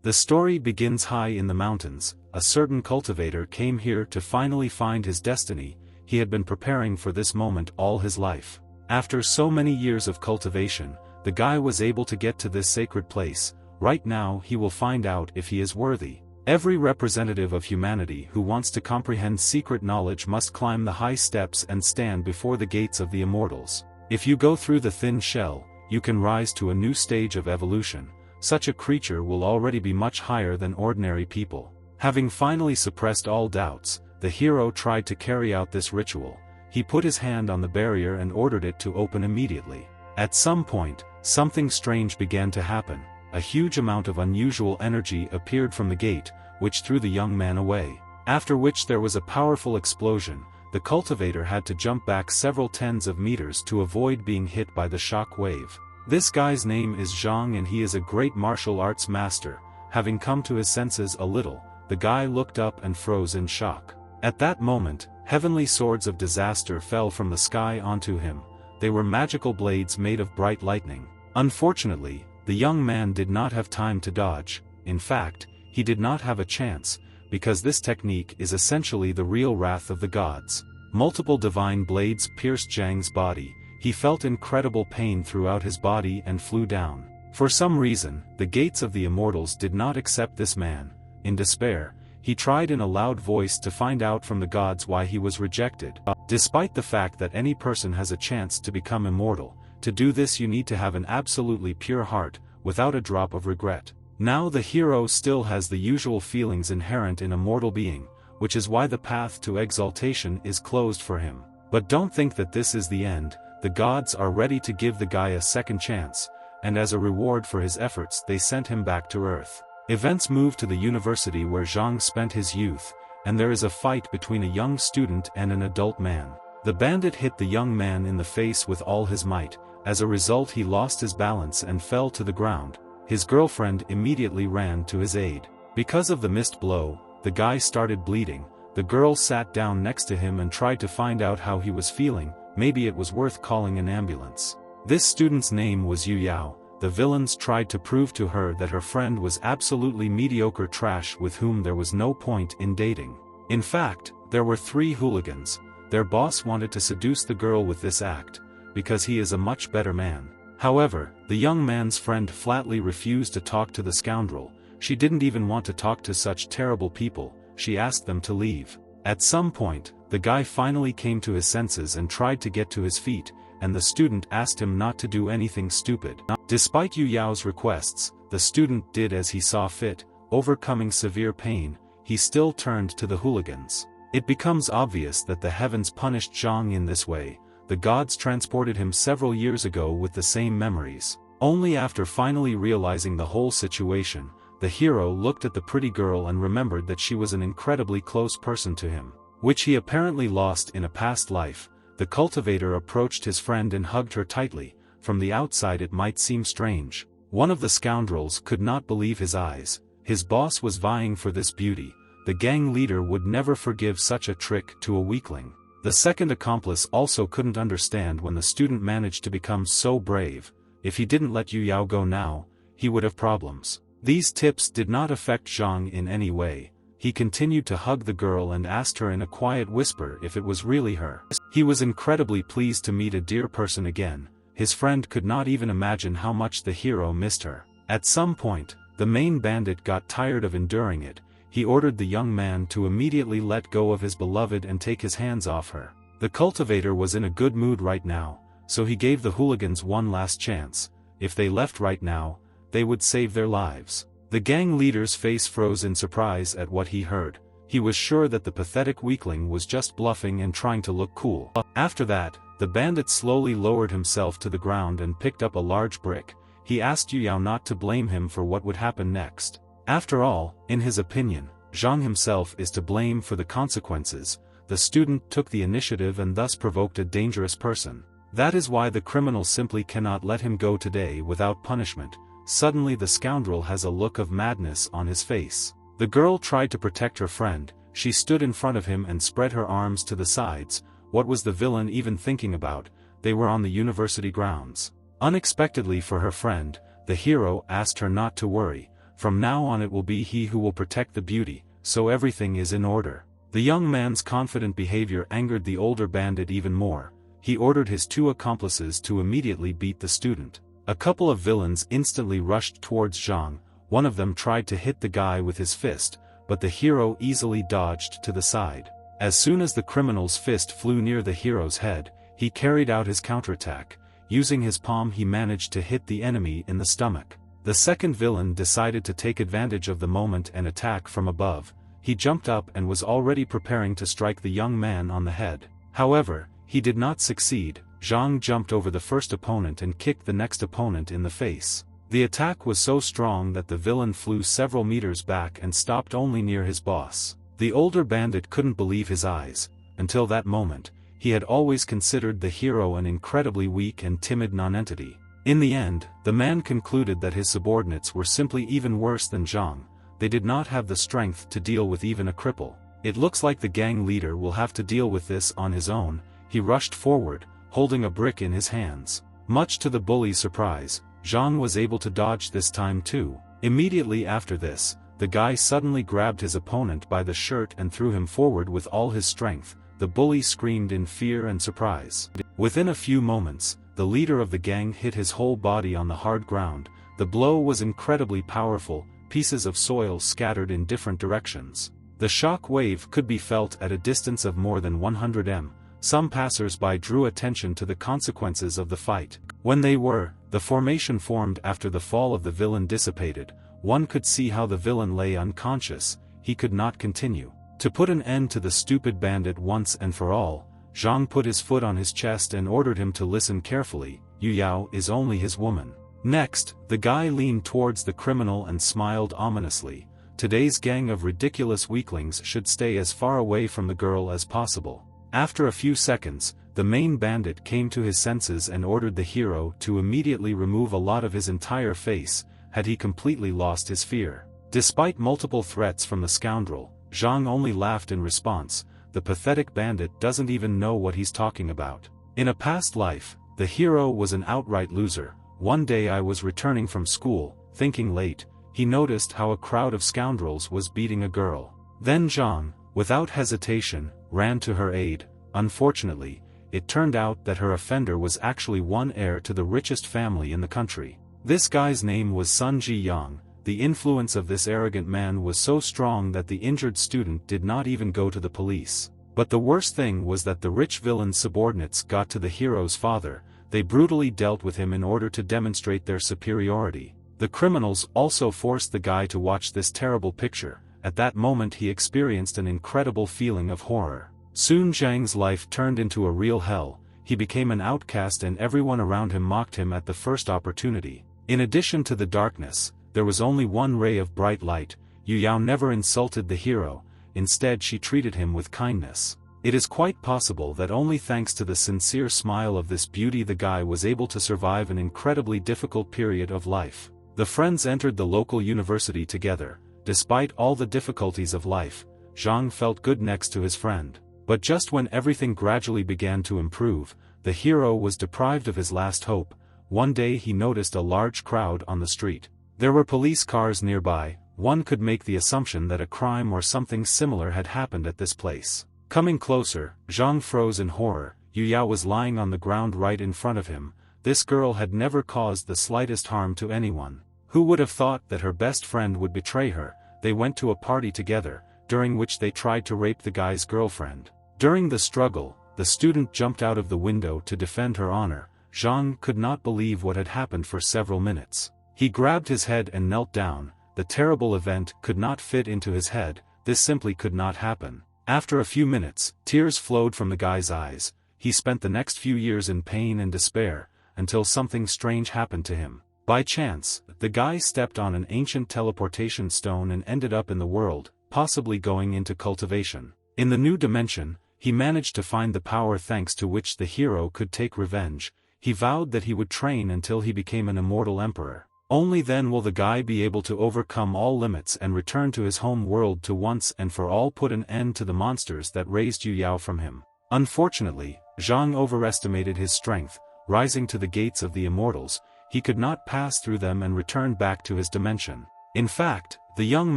The story begins high in the mountains. A certain cultivator came here to finally find his destiny. He had been preparing for this moment all his life. After so many years of cultivation, the guy was able to get to this sacred place. Right now he will find out if he is worthy. Every representative of humanity who wants to comprehend secret knowledge must climb the high steps and stand before the gates of the immortals. If you go through the thin shell, you can rise to a new stage of evolution. Such a creature will already be much higher than ordinary people. Having finally suppressed all doubts, the hero tried to carry out this ritual. He put his hand on the barrier and ordered it to open immediately. At some point, something strange began to happen. A huge amount of unusual energy appeared from the gate, which threw the young man away. After which there was a powerful explosion. The cultivator had to jump back several tens of meters to avoid being hit by the shock wave. This guy's name is Zhang and he is a great martial arts master. Having come to his senses a little, the guy looked up and froze in shock. At that moment, heavenly swords of disaster fell from the sky onto him. They were magical blades made of bright lightning. Unfortunately, the young man did not have time to dodge. In fact, he did not have a chance, because this technique is essentially the real wrath of the gods. Multiple divine blades pierced Zhang's body. He felt incredible pain throughout his body and flew down. For some reason, the gates of the immortals did not accept this man. In despair, he tried in a loud voice to find out from the gods why he was rejected. Despite the fact that any person has a chance to become immortal, to do this you need to have an absolutely pure heart, without a drop of regret. Now the hero still has the usual feelings inherent in a mortal being, which is why the path to exaltation is closed for him. But don't think that this is the end. The gods are ready to give the guy a second chance, and as a reward for his efforts they sent him back to Earth. Events move to the university where Zhang spent his youth, and there is a fight between a young student and an adult man. The bandit hit the young man in the face with all his might. As a result he lost his balance and fell to the ground. His girlfriend immediately ran to his aid. Because of the missed blow, the guy started bleeding. The girl sat down next to him and tried to find out how he was feeling. Maybe it was worth calling an ambulance. This student's name was Yu Yao. The villains tried to prove to her that her friend was absolutely mediocre trash with whom there was no point in dating. In fact, there were 3 hooligans. Their boss wanted to seduce the girl with this act, because he is a much better man. However, the young man's friend flatly refused to talk to the scoundrel. She didn't even want to talk to such terrible people. She asked them to leave. At some point, the guy finally came to his senses and tried to get to his feet, and the student asked him not to do anything stupid. Despite Yu Yao's requests, the student did as he saw fit. Overcoming severe pain, he still turned to the hooligans. It becomes obvious that the heavens punished Zhang in this way. The gods transported him several years ago with the same memories. Only after finally realizing the whole situation, the hero looked at the pretty girl and remembered that she was an incredibly close person to him, which he apparently lost in a past life. The cultivator approached his friend and hugged her tightly. From the outside it might seem strange. One of the scoundrels could not believe his eyes. His boss was vying for this beauty. The gang leader would never forgive such a trick to a weakling. The second accomplice also couldn't understand when the student managed to become so brave. If he didn't let Yu Yao go now, he would have problems. These tips did not affect Zhang in any way. He continued to hug the girl and asked her in a quiet whisper if it was really her. He was incredibly pleased to meet a dear person again. His friend could not even imagine how much the hero missed her. At some point, the main bandit got tired of enduring it. He ordered the young man to immediately let go of his beloved and take his hands off her. The cultivator was in a good mood right now, so he gave the hooligans one last chance. If they left right now, they would save their lives. The gang leader's face froze in surprise at what he heard. He was sure that the pathetic weakling was just bluffing and trying to look cool. After that, the bandit slowly lowered himself to the ground and picked up a large brick. He asked Yu Yao not to blame him for what would happen next. After all, in his opinion, Zhang himself is to blame for the consequences. The student took the initiative and thus provoked a dangerous person. That is why the criminal simply cannot let him go today without punishment. Suddenly the scoundrel has a look of madness on his face. The girl tried to protect her friend. She stood in front of him and spread her arms to the sides. What was the villain even thinking about? They were on the university grounds. Unexpectedly for her friend, the hero asked her not to worry. From now on it will be he who will protect the beauty, so everything is in order. The young man's confident behavior angered the older bandit even more. He ordered his two accomplices to immediately beat the student. A couple of villains instantly rushed towards Zhang. One of them tried to hit the guy with his fist, but the hero easily dodged to the side. As soon as the criminal's fist flew near the hero's head, he carried out his counterattack. Using his palm he managed to hit the enemy in the stomach. The second villain decided to take advantage of the moment and attack from above. He jumped up and was already preparing to strike the young man on the head. However, he did not succeed. Zhang jumped over the first opponent and kicked the next opponent in the face. The attack was so strong that the villain flew several meters back and stopped only near his boss. The older bandit couldn't believe his eyes. Until that moment, he had always considered the hero an incredibly weak and timid nonentity. In the end, the man concluded that his subordinates were simply even worse than Zhang. They did not have the strength to deal with even a cripple. It looks like the gang leader will have to deal with this on his own. He rushed forward, holding a brick in his hands. Much to the bully's surprise, Zhang was able to dodge this time too. Immediately after this, the guy suddenly grabbed his opponent by the shirt and threw him forward with all his strength. The bully screamed in fear and surprise. Within a few moments, the leader of the gang hit his whole body on the hard ground. The blow was incredibly powerful. Pieces of soil scattered in different directions. The shock wave could be felt at a distance of more than 100 m. Some passers-by drew attention to the consequences of the fight. When the formation formed after the fall of the villain dissipated, one could see how the villain lay unconscious. He could not continue. To put an end to the stupid bandit once and for all, Zhang put his foot on his chest and ordered him to listen carefully. Yu Yao is only his woman. Next, the guy leaned towards the criminal and smiled ominously. Today's gang of ridiculous weaklings should stay as far away from the girl as possible. After a few seconds, the main bandit came to his senses and ordered the hero to immediately remove a lot of his entire face. Had he completely lost his fear? Despite multiple threats from the scoundrel, Zhang only laughed in response. The pathetic bandit doesn't even know what he's talking about. In a past life, the hero was an outright loser. One day I was returning from school, thinking late, he noticed how a crowd of scoundrels was beating a girl. Then Zhang, without hesitation, ran to her aid. Unfortunately, it turned out that her offender was actually one heir to the richest family in the country. This guy's name was Sun Ji Yang. The influence of this arrogant man was so strong that the injured student did not even go to the police. But the worst thing was that the rich villain's subordinates got to the hero's father. They brutally dealt with him in order to demonstrate their superiority. The criminals also forced the guy to watch this terrible picture. At that moment he experienced an incredible feeling of horror. Soon Zhang's life turned into a real hell. He became an outcast and everyone around him mocked him at the first opportunity. In addition to the darkness, there was only one ray of bright light. Yu Yao never insulted the hero. Instead she treated him with kindness. It is quite possible that only thanks to the sincere smile of this beauty the guy was able to survive an incredibly difficult period of life. The friends entered the local university together. Despite all the difficulties of life, Zhang felt good next to his friend. But just when everything gradually began to improve, the hero was deprived of his last hope. One day he noticed a large crowd on the street. There were police cars nearby. One could make the assumption that a crime or something similar had happened at this place. Coming closer, Zhang froze in horror. Yu Yao was lying on the ground right in front of him. This girl had never caused the slightest harm to anyone. Who would have thought that her best friend would betray her? They went to a party together, during which they tried to rape the guy's girlfriend. During the struggle, the student jumped out of the window to defend her honor. Zhang could not believe what had happened for several minutes. He grabbed his head and knelt down. The terrible event could not fit into his head. This simply could not happen. After a few minutes, tears flowed from the guy's eyes. He spent the next few years in pain and despair, until something strange happened to him. By chance, the guy stepped on an ancient teleportation stone and ended up in the world, possibly going into cultivation. In the new dimension, he managed to find the power thanks to which the hero could take revenge. He vowed that he would train until he became an immortal emperor. Only then will the guy be able to overcome all limits and return to his home world to once and for all put an end to the monsters that raised Yu Yao from him. Unfortunately, Zhang overestimated his strength. Rising to the gates of the immortals, he could not pass through them and return back to his dimension. In fact, the young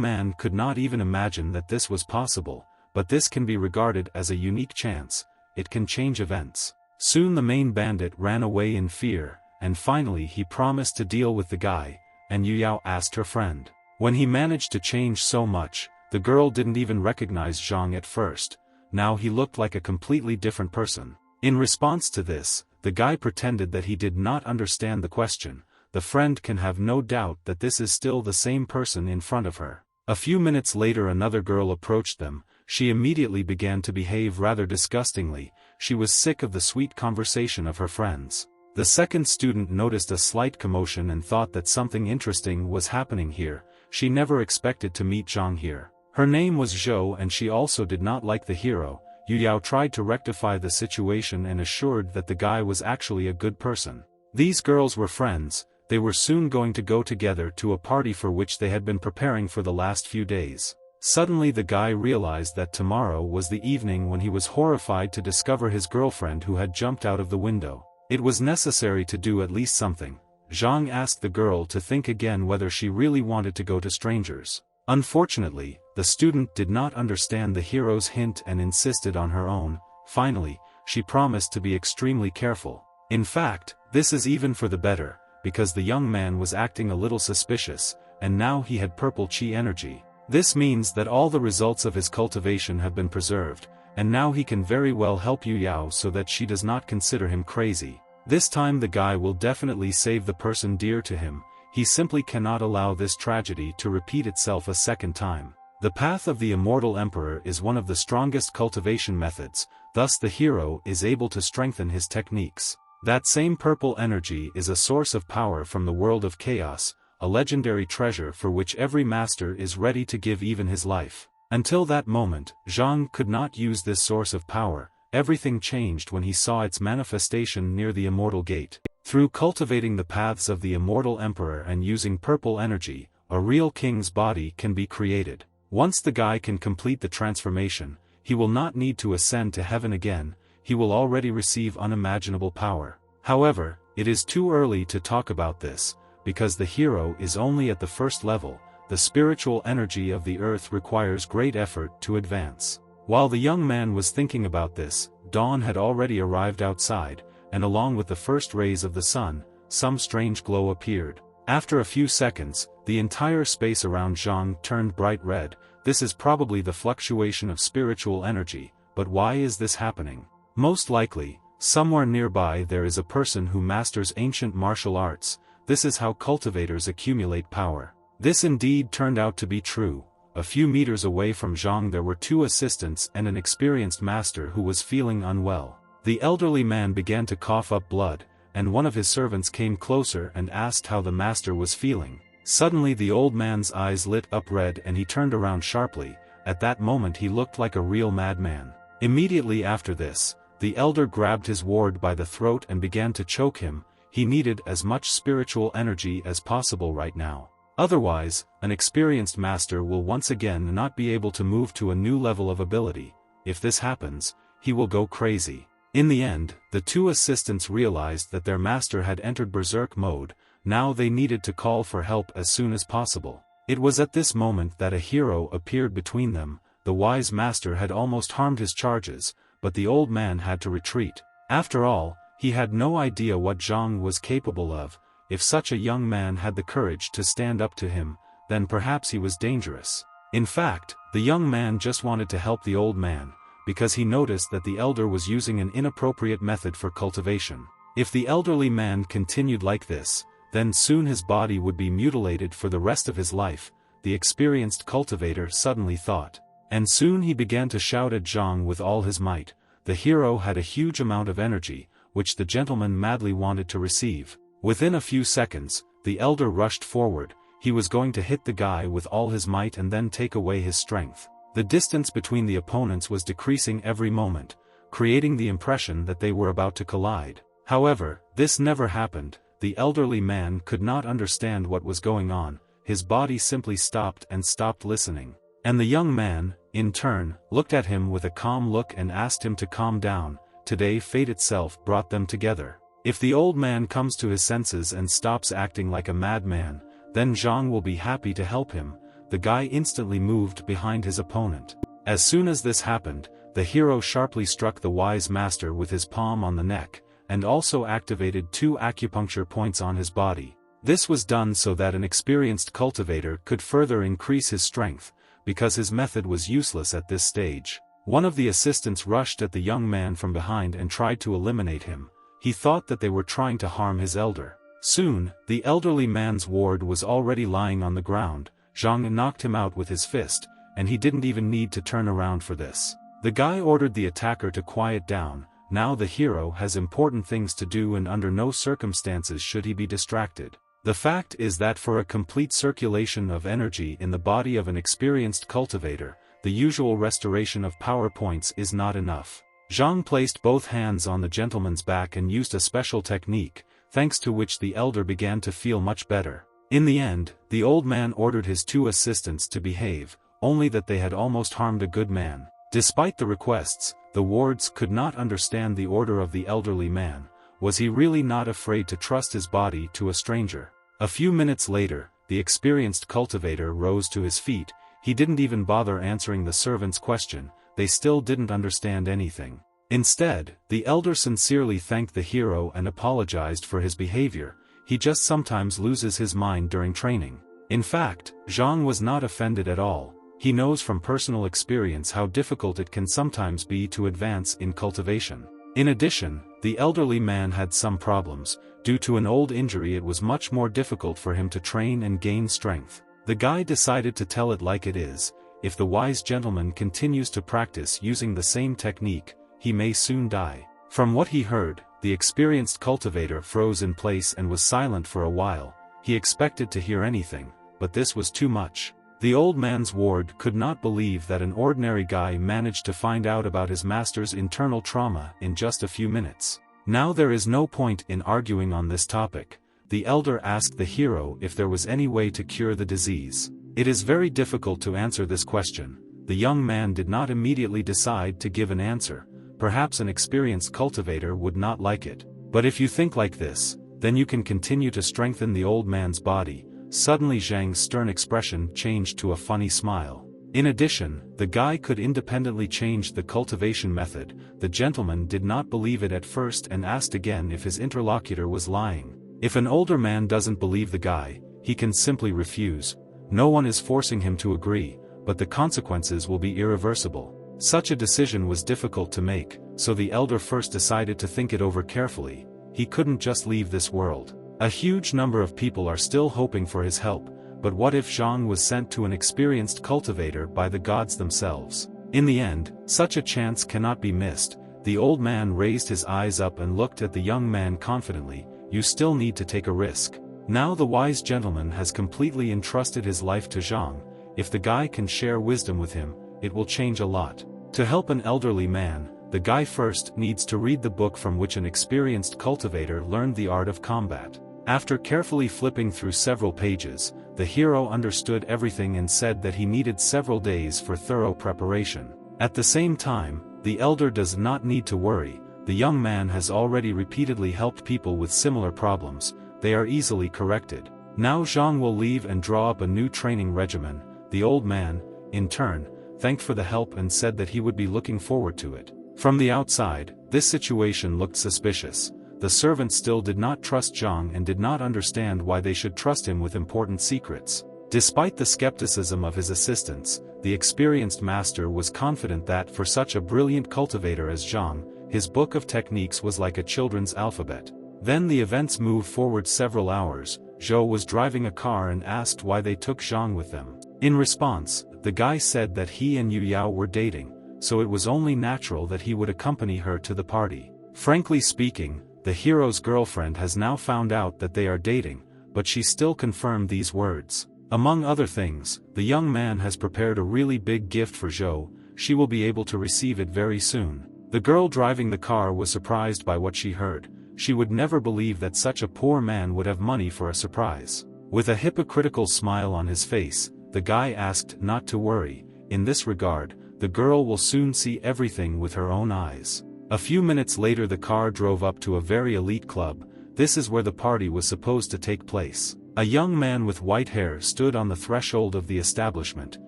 man could not even imagine that this was possible, but this can be regarded as a unique chance. It can change events. Soon the main bandit ran away in fear, and finally he promised to deal with the guy, and Yu Yao asked her friend. When he managed to change so much, the girl didn't even recognize Zhang at first. Now he looked like a completely different person. In response to this, the guy pretended that he did not understand the question. The friend can have no doubt that this is still the same person in front of her. A few minutes later another girl approached them. She immediately began to behave rather disgustingly. She was sick of the sweet conversation of her friends. The second student noticed a slight commotion and thought that something interesting was happening here. She never expected to meet Zhang here. Her name was Zhou and she also did not like the hero. Yu Yao tried to rectify the situation and assured that the guy was actually a good person. These girls were friends. They were soon going to go together to a party for which they had been preparing for the last few days. Suddenly the guy realized that tomorrow was the evening when he was horrified to discover his girlfriend who had jumped out of the window. It was necessary to do at least something. Zhang asked the girl to think again whether she really wanted to go to strangers. Unfortunately, the student did not understand the hero's hint and insisted on her own. Finally, she promised to be extremely careful. In fact, this is even for the better, because the young man was acting a little suspicious, and now he had purple chi energy. This means that all the results of his cultivation have been preserved, and now he can very well help Yu Yao so that she does not consider him crazy. This time the guy will definitely save the person dear to him. He simply cannot allow this tragedy to repeat itself a second time. The path of the immortal emperor is one of the strongest cultivation methods, thus the hero is able to strengthen his techniques. That same purple energy is a source of power from the world of chaos, a legendary treasure for which every master is ready to give even his life. Until that moment, Zhang could not use this source of power. Everything changed when he saw its manifestation near the immortal gate. Through cultivating the paths of the immortal emperor and using purple energy, a real king's body can be created. Once the guy can complete the transformation, he will not need to ascend to heaven again. He will already receive unimaginable power. However, it is too early to talk about this, because the hero is only at the first level. The spiritual energy of the earth requires great effort to advance. While the young man was thinking about this, dawn had already arrived outside, and along with the first rays of the sun, some strange glow appeared. After a few seconds, the entire space around Zhang turned bright red. This is probably the fluctuation of spiritual energy, but why is this happening? Most likely, somewhere nearby there is a person who masters ancient martial arts. This is how cultivators accumulate power. This indeed turned out to be true. A few meters away from Zhang there were two assistants and an experienced master who was feeling unwell. The elderly man began to cough up blood, and one of his servants came closer and asked how the master was feeling. Suddenly the old man's eyes lit up red and he turned around sharply. At that moment he looked like a real madman. Immediately after this, the elder grabbed his ward by the throat and began to choke him. He needed as much spiritual energy as possible right now. Otherwise, an experienced master will once again not be able to move to a new level of ability. If this happens, he will go crazy. In the end, the two assistants realized that their master had entered berserk mode. Now they needed to call for help as soon as possible. It was at this moment that a hero appeared between them. The wise master had almost harmed his charges, but the old man had to retreat. After all, he had no idea what Zhang was capable of. If such a young man had the courage to stand up to him, then perhaps he was dangerous. In fact, the young man just wanted to help the old man, because he noticed that the elder was using an inappropriate method for cultivation. If the elderly man continued like this, then soon his body would be mutilated for the rest of his life, the experienced cultivator suddenly thought. And soon he began to shout at Zhang with all his might. The hero had a huge amount of energy, which the gentleman madly wanted to receive. Within a few seconds, the elder rushed forward. He was going to hit the guy with all his might and then take away his strength. The distance between the opponents was decreasing every moment, creating the impression that they were about to collide. However, this never happened. The elderly man could not understand what was going on. His body simply stopped and stopped listening. And the young man, in turn, looked at him with a calm look and asked him to calm down. Today fate itself brought them together. If the old man comes to his senses and stops acting like a madman, then Zhang will be happy to help him." The guy instantly moved behind his opponent. As soon as this happened, the hero sharply struck the wise master with his palm on the neck, and also activated 2 acupuncture points on his body. This was done so that an experienced cultivator could further increase his strength, because his method was useless at this stage. One of the assistants rushed at the young man from behind and tried to eliminate him. He thought that they were trying to harm his elder. Soon, the elderly man's ward was already lying on the ground. Zhang knocked him out with his fist, and he didn't even need to turn around for this. The guy ordered the attacker to quiet down. Now the hero has important things to do and under no circumstances should he be distracted. The fact is that for a complete circulation of energy in the body of an experienced cultivator, the usual restoration of power points is not enough. Zhang placed both hands on the gentleman's back and used a special technique, thanks to which the elder began to feel much better. In the end, the old man ordered his 2 assistants to behave, only that they had almost harmed a good man. Despite the requests, the wards could not understand the order of the elderly man. Was he really not afraid to trust his body to a stranger? A few minutes later, the experienced cultivator rose to his feet. He didn't even bother answering the servant's question. They still didn't understand anything. Instead, the elder sincerely thanked the hero and apologized for his behavior. He just sometimes loses his mind during training. In fact, Zhang was not offended at all. He knows from personal experience how difficult it can sometimes be to advance in cultivation. In addition, the elderly man had some problems. Due to an old injury, it was much more difficult for him to train and gain strength. The guy decided to tell it like it is. If the wise gentleman continues to practice using the same technique, he may soon die. From what he heard, the experienced cultivator froze in place and was silent for a while. He expected to hear anything, but this was too much. The old man's ward could not believe that an ordinary guy managed to find out about his master's internal trauma in just a few minutes. Now there is no point in arguing on this topic. The elder asked the hero if there was any way to cure the disease. It is very difficult to answer this question. The young man did not immediately decide to give an answer. Perhaps an experienced cultivator would not like it. But if you think like this, then you can continue to strengthen the old man's body. Suddenly Zhang's stern expression changed to a funny smile. In addition, the guy could independently change the cultivation method. The gentleman did not believe it at first and asked again if his interlocutor was lying. If an older man doesn't believe the guy, he can simply refuse. No one is forcing him to agree, but the consequences will be irreversible. Such a decision was difficult to make, so the elder first decided to think it over carefully. He couldn't just leave this world. A huge number of people are still hoping for his help, but what if Zhang was sent to an experienced cultivator by the gods themselves? In the end, such a chance cannot be missed. The old man raised his eyes up and looked at the young man confidently. You still need to take a risk. Now the wise gentleman has completely entrusted his life to Zhang. If the guy can share wisdom with him, it will change a lot. To help an elderly man, the guy first needs to read the book from which an experienced cultivator learned the art of combat. After carefully flipping through several pages, the hero understood everything and said that he needed several days for thorough preparation. At the same time, the elder does not need to worry. The young man has already repeatedly helped people with similar problems. They are easily corrected. Now Zhang will leave and draw up a new training regimen. The old man, in turn, thanked for the help and said that he would be looking forward to it. From the outside, this situation looked suspicious. The servants still did not trust Zhang and did not understand why they should trust him with important secrets. Despite the skepticism of his assistants, the experienced master was confident that for such a brilliant cultivator as Zhang, his book of techniques was like a children's alphabet. Then the events moved forward several hours. Zhou was driving a car and asked why they took Zhang with them. In response, the guy said that he and Yu Yao were dating, so it was only natural that he would accompany her to the party. Frankly speaking, the hero's girlfriend has now found out that they are dating, but she still confirmed these words. Among other things, the young man has prepared a really big gift for Zhou. She will be able to receive it very soon. The girl driving the car was surprised by what she heard. She would never believe that such a poor man would have money for a surprise. With a hypocritical smile on his face, the guy asked not to worry. In this regard, the girl will soon see everything with her own eyes. A few minutes later the car drove up to a very elite club. This is where the party was supposed to take place. A young man with white hair stood on the threshold of the establishment.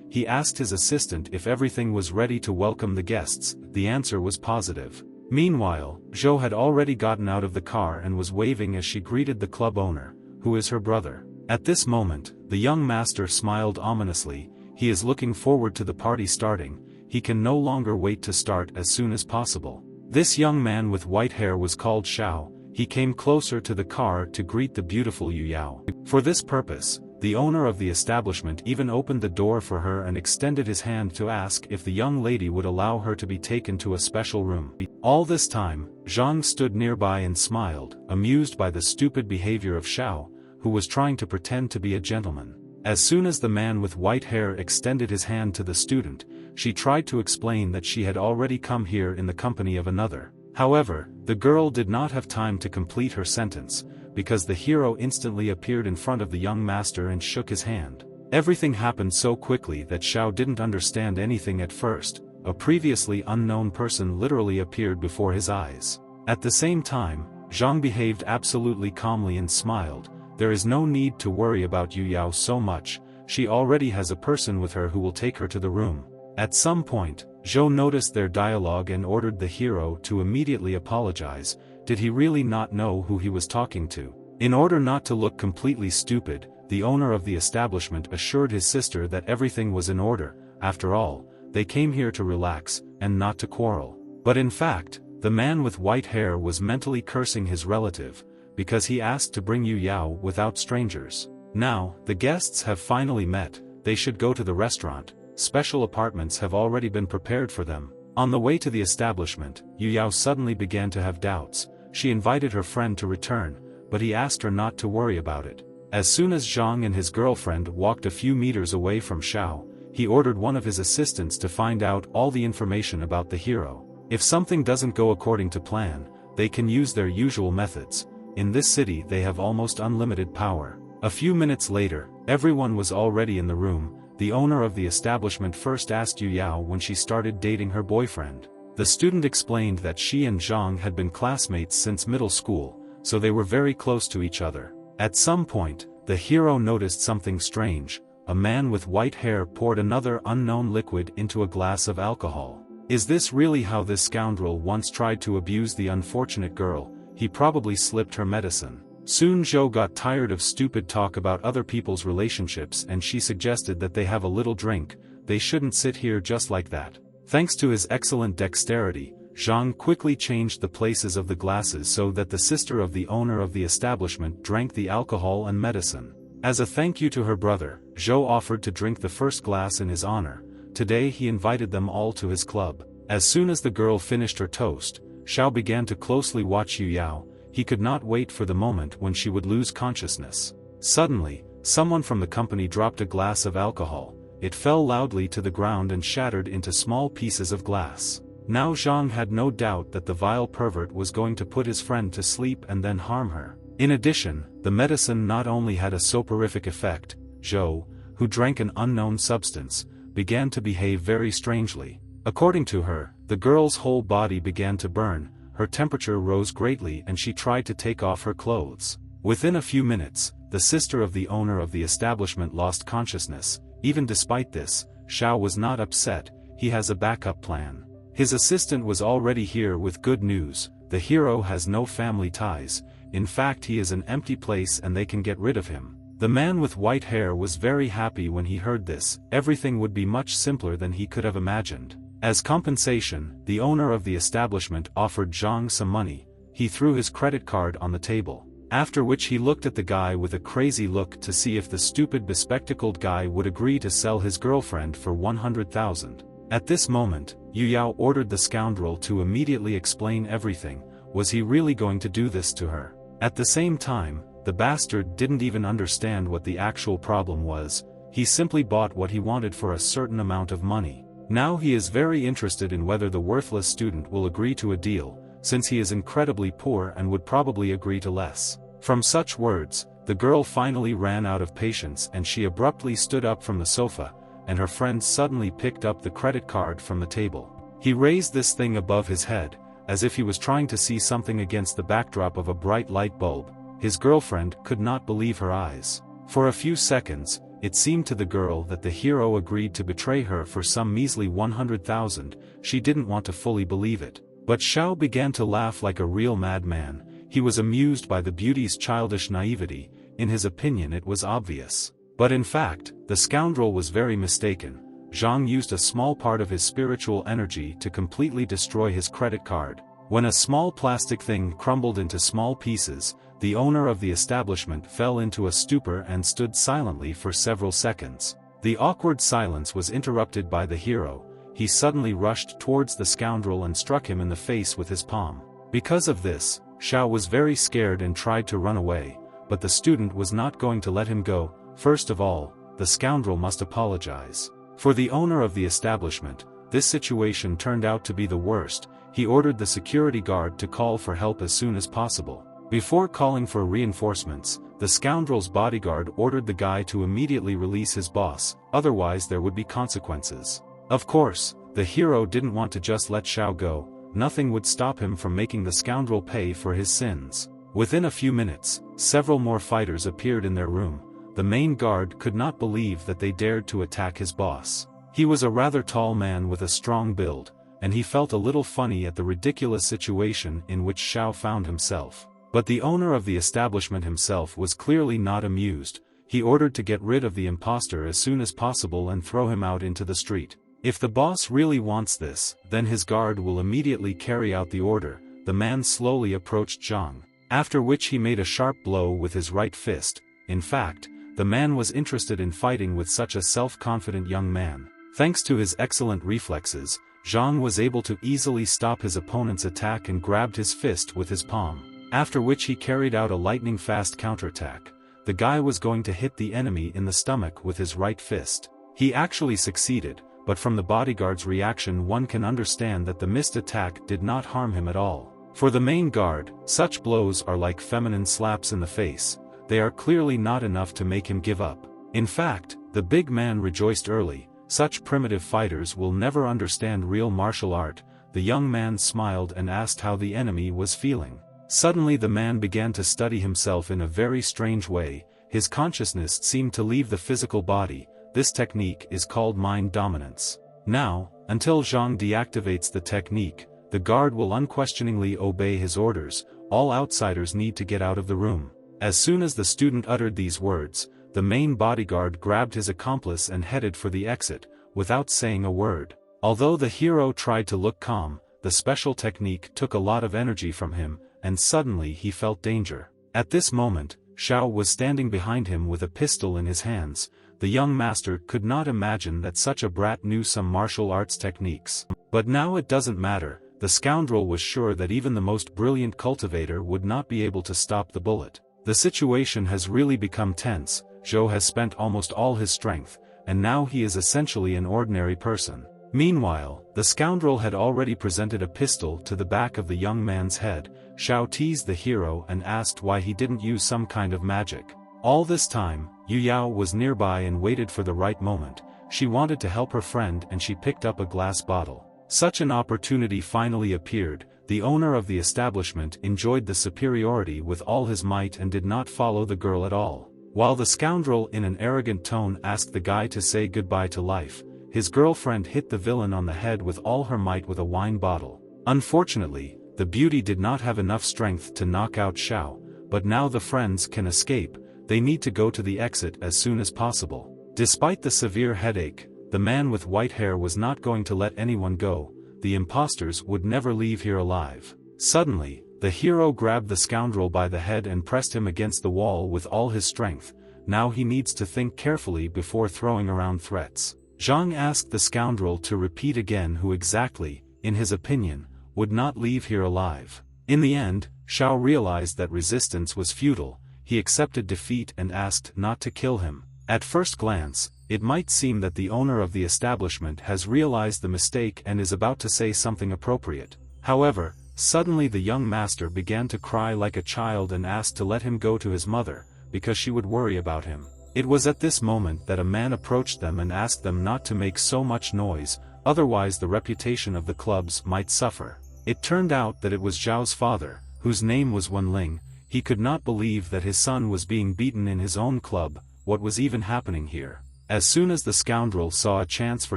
He asked his assistant if everything was ready to welcome the guests. The answer was positive. Meanwhile, Zhou had already gotten out of the car and was waving as she greeted the club owner, who is her brother. At this moment, the young master smiled ominously. He is looking forward to the party starting. He can no longer wait to start as soon as possible. This young man with white hair was called Xiao. He came closer to the car to greet the beautiful Yu Yao. For this purpose, the owner of the establishment even opened the door for her and extended his hand to ask if the young lady would allow her to be taken to a special room. All this time, Zhang stood nearby and smiled, amused by the stupid behavior of Xiao, who was trying to pretend to be a gentleman. As soon as the man with white hair extended his hand to the student, she tried to explain that she had already come here in the company of another. However, the girl did not have time to complete her sentence, because the hero instantly appeared in front of the young master and shook his hand. Everything happened so quickly that Xiao didn't understand anything at first. A previously unknown person literally appeared before his eyes. At the same time, Zhang behaved absolutely calmly and smiled. There is no need to worry about Yu Yao so much. She already has a person with her who will take her to the room. At some point, Zhou noticed their dialogue and ordered the hero to immediately apologize. Did he really not know who he was talking to? In order not to look completely stupid, the owner of the establishment assured his sister that everything was in order. After all, they came here to relax, and not to quarrel. But in fact, the man with white hair was mentally cursing his relative, because he asked to bring Yu Yao without strangers. Now, the guests have finally met. They should go to the restaurant. Special apartments have already been prepared for them. On the way to the establishment, Yu Yao suddenly began to have doubts. She invited her friend to return, but he asked her not to worry about it. As soon as Zhang and his girlfriend walked a few meters away from Xiao, he ordered one of his assistants to find out all the information about the hero. If something doesn't go according to plan, they can use their usual methods. In this city they have almost unlimited power. A few minutes later, everyone was already in the room. The owner of the establishment first asked Yu Yao when she started dating her boyfriend. The student explained that she and Zhang had been classmates since middle school, so they were very close to each other. At some point, the hero noticed something strange. A man with white hair poured another unknown liquid into a glass of alcohol. Is this really how this scoundrel once tried to abuse the unfortunate girl? He probably slipped her medicine. Soon Zhou got tired of stupid talk about other people's relationships and she suggested that they have a little drink. They shouldn't sit here just like that. Thanks to his excellent dexterity, Zhang quickly changed the places of the glasses so that the sister of the owner of the establishment drank the alcohol and medicine. As a thank you to her brother, Zhou offered to drink the first glass in his honor. Today he invited them all to his club. As soon as the girl finished her toast, Xiao began to closely watch Yu Yao. He could not wait for the moment when she would lose consciousness. Suddenly, someone from the company dropped a glass of alcohol. It fell loudly to the ground and shattered into small pieces of glass. Now Zhang had no doubt that the vile pervert was going to put his friend to sleep and then harm her. In addition, the medicine not only had a soporific effect. Zhou, who drank an unknown substance, began to behave very strangely. According to her, the girl's whole body began to burn. Her temperature rose greatly and she tried to take off her clothes. Within a few minutes, the sister of the owner of the establishment lost consciousness. Even despite this, Xiao was not upset. He has a backup plan. His assistant was already here with good news. The hero has no family ties. In fact, he is an empty place and they can get rid of him. The man with white hair was very happy when he heard this. Everything would be much simpler than he could have imagined. As compensation, the owner of the establishment offered Zhang some money. He threw his credit card on the table. After which he looked at the guy with a crazy look to see if the stupid bespectacled guy would agree to sell his girlfriend for 100,000. At this moment, Yu Yao ordered the scoundrel to immediately explain everything. Was he really going to do this to her? At the same time, the bastard didn't even understand what the actual problem was. He simply bought what he wanted for a certain amount of money. Now he is very interested in whether the worthless student will agree to a deal, since he is incredibly poor and would probably agree to less. From such words, the girl finally ran out of patience and she abruptly stood up from the sofa, and her friend suddenly picked up the credit card from the table. He raised this thing above his head, as if he was trying to see something against the backdrop of a bright light bulb. His girlfriend could not believe her eyes. For a few seconds, it seemed to the girl that the hero agreed to betray her for some measly 100,000, she didn't want to fully believe it. But Xiao began to laugh like a real madman. He was amused by the beauty's childish naivety. In his opinion it was obvious. But in fact, the scoundrel was very mistaken. Zhang used a small part of his spiritual energy to completely destroy his credit card. When a small plastic thing crumbled into small pieces, the owner of the establishment fell into a stupor and stood silently for several seconds. The awkward silence was interrupted by the hero. He suddenly rushed towards the scoundrel and struck him in the face with his palm. Because of this, Xiao was very scared and tried to run away, but the student was not going to let him go. First of all, the scoundrel must apologize. For the owner of the establishment, this situation turned out to be the worst. He ordered the security guard to call for help as soon as possible. Before calling for reinforcements, the scoundrel's bodyguard ordered the guy to immediately release his boss, otherwise there would be consequences. Of course, the hero didn't want to just let Xiao go. Nothing would stop him from making the scoundrel pay for his sins. Within a few minutes, several more fighters appeared in their room. The main guard could not believe that they dared to attack his boss. He was a rather tall man with a strong build, and he felt a little funny at the ridiculous situation in which Xiao found himself. But the owner of the establishment himself was clearly not amused. He ordered to get rid of the impostor as soon as possible and throw him out into the street. If the boss really wants this, then his guard will immediately carry out the order. The man slowly approached Zhang, after which he made a sharp blow with his right fist. In fact, the man was interested in fighting with such a self-confident young man. Thanks to his excellent reflexes, Zhang was able to easily stop his opponent's attack and grabbed his fist with his palm, after which he carried out a lightning-fast counterattack. The guy was going to hit the enemy in the stomach with his right fist. He actually succeeded, but from the bodyguard's reaction one can understand that the missed attack did not harm him at all. For the main guard, such blows are like feminine slaps in the face. They are clearly not enough to make him give up. In fact, the big man rejoiced early. Such primitive fighters will never understand real martial art. The young man smiled and asked how the enemy was feeling. Suddenly the man began to study himself in a very strange way. His consciousness seemed to leave the physical body. This technique is called mind dominance. Now, until Zhang deactivates the technique, the guard will unquestioningly obey his orders. All outsiders need to get out of the room. As soon as the student uttered these words, the main bodyguard grabbed his accomplice and headed for the exit, without saying a word. Although the hero tried to look calm, the special technique took a lot of energy from him, and suddenly he felt danger. At this moment, Xiao was standing behind him with a pistol in his hands. The young master could not imagine that such a brat knew some martial arts techniques. But now it doesn't matter. The scoundrel was sure that even the most brilliant cultivator would not be able to stop the bullet. The situation has really become tense. Zhou has spent almost all his strength, and now he is essentially an ordinary person. Meanwhile, the scoundrel had already presented a pistol to the back of the young man's head. Xiao teased the hero and asked why he didn't use some kind of magic. All this time, Yu Yao was nearby and waited for the right moment. She wanted to help her friend and she picked up a glass bottle. Such an opportunity finally appeared. The owner of the establishment enjoyed the superiority with all his might and did not follow the girl at all. While the scoundrel in an arrogant tone asked the guy to say goodbye to life, his girlfriend hit the villain on the head with all her might with a wine bottle. Unfortunately, the beauty did not have enough strength to knock out Xiao, but now the friends can escape. They need to go to the exit as soon as possible. Despite the severe headache, the man with white hair was not going to let anyone go. The imposters would never leave here alive. Suddenly, the hero grabbed the scoundrel by the head and pressed him against the wall with all his strength. Now he needs to think carefully before throwing around threats. Zhang asked the scoundrel to repeat again who exactly, in his opinion, would not leave here alive. In the end, Xiao realized that resistance was futile. He accepted defeat and asked not to kill him. At first glance, it might seem that the owner of the establishment has realized the mistake and is about to say something appropriate. However, suddenly the young master began to cry like a child and asked to let him go to his mother, because she would worry about him. It was at this moment that a man approached them and asked them not to make so much noise, otherwise the reputation of the clubs might suffer. It turned out that it was Zhao's father, whose name was Wenling. He could not believe that his son was being beaten in his own club. what was even happening here. As soon as the scoundrel saw a chance for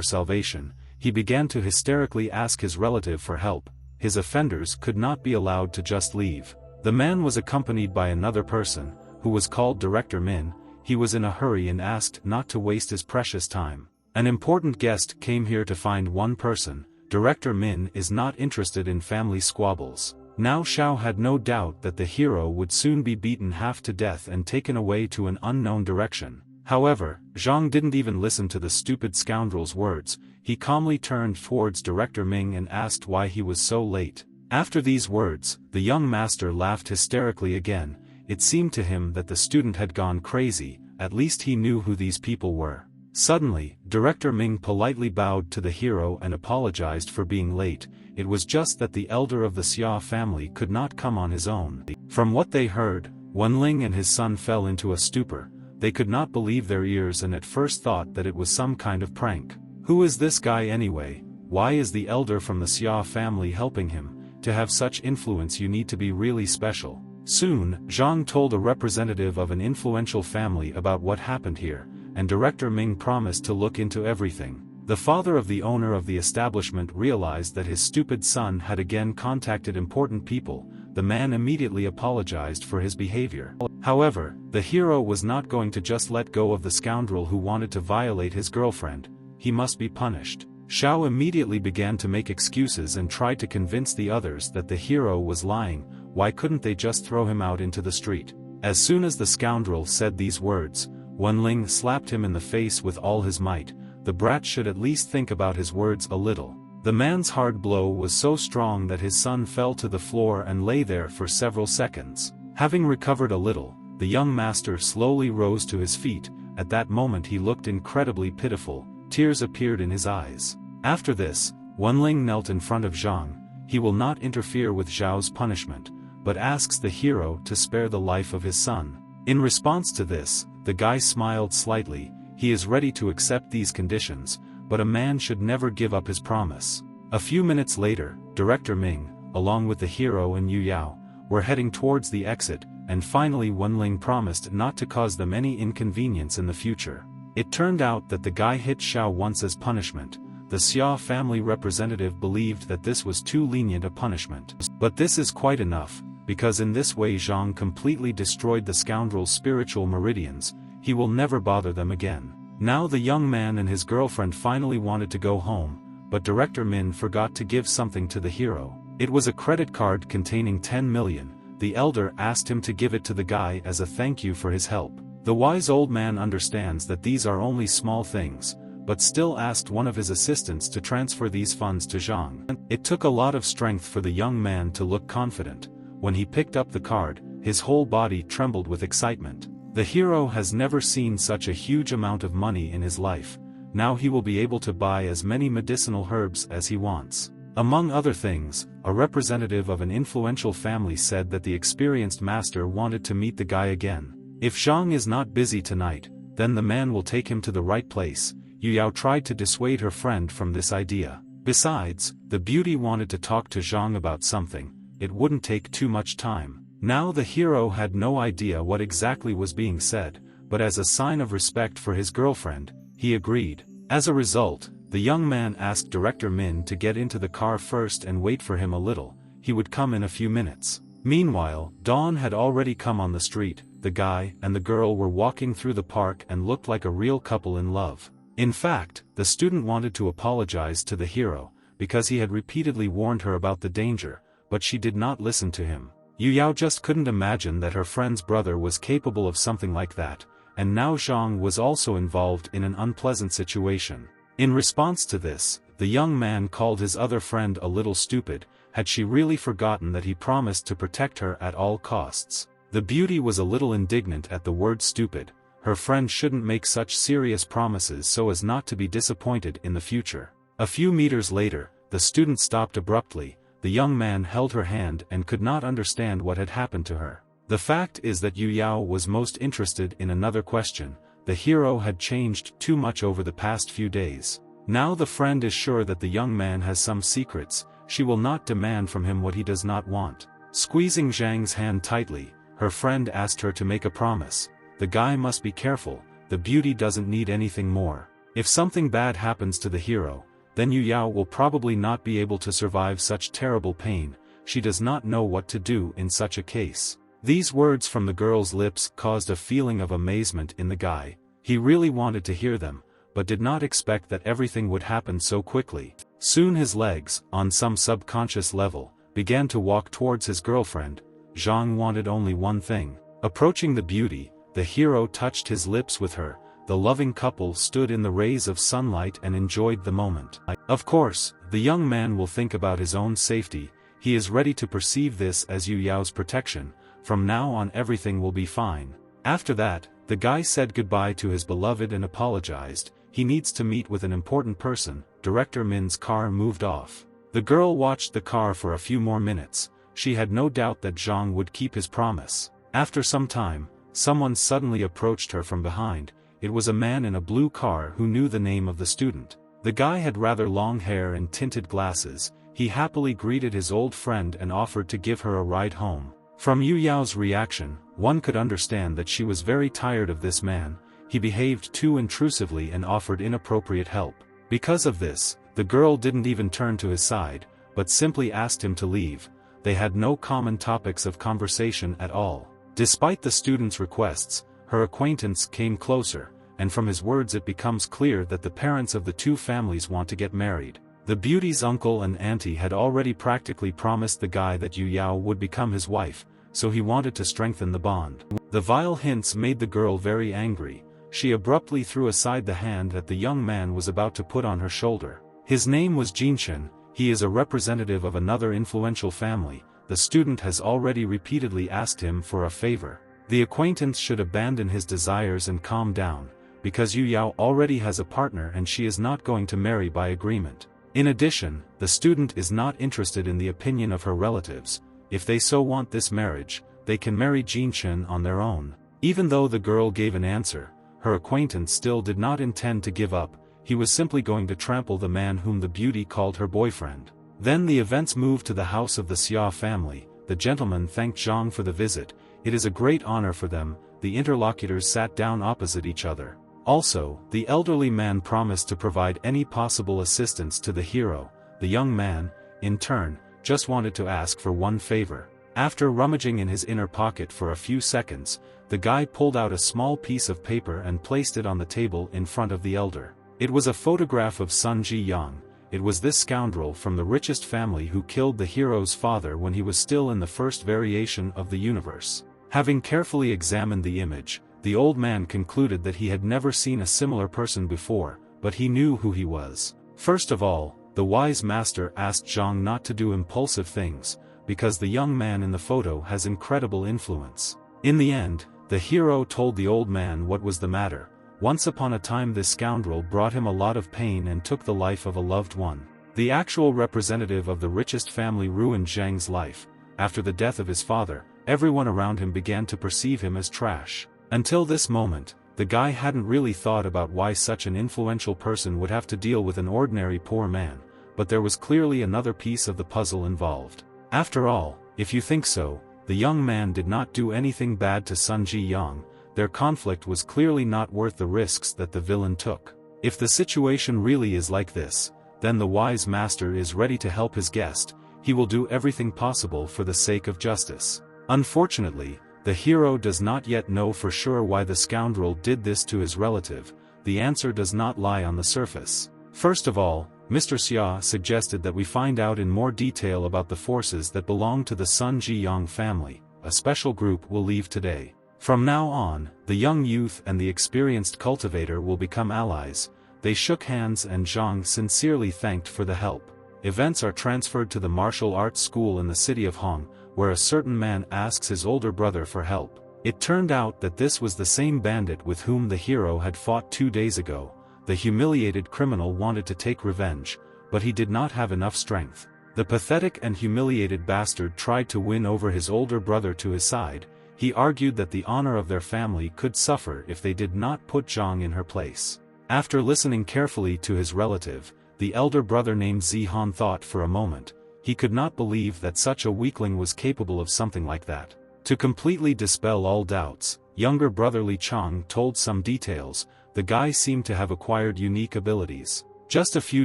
salvation, he began to hysterically ask his relative for help. His offenders could not be allowed to just leave. The man was accompanied by another person, who was called Director Min. He was in a hurry and asked not to waste his precious time. An important guest came here to find one person. Director Min is not interested in family squabbles. Now Xiao had no doubt that the hero would soon be beaten half to death and taken away to an unknown direction. However, Zhang didn't even listen to the stupid scoundrel's words. He calmly turned towards Director Ming and asked why he was so late. After these words, the young master laughed hysterically again. It seemed to him that the student had gone crazy. At least he knew who these people were. Suddenly, Director Ming politely bowed to the hero and apologized for being late. It was just that the elder of the Xia family could not come on his own. From what they heard, Wenling and his son fell into a stupor. They could not believe their ears and at first thought that it was some kind of prank. Who is this guy anyway? Why is the elder from the Xia family helping him? To have such influence you need to be really special. Soon, Zhang told a representative of an influential family about what happened here, and Director Ming promised to look into everything. The father of the owner of the establishment realized that his stupid son had again contacted important people. The man immediately apologized for his behavior. However, the hero was not going to just let go of the scoundrel who wanted to violate his girlfriend. He must be punished. Xiao immediately began to make excuses and tried to convince the others that the hero was lying. Why couldn't they just throw him out into the street? As soon as the scoundrel said these words, Wenling slapped him in the face with all his might. The brat should at least think about his words a little. The man's hard blow was so strong that his son fell to the floor and lay there for several seconds. Having recovered a little, the young master slowly rose to his feet. At that moment he looked incredibly pitiful. Tears appeared in his eyes. After this, Wenling knelt in front of Zhang. He will not interfere with Zhao's punishment, but asks the hero to spare the life of his son. In response to this, the guy smiled slightly. He is ready to accept these conditions, but a man should never give up his promise. A few minutes later, Director Ming, along with the hero and Yu Yao, were heading towards the exit, and finally Wenling promised not to cause them any inconvenience in the future. It turned out that the guy hit Xiao once as punishment. The Xia family representative believed that this was too lenient a punishment. But this is quite enough, because in this way Zhang completely destroyed the scoundrel's spiritual meridians. He will never bother them again. Now the young man and his girlfriend finally wanted to go home, but Director Min forgot to give something to the hero. It was a credit card containing 10 million. The elder asked him to give it to the guy as a thank you for his help. The wise old man understands that these are only small things, but still asked one of his assistants to transfer these funds to Zhang. It took a lot of strength for the young man to look confident. When he picked up the card, his whole body trembled with excitement. The hero has never seen such a huge amount of money in his life. Now he will be able to buy as many medicinal herbs as he wants. Among other things, a representative of an influential family said that the experienced master wanted to meet the guy again. If Zhang is not busy tonight, then the man will take him to the right place. Yu Yao tried to dissuade her friend from this idea. Besides, the beauty wanted to talk to Zhang about something. It wouldn't take too much time. Now the hero had no idea what exactly was being said, but as a sign of respect for his girlfriend, he agreed. As a result, the young man asked Director Min to get into the car first and wait for him a little. He would come in a few minutes. Meanwhile, dawn had already come on the street. The guy and the girl were walking through the park and looked like a real couple in love. In fact, the student wanted to apologize to the hero, because he had repeatedly warned her about the danger, but she did not listen to him. Yu Yao just couldn't imagine that her friend's brother was capable of something like that, and now Zhang was also involved in an unpleasant situation. In response to this, the young man called his other friend a little stupid. Had she really forgotten that he promised to protect her at all costs? The beauty was a little indignant at the word stupid. Her friend shouldn't make such serious promises so as not to be disappointed in the future. A few meters later, the student stopped abruptly. The young man held her hand and could not understand what had happened to her. The fact is that Yu Yao was most interested in another question. The hero had changed too much over the past few days. Now the friend is sure that the young man has some secrets. She will not demand from him what he does not want. Squeezing Zhang's hand tightly, her friend asked her to make a promise. The guy must be careful. the beauty doesn't need anything more. If something bad happens to the hero, then Yu Yao will probably not be able to survive such terrible pain. She does not know what to do in such a case. These words from the girl's lips caused a feeling of amazement in the guy. He really wanted to hear them, but did not expect that everything would happen so quickly. Soon his legs, on some subconscious level, began to walk towards his girlfriend. Zhang wanted only one thing. Approaching the beauty, the hero touched his lips with her. The loving couple stood in the rays of sunlight and enjoyed the moment. Of course, the young man will think about his own safety. He is ready to perceive this as Yu Yao's protection. From now on everything will be fine. After that, the guy said goodbye to his beloved and apologized. He needs to meet with an important person. Director Min's car moved off. The girl watched the car for a few more minutes. She had no doubt that Zhang would keep his promise. After some time, someone suddenly approached her from behind. It was a man in a blue car who knew the name of the student. The guy had rather long hair and tinted glasses. He happily greeted his old friend and offered to give her a ride home. From Yu Yao's reaction, one could understand that she was very tired of this man. He behaved too intrusively and offered inappropriate help. Because of this, the girl didn't even turn to his side, but simply asked him to leave. They had no common topics of conversation at all. Despite the student's requests, her acquaintance came closer, and from his words it becomes clear that the parents of the two families want to get married. The beauty's uncle and auntie had already practically promised the guy that Yu Yao would become his wife, so he wanted to strengthen the bond. The vile hints made the girl very angry. She abruptly threw aside the hand that the young man was about to put on her shoulder. His name was Jinshen. He is a representative of another influential family. The student has already repeatedly asked him for a favor. The acquaintance should abandon his desires and calm down, because Yu Yao already has a partner and she is not going to marry by agreement. In addition, the student is not interested in the opinion of her relatives. If they so want this marriage, they can marry Jinshen on their own. Even though the girl gave an answer, her acquaintance still did not intend to give up. He was simply going to trample the man whom the beauty called her boyfriend. Then the events moved to the house of the Xia family. The gentleman thanked Zhang for the visit. It is a great honor for them. The interlocutors sat down opposite each other. Also, the elderly man promised to provide any possible assistance to the hero. The young man, in turn, just wanted to ask for one favor. After rummaging in his inner pocket for a few seconds, the guy pulled out a small piece of paper and placed it on the table in front of the elder. It was a photograph of Sun Ji Yang. It was this scoundrel from the richest family who killed the hero's father when he was still in the first variation of the universe. Having carefully examined the image, the old man concluded that he had never seen a similar person before, but he knew who he was. First of all, the wise master asked Zhang not to do impulsive things, because the young man in the photo has incredible influence. In the end, the hero told the old man what was the matter. Once upon a time this scoundrel brought him a lot of pain and took the life of a loved one. The actual representative of the richest family ruined Zhang's life. After the death of his father, everyone around him began to perceive him as trash. Until this moment, the guy hadn't really thought about why such an influential person would have to deal with an ordinary poor man, but there was clearly another piece of the puzzle involved. After all, if you think so, the young man did not do anything bad to Sun Ji Yang. Their conflict was clearly not worth the risks that the villain took. If the situation really is like this, then the wise master is ready to help his guest. He will do everything possible for the sake of justice. Unfortunately, the hero does not yet know for sure why the scoundrel did this to his relative. The answer does not lie on the surface. First of all, Mr. Xia suggested that we find out in more detail about the forces that belong to the Sun Ji Yang family. A special group will leave today. From now on, the young youth and the experienced cultivator will become allies. They shook hands and Zhang sincerely thanked for the help. Events are transferred to the martial arts school in the city of Hong, where a certain man asks his older brother for help. It turned out that this was the same bandit with whom the hero had fought 2 days ago. The humiliated criminal wanted to take revenge, but he did not have enough strength. The pathetic and humiliated bastard tried to win over his older brother to his side. He argued that the honor of their family could suffer if they did not put Zhang in her place. After listening carefully to his relative, the elder brother named Zihan thought for a moment. He could not believe that such a weakling was capable of something like that. To completely dispel all doubts, younger brother Li Chang told some details. The guy seemed to have acquired unique abilities. Just a few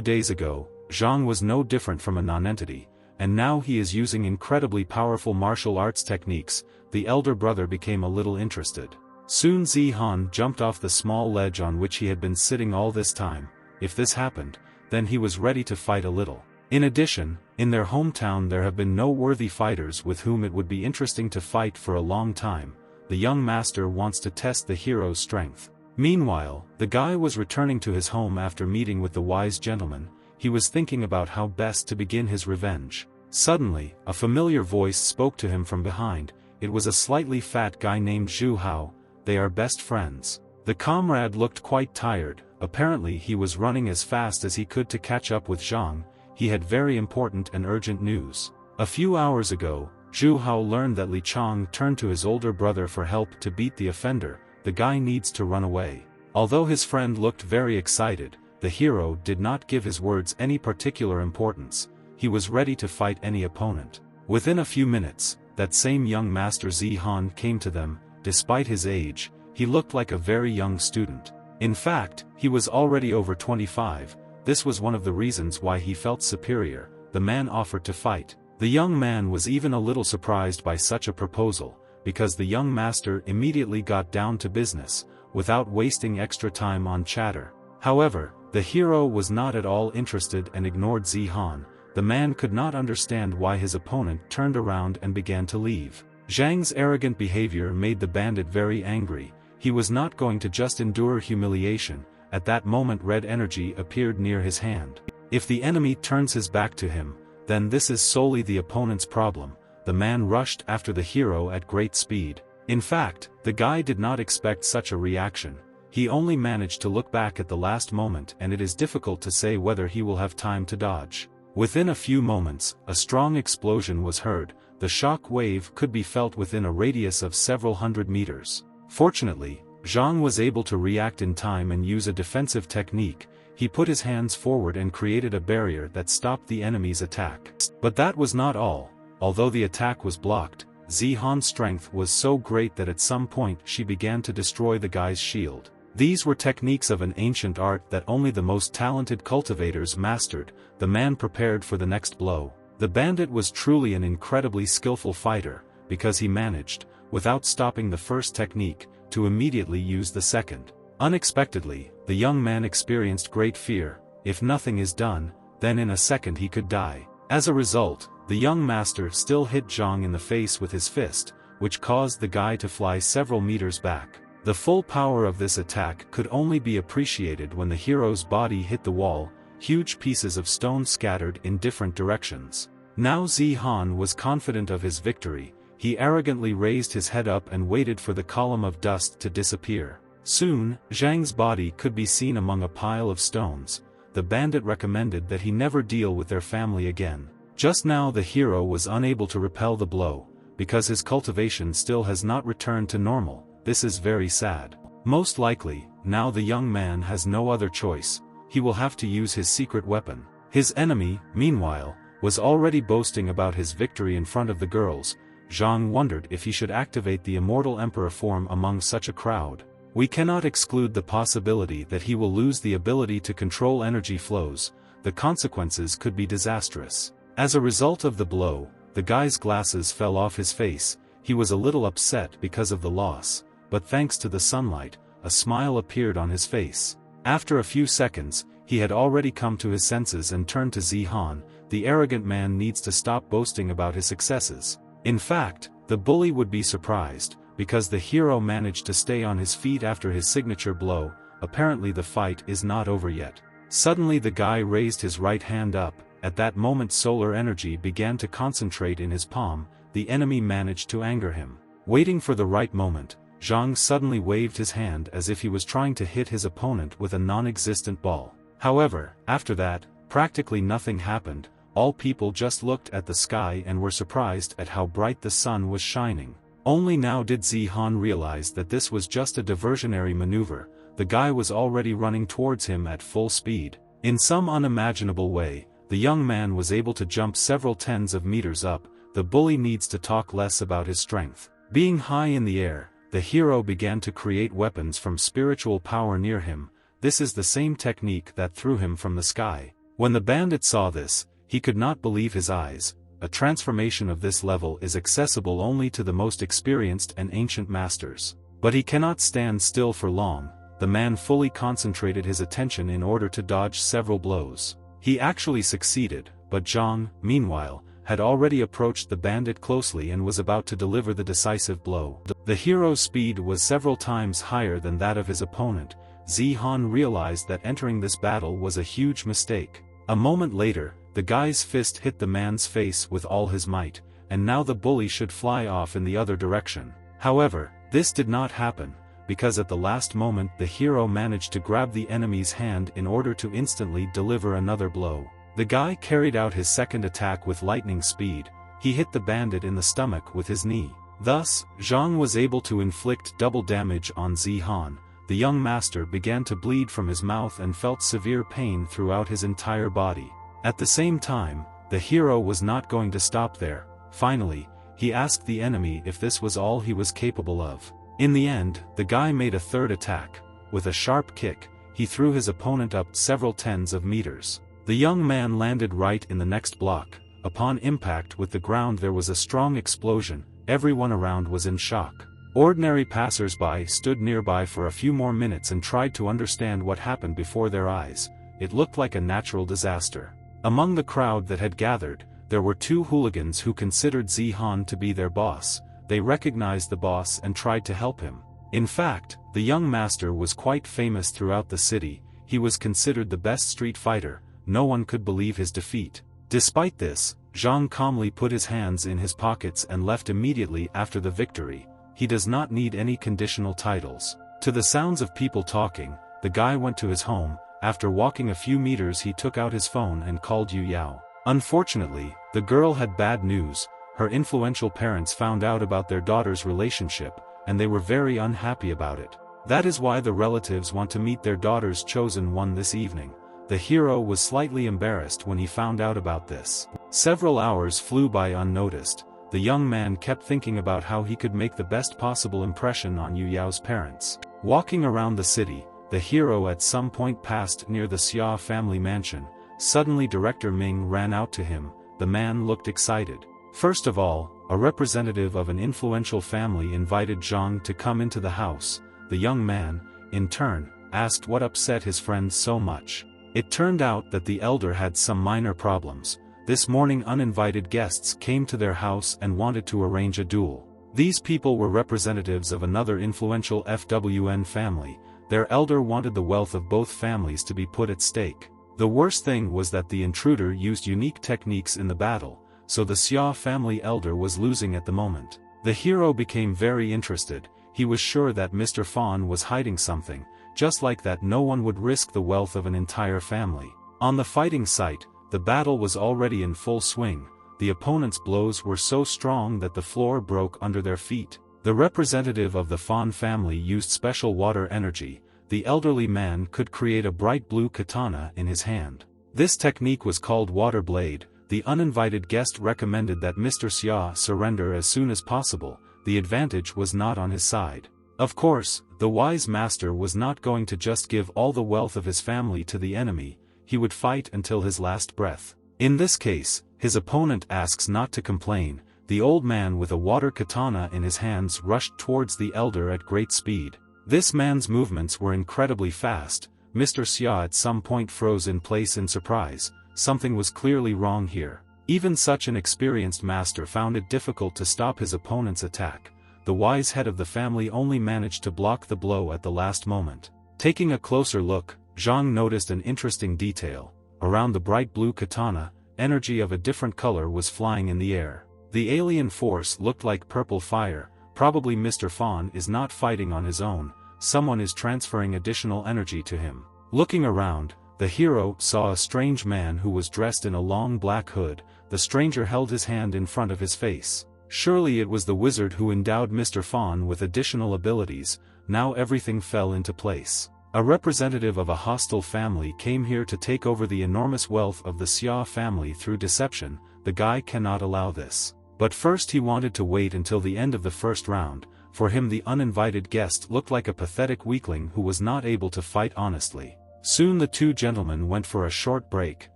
days ago, Zhang was no different from a non-entity, and now he is using incredibly powerful martial arts techniques. The elder brother became a little interested. Soon Zihan jumped off the small ledge on which he had been sitting all this time. If this happened, then he was ready to fight a little. In addition, in their hometown there have been no worthy fighters with whom it would be interesting to fight for a long time. The young master wants to test the hero's strength. Meanwhile, the guy was returning to his home after meeting with the wise gentleman. He was thinking about how best to begin his revenge. Suddenly, a familiar voice spoke to him from behind. It was a slightly fat guy named Zhu Hao. They are best friends. The comrade looked quite tired. Apparently he was running as fast as he could to catch up with Zhang. He had very important and urgent news. A few hours ago, Zhu Hao learned that Li Chang turned to his older brother for help to beat the offender. The guy needs to run away. Although his friend looked very excited, the hero did not give his words any particular importance. He was ready to fight any opponent. Within a few minutes, that same young master Zihan came to them. Despite his age, he looked like a very young student. In fact, he was already over 25. This was one of the reasons why he felt superior. The man offered to fight. The young man was even a little surprised by such a proposal, because the young master immediately got down to business, without wasting extra time on chatter. However, the hero was not at all interested and ignored Zihan. The man could not understand why his opponent turned around and began to leave. Zhang's arrogant behavior made the bandit very angry. He was not going to just endure humiliation. At that moment red energy appeared near his hand. If the enemy turns his back to him, then this is solely the opponent's problem. The man rushed after the hero at great speed. In fact, the guy did not expect such a reaction. He only managed to look back at the last moment, and it is difficult to say whether he will have time to dodge. Within a few moments, a strong explosion was heard. The shock wave could be felt within a radius of several hundred meters. Fortunately, Zhang was able to react in time and use a defensive technique. He put his hands forward and created a barrier that stopped the enemy's attack. But that was not all. Although the attack was blocked, Zihan's strength was so great that at some point she began to destroy the guy's shield. These were techniques of an ancient art that only the most talented cultivators mastered. The man prepared for the next blow. The bandit was truly an incredibly skillful fighter, because he managed, without stopping the first technique, to immediately use the second. Unexpectedly, the young man experienced great fear. If nothing is done, then in a second he could die. As a result, the young master still hit Zhang in the face with his fist, which caused the guy to fly several meters back. The full power of this attack could only be appreciated when the hero's body hit the wall. Huge pieces of stone scattered in different directions. Now Zihan was confident of his victory. He arrogantly raised his head up and waited for the column of dust to disappear. Soon, Zhang's body could be seen among a pile of stones. The bandit recommended that he never deal with their family again. Just now the hero was unable to repel the blow, because his cultivation still has not returned to normal. This is very sad. Most likely, now the young man has no other choice. He will have to use his secret weapon. His enemy, meanwhile, was already boasting about his victory in front of the girls. Zhang wondered if he should activate the immortal emperor form among such a crowd. We cannot exclude the possibility that he will lose the ability to control energy flows. The consequences could be disastrous. As a result of the blow, the guy's glasses fell off his face. He was a little upset because of the loss, but thanks to the sunlight, a smile appeared on his face. After a few seconds, he had already come to his senses and turned to Zihan. The arrogant man needs to stop boasting about his successes. In fact, the bully would be surprised, because the hero managed to stay on his feet after his signature blow. Apparently the fight is not over yet. Suddenly the guy raised his right hand up. At that moment solar energy began to concentrate in his palm. The enemy managed to anger him. Waiting for the right moment, Zhang suddenly waved his hand as if he was trying to hit his opponent with a non-existent ball. However, after that, practically nothing happened. All people just looked at the sky and were surprised at how bright the sun was shining. Only now did Zihan realize that this was just a diversionary maneuver. The guy was already running towards him at full speed. In some unimaginable way, the young man was able to jump several tens of meters up. The bully needs to talk less about his strength. Being high in the air, the hero began to create weapons from spiritual power near him. This is the same technique that threw him from the sky. When the bandit saw this, he could not believe his eyes. A transformation of this level is accessible only to the most experienced and ancient masters. But he cannot stand still for long. The man fully concentrated his attention in order to dodge several blows. He actually succeeded, but Zhang, meanwhile, had already approached the bandit closely and was about to deliver the decisive blow. The hero's speed was several times higher than that of his opponent. Zihan realized that entering this battle was a huge mistake. A moment later, the guy's fist hit the man's face with all his might, and now the bully should fly off in the other direction. However, this did not happen, because at the last moment the hero managed to grab the enemy's hand in order to instantly deliver another blow. The guy carried out his second attack with lightning speed. He hit the bandit in the stomach with his knee. Thus, Zhang was able to inflict double damage on Zihan. The young master began to bleed from his mouth and felt severe pain throughout his entire body. At the same time, the hero was not going to stop there. Finally, he asked the enemy if this was all he was capable of. In the end, the guy made a third attack. With a sharp kick, he threw his opponent up several tens of meters. The young man landed right in the next block. Upon impact with the ground there was a strong explosion. Everyone around was in shock. Ordinary passers-by stood nearby for a few more minutes and tried to understand what happened before their eyes. It looked like a natural disaster. Among the crowd that had gathered, there were two hooligans who considered Zihan to be their boss. They recognized the boss and tried to help him. In fact, the young master was quite famous throughout the city. He was considered the best street fighter. No one could believe his defeat. Despite this, Zhang calmly put his hands in his pockets and left immediately after the victory. He does not need any conditional titles. To the sounds of people talking, the guy went to his home. After walking a few meters he took out his phone and called Yu Yao. Unfortunately, the girl had bad news. Her influential parents found out about their daughter's relationship, and they were very unhappy about it. That is why the relatives want to meet their daughter's chosen one this evening. The hero was slightly embarrassed when he found out about this. Several hours flew by unnoticed. The young man kept thinking about how he could make the best possible impression on Yu Yao's parents. Walking around the city, the hero at some point passed near the Xia family mansion. Suddenly Director Ming ran out to him. The man looked excited. First of all, a representative of an influential family invited Zhang to come into the house. The young man, in turn, asked what upset his friend so much. It turned out that the elder had some minor problems. This morning uninvited guests came to their house and wanted to arrange a duel. These people were representatives of another influential FWN family. Their elder wanted the wealth of both families to be put at stake. The worst thing was that the intruder used unique techniques in the battle, so the Xia family elder was losing at the moment. The hero became very interested. He was sure that Mr. Fawn was hiding something. Just like that, no one would risk the wealth of an entire family. On the fighting site, the battle was already in full swing. The opponent's blows were so strong that the floor broke under their feet. The representative of the Fawn family used special water energy. The elderly man could create a bright blue katana in his hand. This technique was called water blade. The uninvited guest recommended that Mr. Xia surrender as soon as possible. The advantage was not on his side. Of course, the wise master was not going to just give all the wealth of his family to the enemy. He would fight until his last breath. In this case, his opponent asks not to complain. The old man with a water katana in his hands rushed towards the elder at great speed. This man's movements were incredibly fast. Mr. Xia at some point froze in place in surprise. Something was clearly wrong here. Even such an experienced master found it difficult to stop his opponent's attack. The wise head of the family only managed to block the blow at the last moment. Taking a closer look, Zhang noticed an interesting detail. Around the bright blue katana, energy of a different color was flying in the air. The alien force looked like purple fire. Probably Mr. Fawn is not fighting on his own. Someone is transferring additional energy to him. Looking around, the hero saw a strange man who was dressed in a long black hood. The stranger held his hand in front of his face. Surely it was the wizard who endowed Mr. Fawn with additional abilities. Now everything fell into place. A representative of a hostile family came here to take over the enormous wealth of the Xia family through deception. The guy cannot allow this. But first he wanted to wait until the end of the first round. For him the uninvited guest looked like a pathetic weakling who was not able to fight honestly. Soon the two gentlemen went for a short break,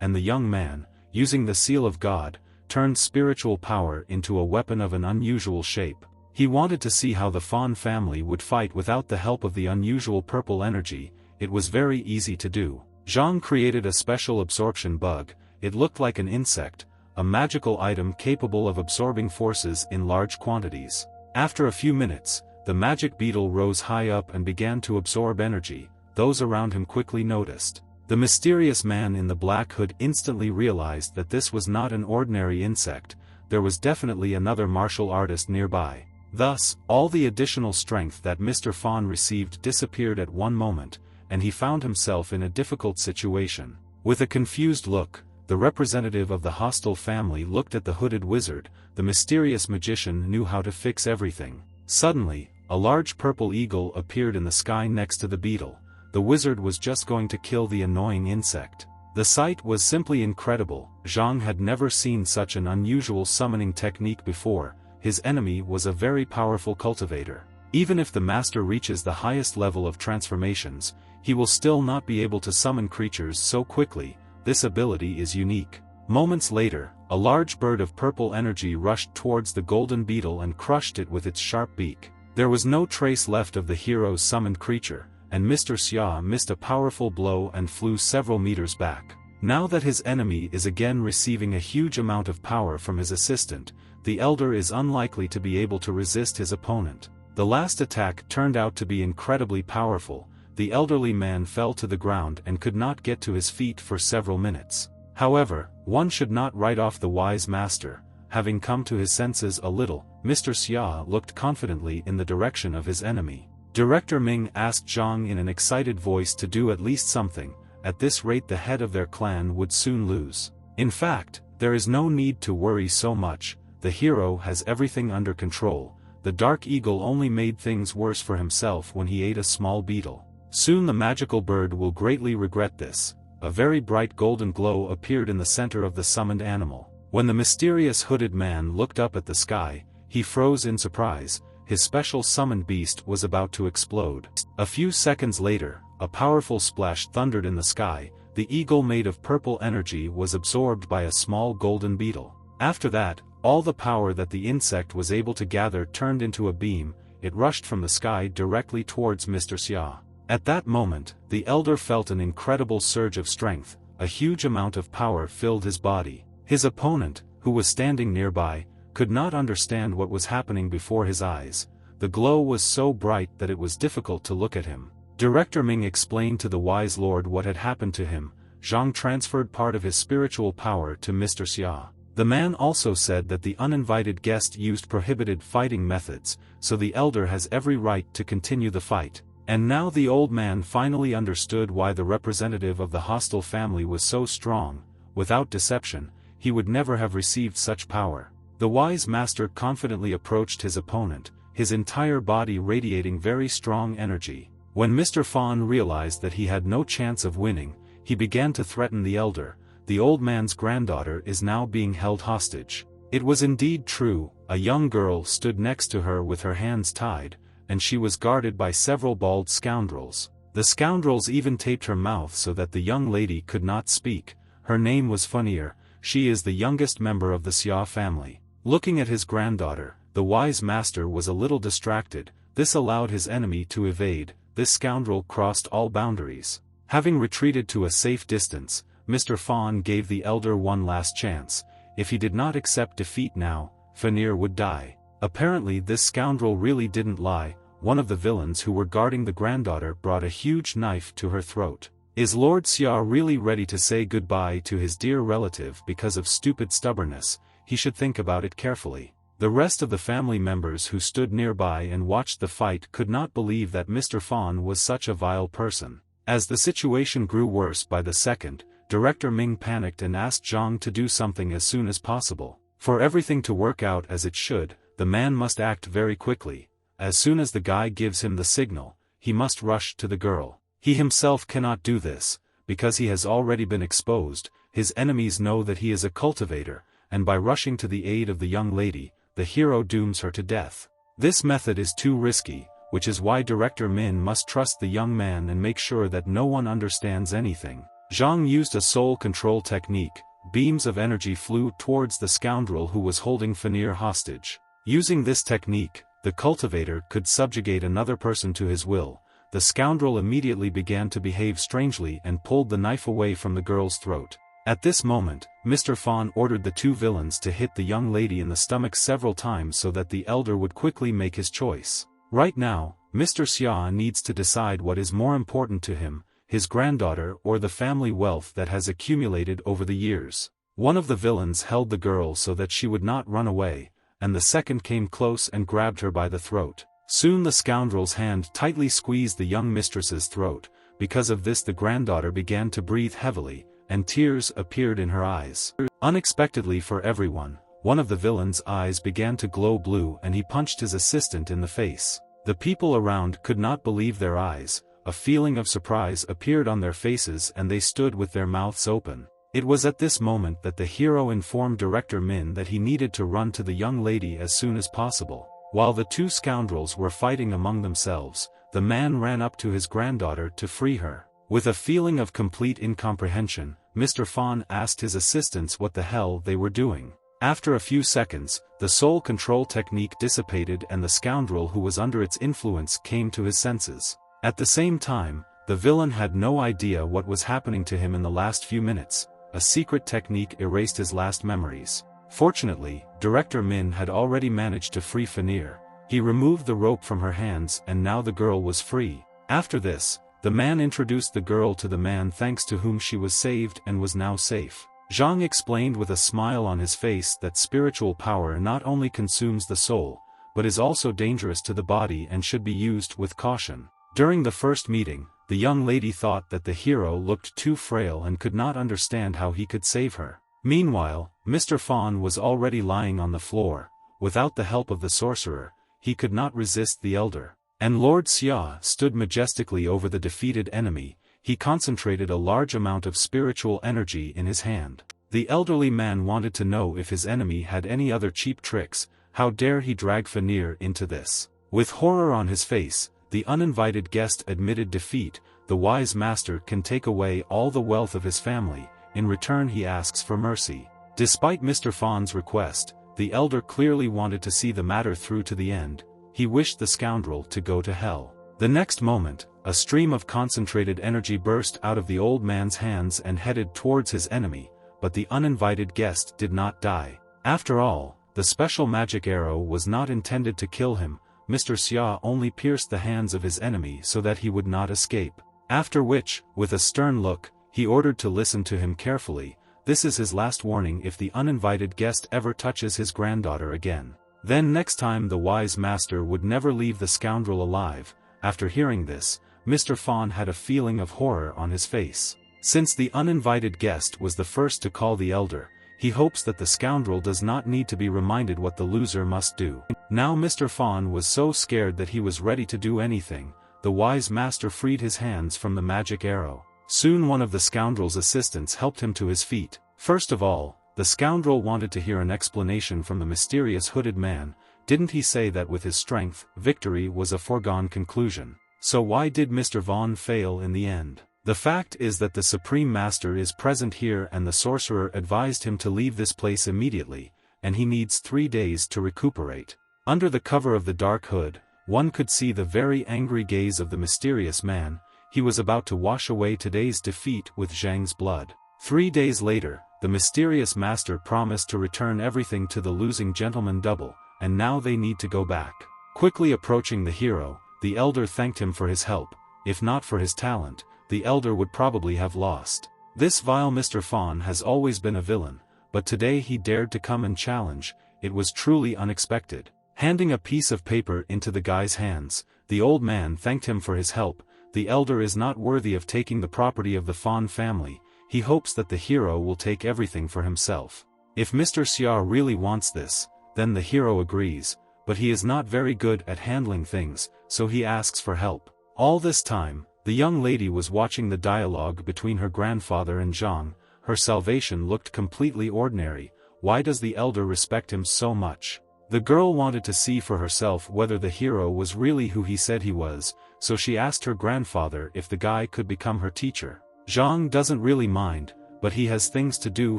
and the young man, using the seal of God, turned spiritual power into a weapon of an unusual shape. He wanted to see how the Fawn family would fight without the help of the unusual purple energy. It was very easy to do. Zhang created a special absorption bug. It looked like an insect, a magical item capable of absorbing forces in large quantities. After a few minutes, the magic beetle rose high up and began to absorb energy. Those around him quickly noticed. The mysterious man in the black hood instantly realized that this was not an ordinary insect. There was definitely another martial artist nearby. Thus, all the additional strength that Mr. Fawn received disappeared at one moment, and he found himself in a difficult situation. With a confused look, the representative of the hostile family looked at the hooded wizard. The mysterious magician knew how to fix everything. Suddenly, a large purple eagle appeared in the sky next to the beetle. The wizard was just going to kill the annoying insect. The sight was simply incredible. Zhang had never seen such an unusual summoning technique before. His enemy was a very powerful cultivator. Even if the master reaches the highest level of transformations, he will still not be able to summon creatures so quickly. This ability is unique. Moments later, a large bird of purple energy rushed towards the golden beetle and crushed it with its sharp beak. There was no trace left of the hero's summoned creature, and Mr. Xia missed a powerful blow and flew several meters back. Now that his enemy is again receiving a huge amount of power from his assistant, the elder is unlikely to be able to resist his opponent. The last attack turned out to be incredibly powerful. The elderly man fell to the ground and could not get to his feet for several minutes. However, one should not write off the wise master. Having come to his senses a little, Mr. Xia looked confidently in the direction of his enemy. Director Ming asked Zhang in an excited voice to do at least something. At this rate the head of their clan would soon lose. In fact, there is no need to worry so much. The hero has everything under control. The dark eagle only made things worse for himself when he ate a small beetle. Soon the magical bird will greatly regret this. A very bright golden glow appeared in the center of the summoned animal. When the mysterious hooded man looked up at the sky, he froze in surprise. His special summoned beast was about to explode. A few seconds later, a powerful splash thundered in the sky. The eagle made of purple energy was absorbed by a small golden beetle. After that, all the power that the insect was able to gather turned into a beam. It rushed from the sky directly towards Mr. Xia. At that moment, the elder felt an incredible surge of strength. A huge amount of power filled his body. His opponent, who was standing nearby, could not understand what was happening before his eyes. The glow was so bright that it was difficult to look at him. Director Ming explained to the wise lord what had happened to him. Zhang transferred part of his spiritual power to Mr. Xia. The man also said that the uninvited guest used prohibited fighting methods, so the elder has every right to continue the fight. And now the old man finally understood why the representative of the hostile family was so strong. Without deception, he would never have received such power. The wise master confidently approached his opponent, his entire body radiating very strong energy. When Mr. Fawn realized that he had no chance of winning, he began to threaten the elder. The old man's granddaughter is now being held hostage. It was indeed true. A young girl stood next to her with her hands tied, and she was guarded by several bald scoundrels. The scoundrels even taped her mouth so that the young lady could not speak. Her name was Funnier. She is the youngest member of the Xia family. Looking at his granddaughter, the wise master was a little distracted. This allowed his enemy to evade. This scoundrel crossed all boundaries. Having retreated to a safe distance, Mr. Fawn gave the elder one last chance. If he did not accept defeat now, Funnier would die. Apparently this scoundrel really didn't lie. One of the villains who were guarding the granddaughter brought a huge knife to her throat. Is Lord Xia really ready to say goodbye to his dear relative because of stupid stubbornness? He should think about it carefully. The rest of the family members who stood nearby and watched the fight could not believe that Mr. Fawn was such a vile person. As the situation grew worse by the second, Director Ming panicked and asked Zhang to do something as soon as possible. For everything to work out as it should, the man must act very quickly. As soon as the guy gives him the signal, he must rush to the girl. He himself cannot do this, because he has already been exposed. His enemies know that he is a cultivator, and by rushing to the aid of the young lady, the hero dooms her to death. This method is too risky, which is why Director Min must trust the young man and make sure that no one understands anything. Zhang used a soul control technique. Beams of energy flew towards the scoundrel who was holding Fanir hostage. Using this technique, the cultivator could subjugate another person to his will. The scoundrel immediately began to behave strangely and pulled the knife away from the girl's throat. At this moment, Mr. Fawn ordered the two villains to hit the young lady in the stomach several times so that the elder would quickly make his choice. Right now, Mr. Xia needs to decide what is more important to him, his granddaughter or the family wealth that has accumulated over the years. One of the villains held the girl so that she would not run away, and the second came close and grabbed her by the throat. Soon the scoundrel's hand tightly squeezed the young mistress's throat. Because of this the granddaughter began to breathe heavily, and tears appeared in her eyes. Unexpectedly for everyone, one of the villain's eyes began to glow blue and he punched his assistant in the face. The people around could not believe their eyes. A feeling of surprise appeared on their faces and they stood with their mouths open. It was at this moment that the hero informed Director Min that he needed to run to the young lady as soon as possible. While the two scoundrels were fighting among themselves, the man ran up to his granddaughter to free her. With a feeling of complete incomprehension, Mr. Fawn asked his assistants what the hell they were doing. After a few seconds, the soul control technique dissipated and the scoundrel who was under its influence came to his senses. At the same time, the villain had no idea what was happening to him in the last few minutes. A secret technique erased his last memories. Fortunately, Director Min had already managed to free Fanir. He removed the rope from her hands and now the girl was free. After this, the man introduced the girl to the man thanks to whom she was saved and was now safe. Zhang explained with a smile on his face that spiritual power not only consumes the soul, but is also dangerous to the body and should be used with caution. During the first meeting, the young lady thought that the hero looked too frail and could not understand how he could save her. Meanwhile, Mr. Fawn was already lying on the floor. Without the help of the sorcerer, he could not resist the elder. And Lord Xia stood majestically over the defeated enemy. He concentrated a large amount of spiritual energy in his hand. The elderly man wanted to know if his enemy had any other cheap tricks. How dare he drag Fanir into this? With horror on his face, the uninvited guest admitted defeat. The wise master can take away all the wealth of his family. In return he asks for mercy. Despite Mr. Fawn's request, the elder clearly wanted to see the matter through to the end. He wished the scoundrel to go to hell. The next moment, a stream of concentrated energy burst out of the old man's hands and headed towards his enemy, but the uninvited guest did not die. After all, the special magic arrow was not intended to kill him. Mr. Xia only pierced the hands of his enemy so that he would not escape. After which, with a stern look, he ordered to listen to him carefully. This is his last warning if the uninvited guest ever touches his granddaughter again. Then next time the wise master would never leave the scoundrel alive. After hearing this, Mr. Fawn had a feeling of horror on his face. Since the uninvited guest was the first to call the elder, he hopes that the scoundrel does not need to be reminded what the loser must do. Now Mr. Fawn was so scared that he was ready to do anything. The wise master freed his hands from the magic arrow. Soon one of the scoundrel's assistants helped him to his feet. First of all, the scoundrel wanted to hear an explanation from the mysterious hooded man. Didn't he say that with his strength, victory was a foregone conclusion? So why did Mr. Vaughn fail in the end? The fact is that the Supreme Master is present here and the sorcerer advised him to leave this place immediately, and he needs 3 days to recuperate. Under the cover of the dark hood, one could see the very angry gaze of the mysterious man. He was about to wash away today's defeat with Zhang's blood. 3 days later, the mysterious master promised to return everything to the losing gentleman double, and now they need to go back. Quickly approaching the hero, the elder thanked him for his help. If not for his talent, the elder would probably have lost. This vile Mr. Fawn has always been a villain, but today he dared to come and challenge. It was truly unexpected. Handing a piece of paper into the guy's hands, the old man thanked him for his help. The elder is not worthy of taking the property of the Fawn family. He hopes that the hero will take everything for himself. If Mr. Xia really wants this, then the hero agrees, but he is not very good at handling things, so he asks for help. All this time, the young lady was watching the dialogue between her grandfather and Zhang. Her salvation looked completely ordinary. why does the elder respect him so much? The girl wanted to see for herself whether the hero was really who he said he was, so she asked her grandfather if the guy could become her teacher. Zhang doesn't really mind, but he has things to do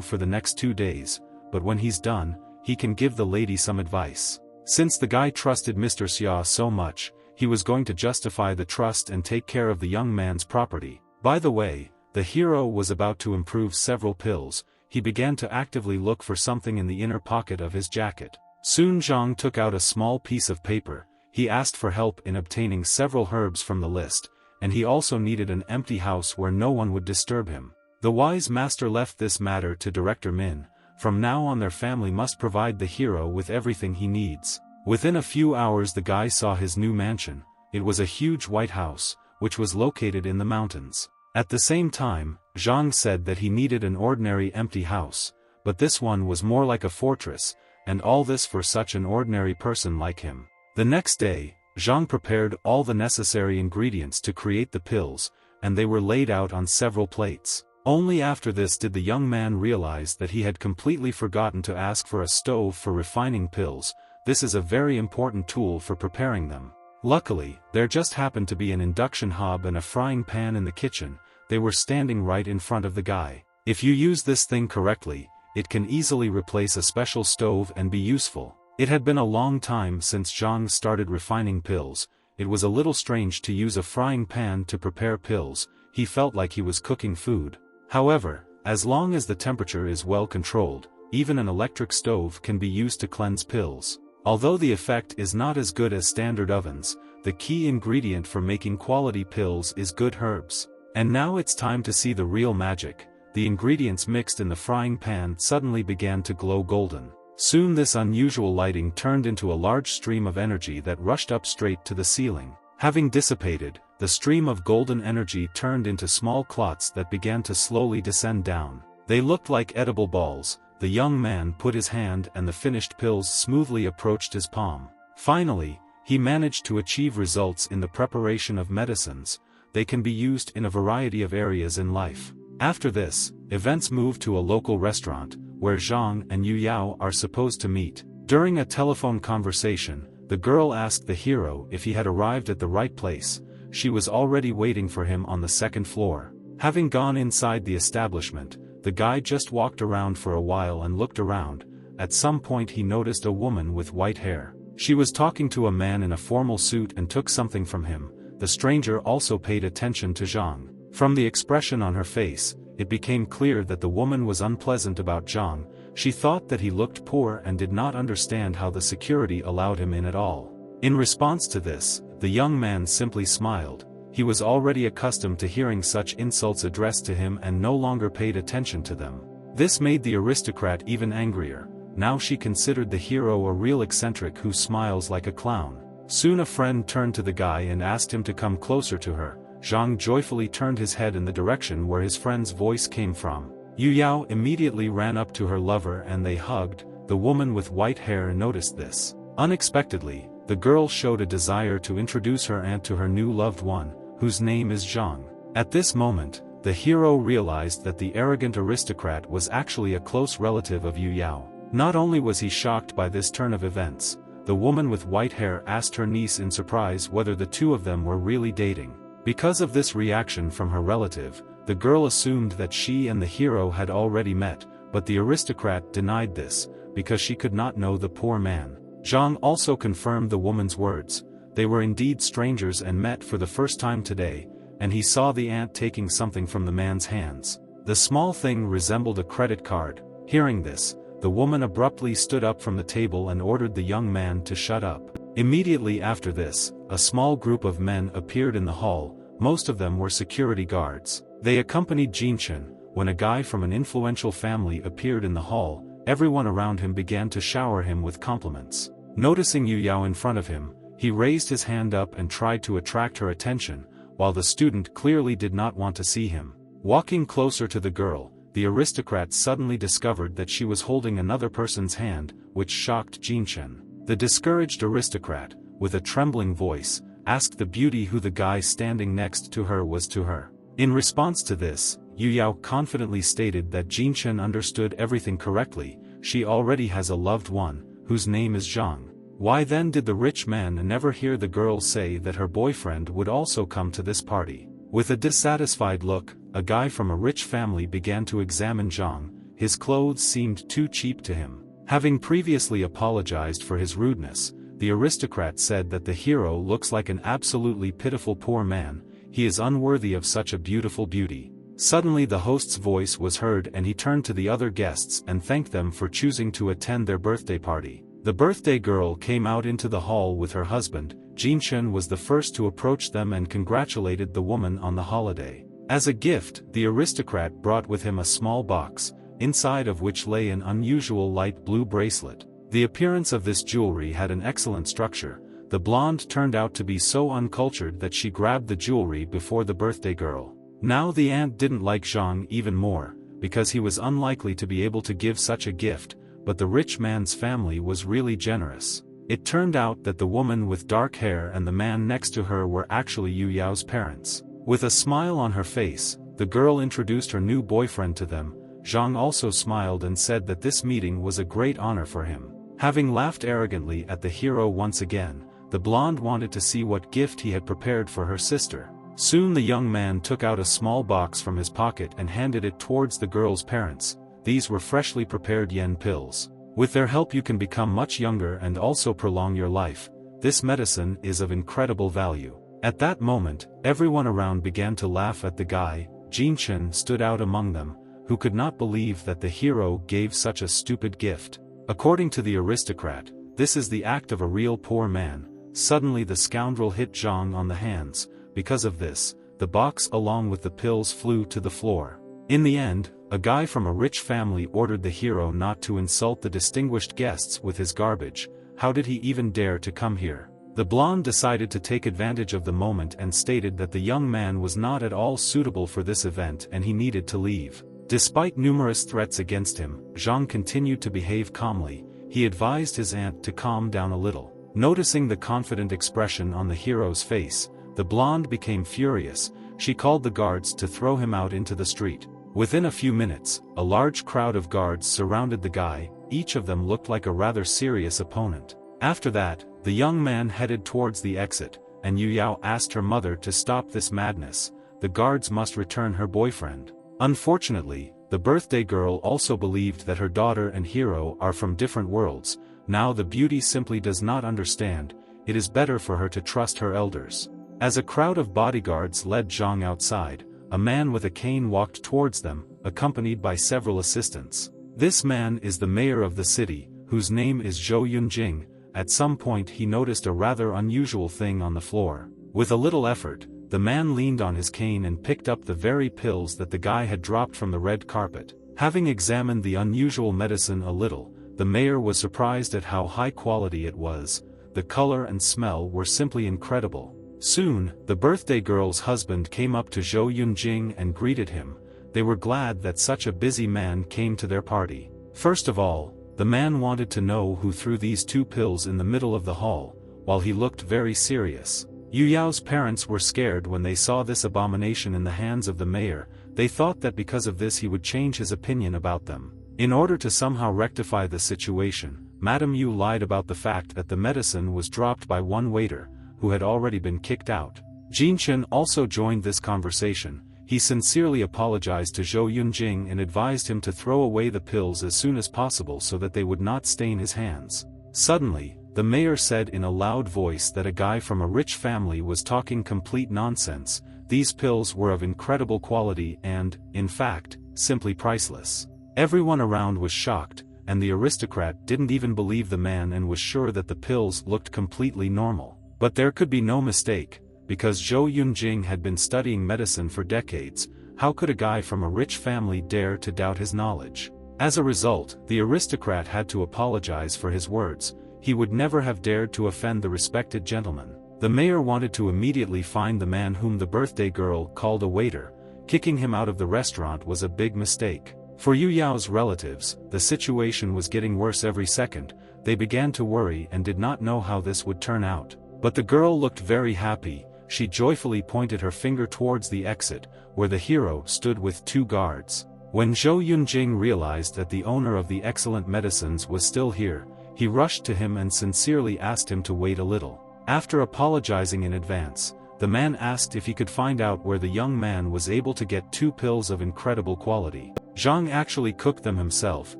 for the next 2 days, but when he's done, he can give the lady some advice. Since the guy trusted Mr. Xia so much, he was going to justify the trust and take care of the young man's property. By the way, the hero was about to improve several pills. He began to actively look for something in the inner pocket of his jacket. Soon Zhang took out a small piece of paper. He asked for help in obtaining several herbs from the list, and he also needed an empty house where no one would disturb him. The wise master left this matter to Director Min. From now on their family must provide the hero with everything he needs. Within a few hours the guy saw his new mansion. It was a huge white house, which was located in the mountains. At the same time, Zhang said that he needed an ordinary empty house, but this one was more like a fortress, and all this for such an ordinary person like him. The next day, Zhang prepared all the necessary ingredients to create the pills, and they were laid out on several plates. Only after this did the young man realize that he had completely forgotten to ask for a stove for refining pills. This is a very important tool for preparing them. Luckily, there just happened to be an induction hob and a frying pan in the kitchen. They were standing right in front of the guy. If you use this thing correctly, it can easily replace a special stove and be useful. It had been a long time since Zhang started refining pills. It was a little strange to use a frying pan to prepare pills. He felt like he was cooking food. However, as long as the temperature is well controlled, even an electric stove can be used to cleanse pills. Although the effect is not as good as standard ovens, the key ingredient for making quality pills is good herbs. And now it's time to see the real magic. The ingredients mixed in the frying pan suddenly began to glow golden. Soon this unusual lighting turned into a large stream of energy that rushed up straight to the ceiling. Having dissipated, the stream of golden energy turned into small clots that began to slowly descend down. They looked like edible balls. The young man put his hand and the finished pills smoothly approached his palm. Finally, he managed to achieve results in the preparation of medicines. They can be used in a variety of areas in life. After this, events moved to a local restaurant, where Zhang and Yu Yao are supposed to meet. During a telephone conversation, the girl asked the hero if he had arrived at the right place. She was already waiting for him on the second floor. Having gone inside the establishment, the guy just walked around for a while and looked around. At some point he noticed a woman with white hair. She was talking to a man in a formal suit and took something from him. The stranger also paid attention to Zhang. From the expression on her face, it became clear that the woman was unpleasant about Zhang. She thought that he looked poor and did not understand how the security allowed him in at all. In response to this, the young man simply smiled. He was already accustomed to hearing such insults addressed to him and no longer paid attention to them. This made the aristocrat even angrier. Now she considered the hero a real eccentric who smiles like a clown. Soon a friend turned to the guy and asked him to come closer to her. Zhang joyfully turned his head in the direction where his friend's voice came from. Yu Yao immediately ran up to her lover and they hugged. The woman with white hair noticed this. Unexpectedly, the girl showed a desire to introduce her aunt to her new loved one, whose name is Zhang. At this moment, the hero realized that the arrogant aristocrat was actually a close relative of Yu Yao. Not only was he shocked by this turn of events, the woman with white hair asked her niece in surprise whether the two of them were really dating. Because of this reaction from her relative, the girl assumed that she and the hero had already met, but the aristocrat denied this, because she could not know the poor man. Zhang also confirmed the woman's words. They were indeed strangers and met for the first time today, and he saw the aunt taking something from the man's hands. The small thing resembled a credit card. Hearing this, the woman abruptly stood up from the table and ordered the young man to shut up. Immediately after this, a small group of men appeared in the hall. Most of them were security guards. They accompanied Jinchen. When a guy from an influential family appeared in the hall, everyone around him began to shower him with compliments. Noticing Yu Yao in front of him, he raised his hand up and tried to attract her attention, while the student clearly did not want to see him. Walking closer to the girl, the aristocrat suddenly discovered that she was holding another person's hand, which shocked Jinchen. The discouraged aristocrat, with a trembling voice, asked the beauty who the guy standing next to her was to her. In response to this, Yu Yao confidently stated that Jinchen understood everything correctly. she already has a loved one, whose name is Zhang. Why then did the rich man never hear the girl say that her boyfriend would also come to this party? With a dissatisfied look, a guy from a rich family began to examine Zhang. His clothes seemed too cheap to him. Having previously apologized for his rudeness, the aristocrat said that the hero looks like an absolutely pitiful poor man. He is unworthy of such a beautiful beauty. Suddenly the host's voice was heard and he turned to the other guests and thanked them for choosing to attend their birthday party. The birthday girl came out into the hall with her husband. Jinchen was the first to approach them and congratulated the woman on the holiday. As a gift, the aristocrat brought with him a small box, inside of which lay an unusual light blue bracelet. The appearance of this jewelry had an excellent structure. The blonde turned out to be so uncultured that she grabbed the jewelry before the birthday girl. Now the aunt didn't like Zhang even more, because he was unlikely to be able to give such a gift, but the rich man's family was really generous. It turned out that the woman with dark hair and the man next to her were actually Yu Yao's parents. With a smile on her face, the girl introduced her new boyfriend to them. Zhang also smiled and said that this meeting was a great honor for him. Having laughed arrogantly at the hero once again, the blonde wanted to see what gift he had prepared for her sister. Soon the young man took out a small box from his pocket and handed it towards the girl's parents. These were freshly prepared yen pills. With their help you can become much younger and also prolong your life. This medicine is of incredible value. At that moment, everyone around began to laugh at the guy. Jinchen stood out among them, who could not believe that the hero gave such a stupid gift. According to the aristocrat, this is the act of a real poor man. Suddenly the scoundrel hit Zhang on the hands. Because of this, the box along with the pills flew to the floor. In the end, a guy from a rich family ordered the hero not to insult the distinguished guests with his garbage. How did he even dare to come here? The blonde decided to take advantage of the moment and stated that the young man was not at all suitable for this event and he needed to leave. Despite numerous threats against him, Zhang continued to behave calmly. He advised his aunt to calm down a little. Noticing the confident expression on the hero's face, the blonde became furious. She called the guards to throw him out into the street. Within a few minutes, a large crowd of guards surrounded the guy. Each of them looked like a rather serious opponent. After that, the young man headed towards the exit, and Yu Yao asked her mother to stop this madness. The guards must return her boyfriend. Unfortunately, the birthday girl also believed that her daughter and hero are from different worlds. Now the beauty simply does not understand. It is better for her to trust her elders. As a crowd of bodyguards led Zhang outside, a man with a cane walked towards them, accompanied by several assistants. This man is the mayor of the city, whose name is Zhou Yunjing. At some point he noticed a rather unusual thing on the floor. With a little effort, the man leaned on his cane and picked up the very pills that the guy had dropped from the red carpet. Having examined the unusual medicine a little, the mayor was surprised at how high quality it was. The color and smell were simply incredible. Soon, the birthday girl's husband came up to Zhou Yunjing and greeted him. They were glad that such a busy man came to their party. First of all, the man wanted to know who threw these two pills in the middle of the hall, while he looked very serious. Yu Yao's parents were scared when they saw this abomination in the hands of the mayor. They thought that because of this he would change his opinion about them. In order to somehow rectify the situation, Madame Yu lied about the fact that the medicine was dropped by one waiter, who had already been kicked out. Jinchen also joined this conversation. He sincerely apologized to Zhou Yunjing and advised him to throw away the pills as soon as possible so that they would not stain his hands. Suddenly, the mayor said in a loud voice that a guy from a rich family was talking complete nonsense. These pills were of incredible quality and, in fact, simply priceless. Everyone around was shocked, and the aristocrat didn't even believe the man and was sure that the pills looked completely normal. But there could be no mistake, because Zhou Yunjing had been studying medicine for decades. How could a guy from a rich family dare to doubt his knowledge? As a result, the aristocrat had to apologize for his words. He would never have dared to offend the respected gentleman. The mayor wanted to immediately find the man whom the birthday girl called a waiter. Kicking him out of the restaurant was a big mistake. For Yu Yao's relatives, the situation was getting worse every second. They began to worry and did not know how this would turn out. But the girl looked very happy. She joyfully pointed her finger towards the exit, where the hero stood with two guards. When Zhou Yunjing realized that the owner of the excellent medicines was still here, he rushed to him and sincerely asked him to wait a little. After apologizing in advance, the man asked if he could find out where the young man was able to get 2 pills of incredible quality. Zhang actually cooked them himself,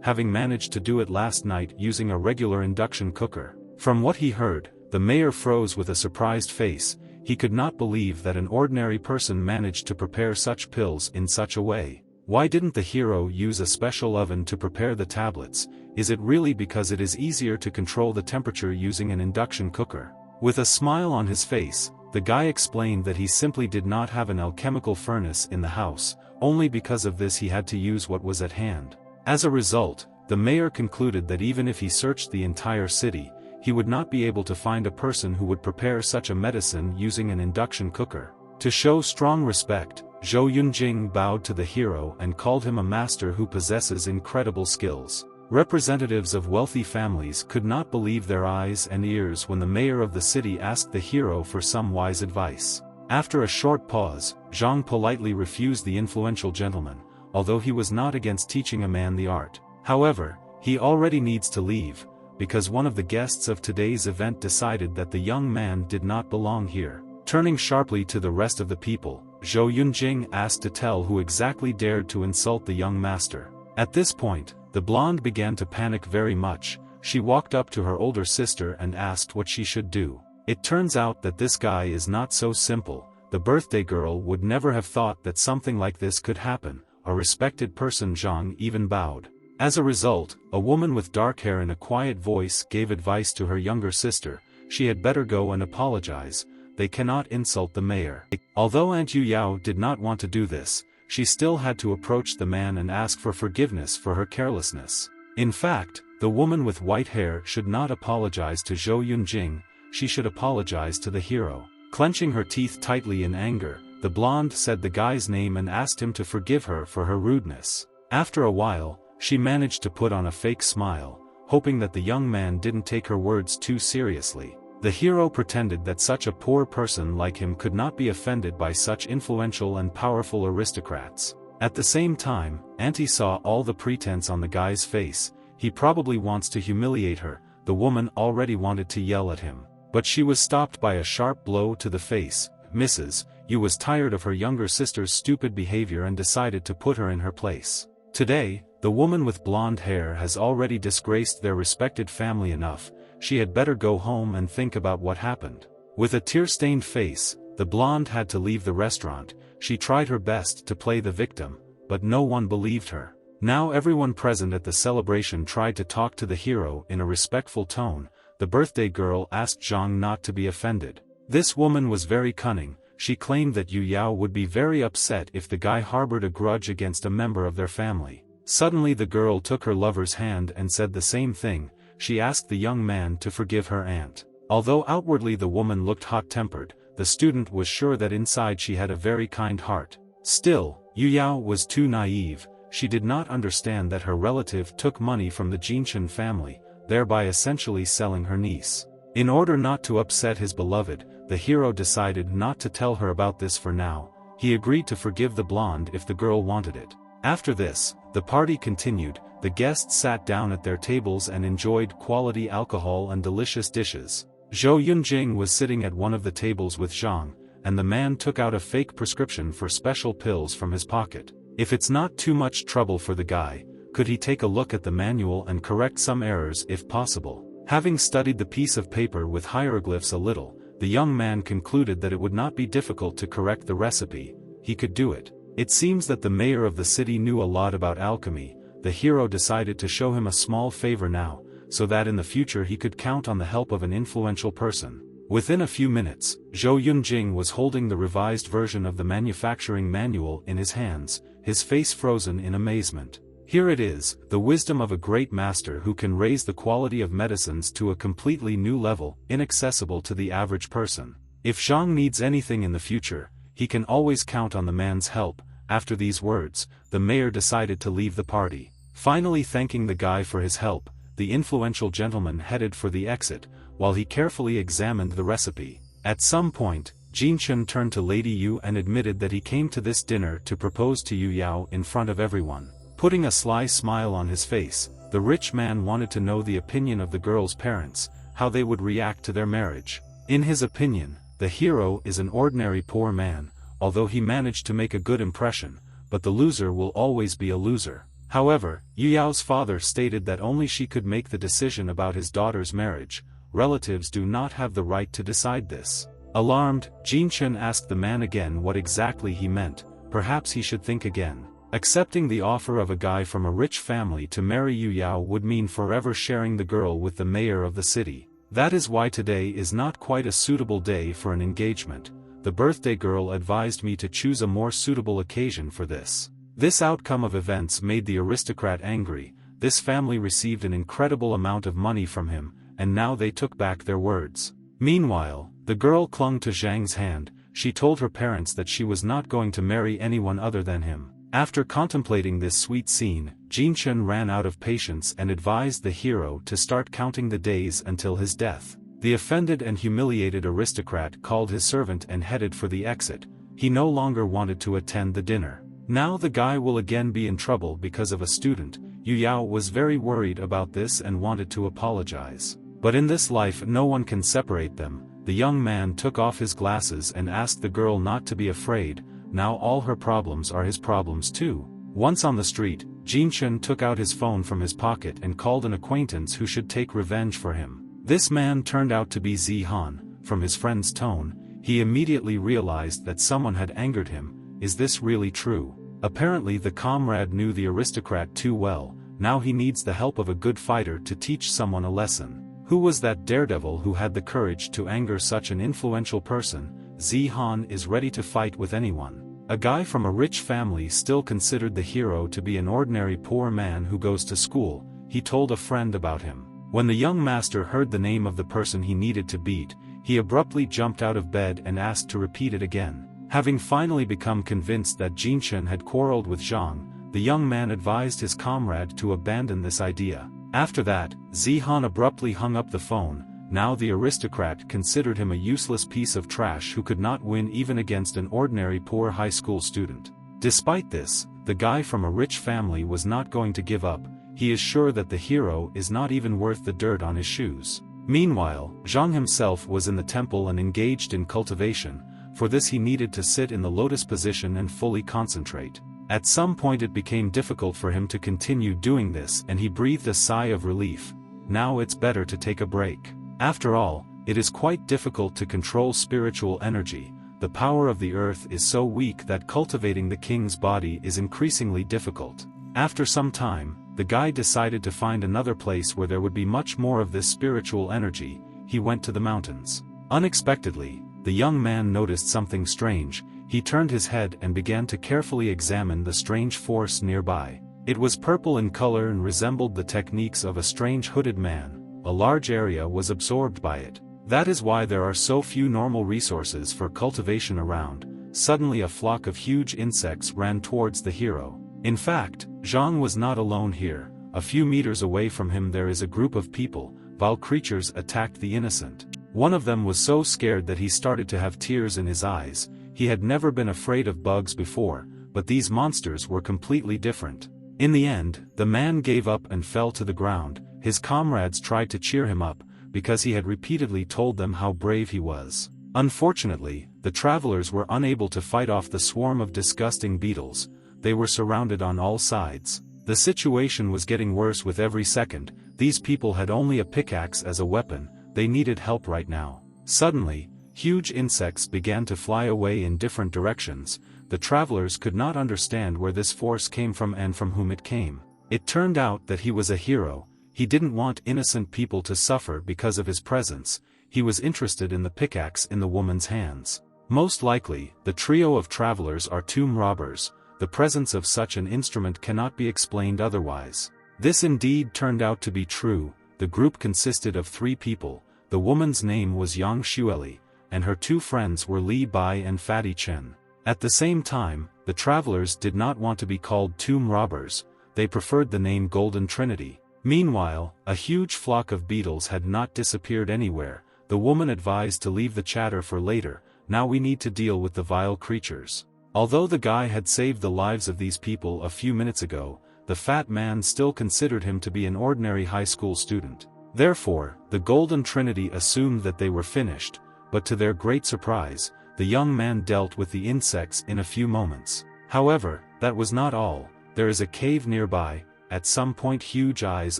having managed to do it last night using a regular induction cooker. From what he heard, the mayor froze with a surprised face. He could not believe that an ordinary person managed to prepare such pills in such a way. Why didn't the hero use a special oven to prepare the tablets? Is it really because it is easier to control the temperature using an induction cooker? With a smile on his face, the guy explained that he simply did not have an alchemical furnace in the house, only because of this he had to use what was at hand. As a result, the mayor concluded that even if he searched the entire city, he would not be able to find a person who would prepare such a medicine using an induction cooker. To show strong respect, Zhou Yunjing bowed to the hero and called him a master who possesses incredible skills. Representatives of wealthy families could not believe their eyes and ears when the mayor of the city asked the hero for some wise advice. After a short pause, Zhang politely refused the influential gentleman, although he was not against teaching a man the art. However, he already needs to leave, because one of the guests of today's event decided that the young man did not belong here. Turning sharply to the rest of the people, Zhou Yunjing asked to tell who exactly dared to insult the young master. At this point, the blonde began to panic very much. She walked up to her older sister and asked what she should do. It turns out that this guy is not so simple. The birthday girl would never have thought that something like this could happen. A respected person, Zhang, even bowed. As a result, a woman with dark hair and a quiet voice gave advice to her younger sister. She had better go and apologize. They cannot insult the mayor. Although Aunt Yu Yao did not want to do this, she still had to approach the man and ask for forgiveness for her carelessness. In fact, the woman with white hair should not apologize to Zhou Yunjing, she should apologize to the hero. Clenching her teeth tightly in anger, the blonde said the guy's name and asked him to forgive her for her rudeness. After a while, she managed to put on a fake smile, hoping that the young man didn't take her words too seriously. The hero pretended that such a poor person like him could not be offended by such influential and powerful aristocrats. At the same time, Auntie saw all the pretense on the guy's face. He probably wants to humiliate her. The woman already wanted to yell at him, but she was stopped by a sharp blow to the face. Mrs. Yu was tired of her younger sister's stupid behavior and decided to put her in her place. Today, the woman with blonde hair has already disgraced their respected family enough. She had better go home and think about what happened. With a tear-stained face, the blonde had to leave the restaurant. She tried her best to play the victim, but no one believed her. Now everyone present at the celebration tried to talk to the hero in a respectful tone. The birthday girl asked Zhang not to be offended. This woman was very cunning. She claimed that Yu Yao would be very upset if the guy harbored a grudge against a member of their family. Suddenly the girl took her lover's hand and said the same thing. She asked the young man to forgive her aunt. Although outwardly the woman looked hot-tempered, the student was sure that inside she had a very kind heart. Still, Yu Yao was too naive. She did not understand that her relative took money from the Jinshan family, thereby essentially selling her niece. In order not to upset his beloved, the hero decided not to tell her about this for now. He agreed to forgive the blonde if the girl wanted it. After this, the party continued. The guests sat down at their tables and enjoyed quality alcohol and delicious dishes. Zhou Yunjing was sitting at one of the tables with Zhang, and the man took out a fake prescription for special pills from his pocket. If it's not too much trouble for the guy, could he take a look at the manual and correct some errors if possible? Having studied the piece of paper with hieroglyphs a little, the young man concluded that it would not be difficult to correct the recipe. He could do it. It seems that the mayor of the city knew a lot about alchemy. The hero decided to show him a small favor now, so that in the future he could count on the help of an influential person. Within a few minutes, Zhou Yunjing was holding the revised version of the manufacturing manual in his hands, his face frozen in amazement. Here it is, the wisdom of a great master who can raise the quality of medicines to a completely new level, inaccessible to the average person. If Zhang needs anything in the future, he can always count on the man's help. After these words, the mayor decided to leave the party. Finally thanking the guy for his help, the influential gentleman headed for the exit, while he carefully examined the recipe. At some point, Jinchen turned to Lady Yu and admitted that he came to this dinner to propose to Yu Yao in front of everyone. Putting a sly smile on his face, the rich man wanted to know the opinion of the girl's parents, how they would react to their marriage. In his opinion, the hero is an ordinary poor man, although he managed to make a good impression, but the loser will always be a loser. However, Yu Yao's father stated that only she could make the decision about his daughter's marriage. Relatives do not have the right to decide this. Alarmed, Jinchen asked the man again what exactly he meant. Perhaps he should think again. Accepting the offer of a guy from a rich family to marry Yu Yao would mean forever sharing the girl with the mayor of the city. That is why today is not quite a suitable day for an engagement. The birthday girl advised me to choose a more suitable occasion for this. This outcome of events made the aristocrat angry. This family received an incredible amount of money from him, and now they took back their words. Meanwhile, the girl clung to Zhang's hand. She told her parents that she was not going to marry anyone other than him. After contemplating this sweet scene, Jinchen ran out of patience and advised the hero to start counting the days until his death. The offended and humiliated aristocrat called his servant and headed for the exit. He no longer wanted to attend the dinner. Now the guy will again be in trouble because of a student. Yu Yao was very worried about this and wanted to apologize. But in this life no one can separate them. The young man took off his glasses and asked the girl not to be afraid. Now all her problems are his problems too. Once on the street, Jinchen took out his phone from his pocket and called an acquaintance who should take revenge for him. This man turned out to be Zihan. From his friend's tone, he immediately realized that someone had angered him. Is this really true? Apparently the comrade knew the aristocrat too well. Now he needs the help of a good fighter to teach someone a lesson. Who was that daredevil who had the courage to anger such an influential person? Zihan is ready to fight with anyone. A guy from a rich family still considered the hero to be an ordinary poor man who goes to school. He told a friend about him. When the young master heard the name of the person he needed to beat, he abruptly jumped out of bed and asked to repeat it again. Having finally become convinced that Jinchen had quarreled with Zhang, the young man advised his comrade to abandon this idea. After that, Zihan abruptly hung up the phone. Now the aristocrat considered him a useless piece of trash who could not win even against an ordinary poor high school student. Despite this, the guy from a rich family was not going to give up. He is sure that the hero is not even worth the dirt on his shoes. Meanwhile, Zhang himself was in the temple and engaged in cultivation. For this he needed to sit in the lotus position and fully concentrate. At some point it became difficult for him to continue doing this and he breathed a sigh of relief. Now it's better to take a break. After all, it is quite difficult to control spiritual energy. The power of the earth is so weak that cultivating the king's body is increasingly difficult. After some time, the guy decided to find another place where there would be much more of this spiritual energy. He went to the mountains. Unexpectedly, the young man noticed something strange. He turned his head and began to carefully examine the strange force nearby. It was purple in color and resembled the techniques of a strange hooded man. A large area was absorbed by it. That is why there are so few normal resources for cultivation around. Suddenly a flock of huge insects ran towards the hero. In fact, Zhang was not alone here. A few meters away from him there is a group of people. Vile creatures attacked the innocent. One of them was so scared that he started to have tears in his eyes. He had never been afraid of bugs before, but these monsters were completely different. In the end, the man gave up and fell to the ground. His comrades tried to cheer him up, because he had repeatedly told them how brave he was. Unfortunately, the travelers were unable to fight off the swarm of disgusting beetles. They were surrounded on all sides. The situation was getting worse with every second. These people had only a pickaxe as a weapon. They needed help right now. Suddenly, huge insects began to fly away in different directions. The travelers could not understand where this force came from and from whom it came. It turned out that he was a hero. He didn't want innocent people to suffer because of his presence. He was interested in the pickaxe in the woman's hands. Most likely, the trio of travelers are tomb robbers. The presence of such an instrument cannot be explained otherwise. This indeed turned out to be true. The group consisted of 3 people. The woman's name was Yang Xueli, and her 2 friends were Li Bai and Fatty Chen. At the same time, the travelers did not want to be called tomb robbers. They preferred the name Golden Trinity. Meanwhile, a huge flock of beetles had not disappeared anywhere. The woman advised to leave the chatter for later. now we need to deal with the vile creatures. Although the guy had saved the lives of these people a few minutes ago, the fat man still considered him to be an ordinary high school student. Therefore, the Golden Trinity assumed that they were finished, but to their great surprise, the young man dealt with the insects in a few moments. However, that was not all. There is a cave nearby. At some point huge eyes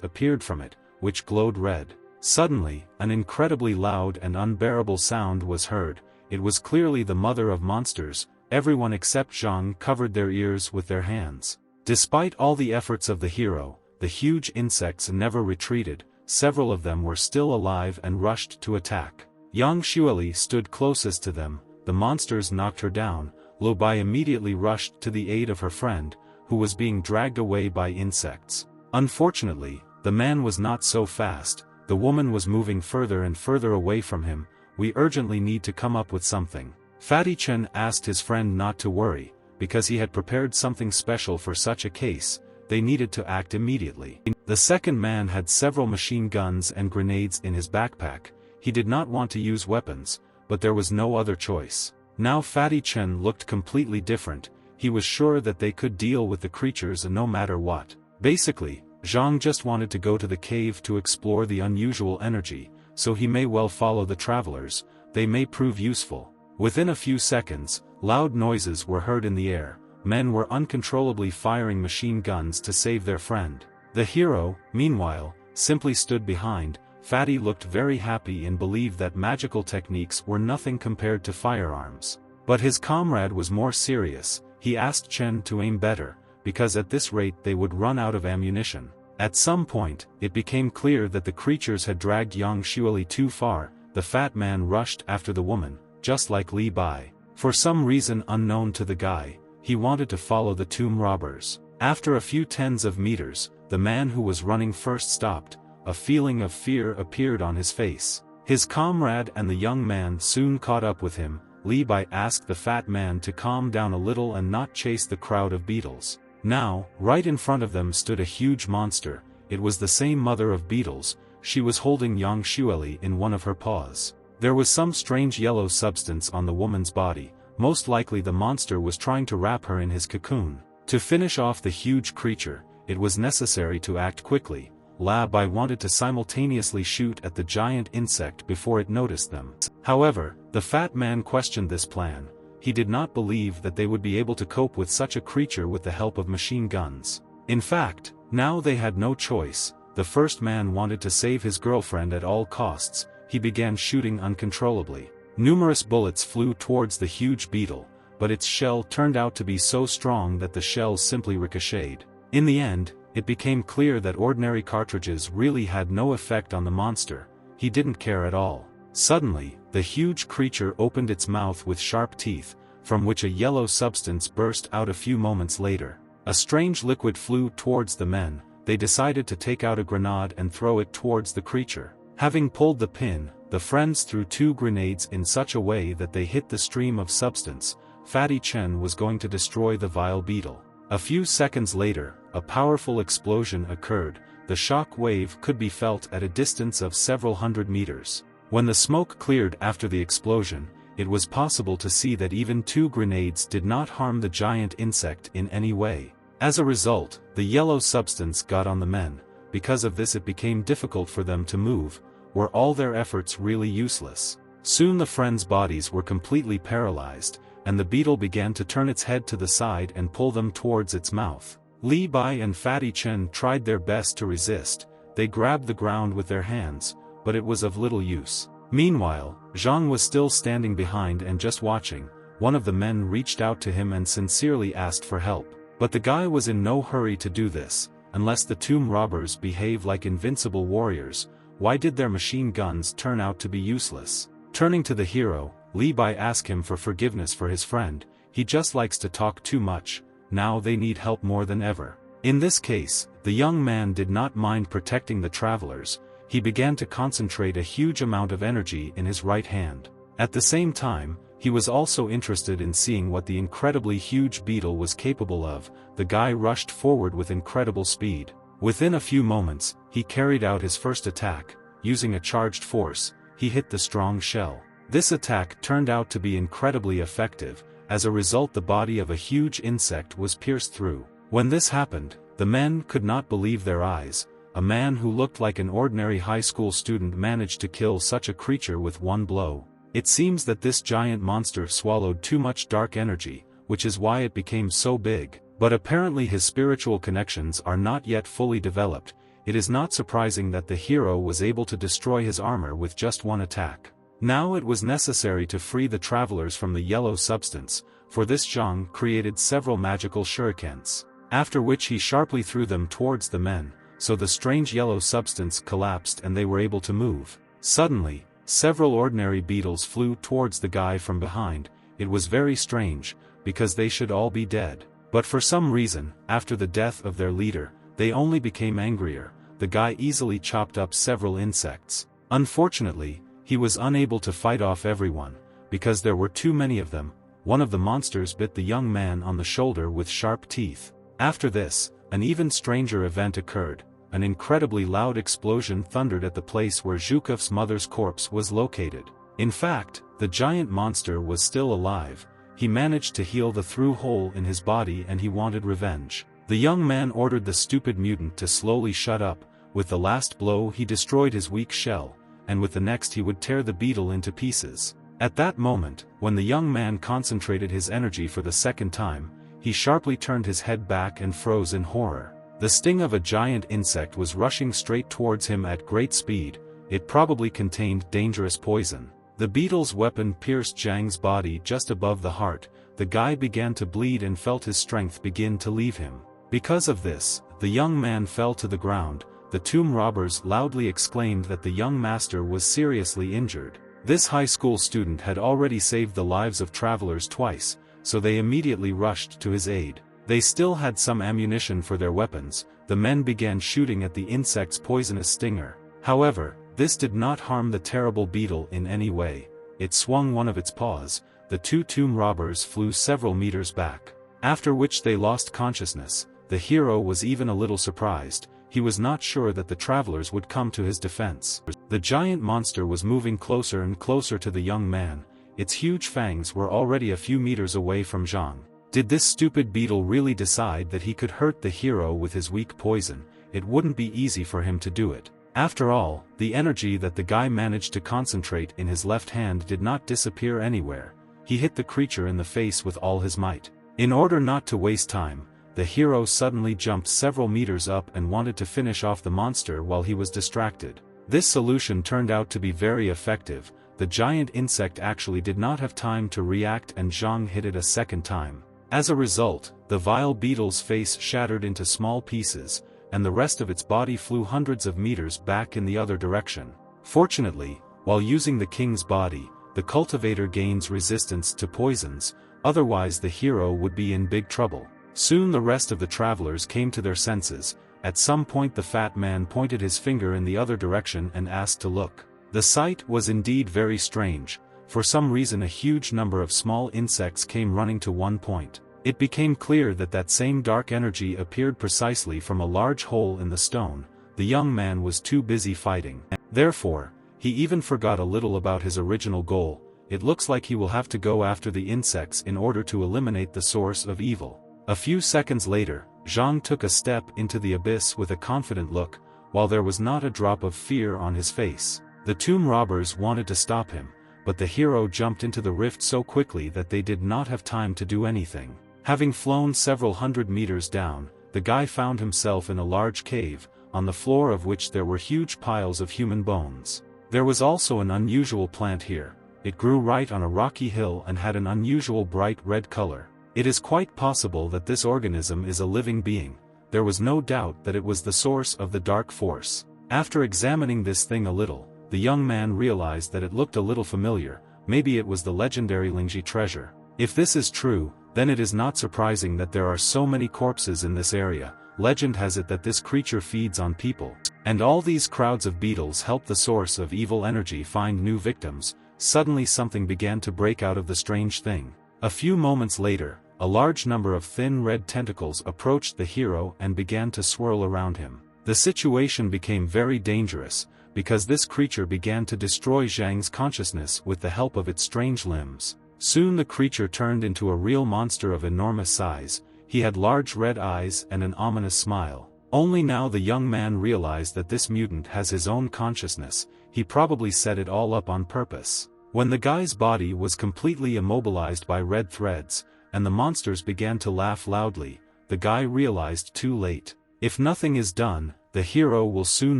appeared from it, which glowed red. Suddenly, an incredibly loud and unbearable sound was heard. It was clearly the mother of monsters. Everyone except Zhang covered their ears with their hands. Despite all the efforts of the hero, the huge insects never retreated. Several of them were still alive and rushed to attack. Yang Xueli stood closest to them. The monsters knocked her down. Lu Bai immediately rushed to the aid of her friend, who was being dragged away by insects. Unfortunately, the man was not so fast. The woman was moving further and further away from him. We urgently need to come up with something. Fatty Chen asked his friend not to worry, because he had prepared something special for such a case. They needed to act immediately. The second man had several machine guns and grenades in his backpack. He did not want to use weapons, but there was no other choice. Now Fatty Chen looked completely different. He was sure that they could deal with the creatures no matter what. Basically, Zhang just wanted to go to the cave to explore the unusual energy, so he may well follow the travelers. They may prove useful. Within a few seconds, loud noises were heard in the air. Men were uncontrollably firing machine guns to save their friend. The hero, meanwhile, simply stood behind. Fatty looked very happy and believed that magical techniques were nothing compared to firearms. But his comrade was more serious. He asked Chen to aim better, because at this rate they would run out of ammunition. At some point, it became clear that the creatures had dragged Yang Xueli too far. The fat man rushed after the woman, just like Li Bai. For some reason unknown to the guy, he wanted to follow the tomb robbers. After a few tens of meters, the man who was running first stopped. A feeling of fear appeared on his face. His comrade and the young man soon caught up with him. Li Bai asked the fat man to calm down a little and not chase the crowd of beetles. Now, right in front of them stood a huge monster. It was the same mother of beetles. She was holding Yang Xueli in one of her paws. There was some strange yellow substance on the woman's body. Most likely the monster was trying to wrap her in his cocoon. To finish off the huge creature, it was necessary to act quickly. Li Bai wanted to simultaneously shoot at the giant insect before it noticed them. However, the fat man questioned this plan. He did not believe that they would be able to cope with such a creature with the help of machine guns. In fact, now they had no choice. The first man wanted to save his girlfriend at all costs. He began shooting uncontrollably. Numerous bullets flew towards the huge beetle, but its shell turned out to be so strong that the shells simply ricocheted. In the end, it became clear that ordinary cartridges really had no effect on the monster. He didn't care at all. Suddenly, the huge creature opened its mouth with sharp teeth, from which a yellow substance burst out a few moments later. A strange liquid flew towards the men. They decided to take out a grenade and throw it towards the creature. Having pulled the pin, the friends threw 2 grenades in such a way that they hit the stream of substance. Fatty Chen was going to destroy the vile beetle. A few seconds later, a powerful explosion occurred. The shock wave could be felt at a distance of several hundred meters. When the smoke cleared after the explosion, it was possible to see that even 2 grenades did not harm the giant insect in any way. As a result, the yellow substance got on the men. Because of this it became difficult for them to move. Were all their efforts really useless? Soon the friends' bodies were completely paralyzed, and the beetle began to turn its head to the side and pull them towards its mouth. Li Bai and Fatty Chen tried their best to resist. They grabbed the ground with their hands, but it was of little use. Meanwhile, Zhang was still standing behind and just watching. One of the men reached out to him and sincerely asked for help. But the guy was in no hurry to do this. Unless the tomb robbers behave like invincible warriors, why did their machine guns turn out to be useless? Turning to the hero, Li Bai asked him for forgiveness for his friend. He just likes to talk too much. Now they need help more than ever. In this case, the young man did not mind protecting the travelers. He began to concentrate a huge amount of energy in his right hand. At the same time, he was also interested in seeing what the incredibly huge beetle was capable of. The guy rushed forward with incredible speed. Within a few moments, he carried out his first attack. Using a charged force, he hit the strong shell. This attack turned out to be incredibly effective. As a result, the body of a huge insect was pierced through. When this happened, the men could not believe their eyes. A man who looked like an ordinary high school student managed to kill such a creature with one blow. It seems that this giant monster swallowed too much dark energy, which is why it became so big. But apparently his spiritual connections are not yet fully developed. It is not surprising that the hero was able to destroy his armor with just one attack. Now it was necessary to free the travelers from the yellow substance. For this, Zhang created several magical shurikens, after which he sharply threw them towards the men, so the strange yellow substance collapsed and they were able to move. Suddenly, several ordinary beetles flew towards the guy from behind. It was very strange, because they should all be dead. But for some reason, after the death of their leader, they only became angrier. The guy easily chopped up several insects. Unfortunately, he was unable to fight off everyone, because there were too many of them. One of the monsters bit the young man on the shoulder with sharp teeth. After this, an even stranger event occurred. An incredibly loud explosion thundered at the place where Zhukov's mother's corpse was located. In fact, the giant monster was still alive. He managed to heal the through hole in his body and he wanted revenge. The young man ordered the stupid mutant to slowly shut up. With the last blow he destroyed his weak shell, and with the next he would tear the beetle into pieces. At that moment, when the young man concentrated his energy for the second time, he sharply turned his head back and froze in horror. The sting of a giant insect was rushing straight towards him at great speed. It probably contained dangerous poison. The beetle's weapon pierced Zhang's body just above the heart. The guy began to bleed and felt his strength begin to leave him. Because of this, the young man fell to the ground. The tomb robbers loudly exclaimed that the young master was seriously injured. This high school student had already saved the lives of travelers twice, so they immediately rushed to his aid. They still had some ammunition for their weapons. The men began shooting at the insect's poisonous stinger. However, this did not harm the terrible beetle in any way. It swung one of its paws. The two tomb robbers flew several meters back, after which they lost consciousness. The hero was even a little surprised. He was not sure that the travelers would come to his defense. The giant monster was moving closer and closer to the young man. Its huge fangs were already a few meters away from Zhang. Did this stupid beetle really decide that he could hurt the hero with his weak poison? It wouldn't be easy for him to do it. After all, the energy that the guy managed to concentrate in his left hand did not disappear anywhere. He hit the creature in the face with all his might. In order not to waste time, the hero suddenly jumped several meters up and wanted to finish off the monster while he was distracted. This solution turned out to be very effective. The giant insect actually did not have time to react and Zhang hit it a second time. As a result, the vile beetle's face shattered into small pieces, and the rest of its body flew hundreds of meters back in the other direction. Fortunately, while using the king's body, the cultivator gains resistance to poisons, otherwise the hero would be in big trouble. Soon the rest of the travelers came to their senses. At some point the fat man pointed his finger in the other direction and asked to look. The sight was indeed very strange. For some reason a huge number of small insects came running to one point. It became clear that that same dark energy appeared precisely from a large hole in the stone. The young man was too busy fighting. Therefore, he even forgot a little about his original goal. It looks like he will have to go after the insects in order to eliminate the source of evil. A few seconds later, Zhang took a step into the abyss with a confident look, while there was not a drop of fear on his face. The tomb robbers wanted to stop him, but the hero jumped into the rift so quickly that they did not have time to do anything. Having flown several hundred meters down, the guy found himself in a large cave, on the floor of which there were huge piles of human bones. There was also an unusual plant here. It grew right on a rocky hill and had an unusual bright red color. It is quite possible that this organism is a living being. There was no doubt that it was the source of the dark force. After examining this thing a little, the young man realized that it looked a little familiar. Maybe it was the legendary Lingji treasure. If this is true, then it is not surprising that there are so many corpses in this area. Legend has it that this creature feeds on people, and all these crowds of beetles help the source of evil energy find new victims. Suddenly something began to break out of the strange thing. A few moments later, a large number of thin red tentacles approached the hero and began to swirl around him. The situation became very dangerous, because this creature began to destroy Zhang's consciousness with the help of its strange limbs. Soon the creature turned into a real monster of enormous size. He had large red eyes and an ominous smile. Only now the young man realized that this mutant has his own consciousness. He probably set it all up on purpose. When the guy's body was completely immobilized by red threads, and the monsters began to laugh loudly, the guy realized too late. If nothing is done, the hero will soon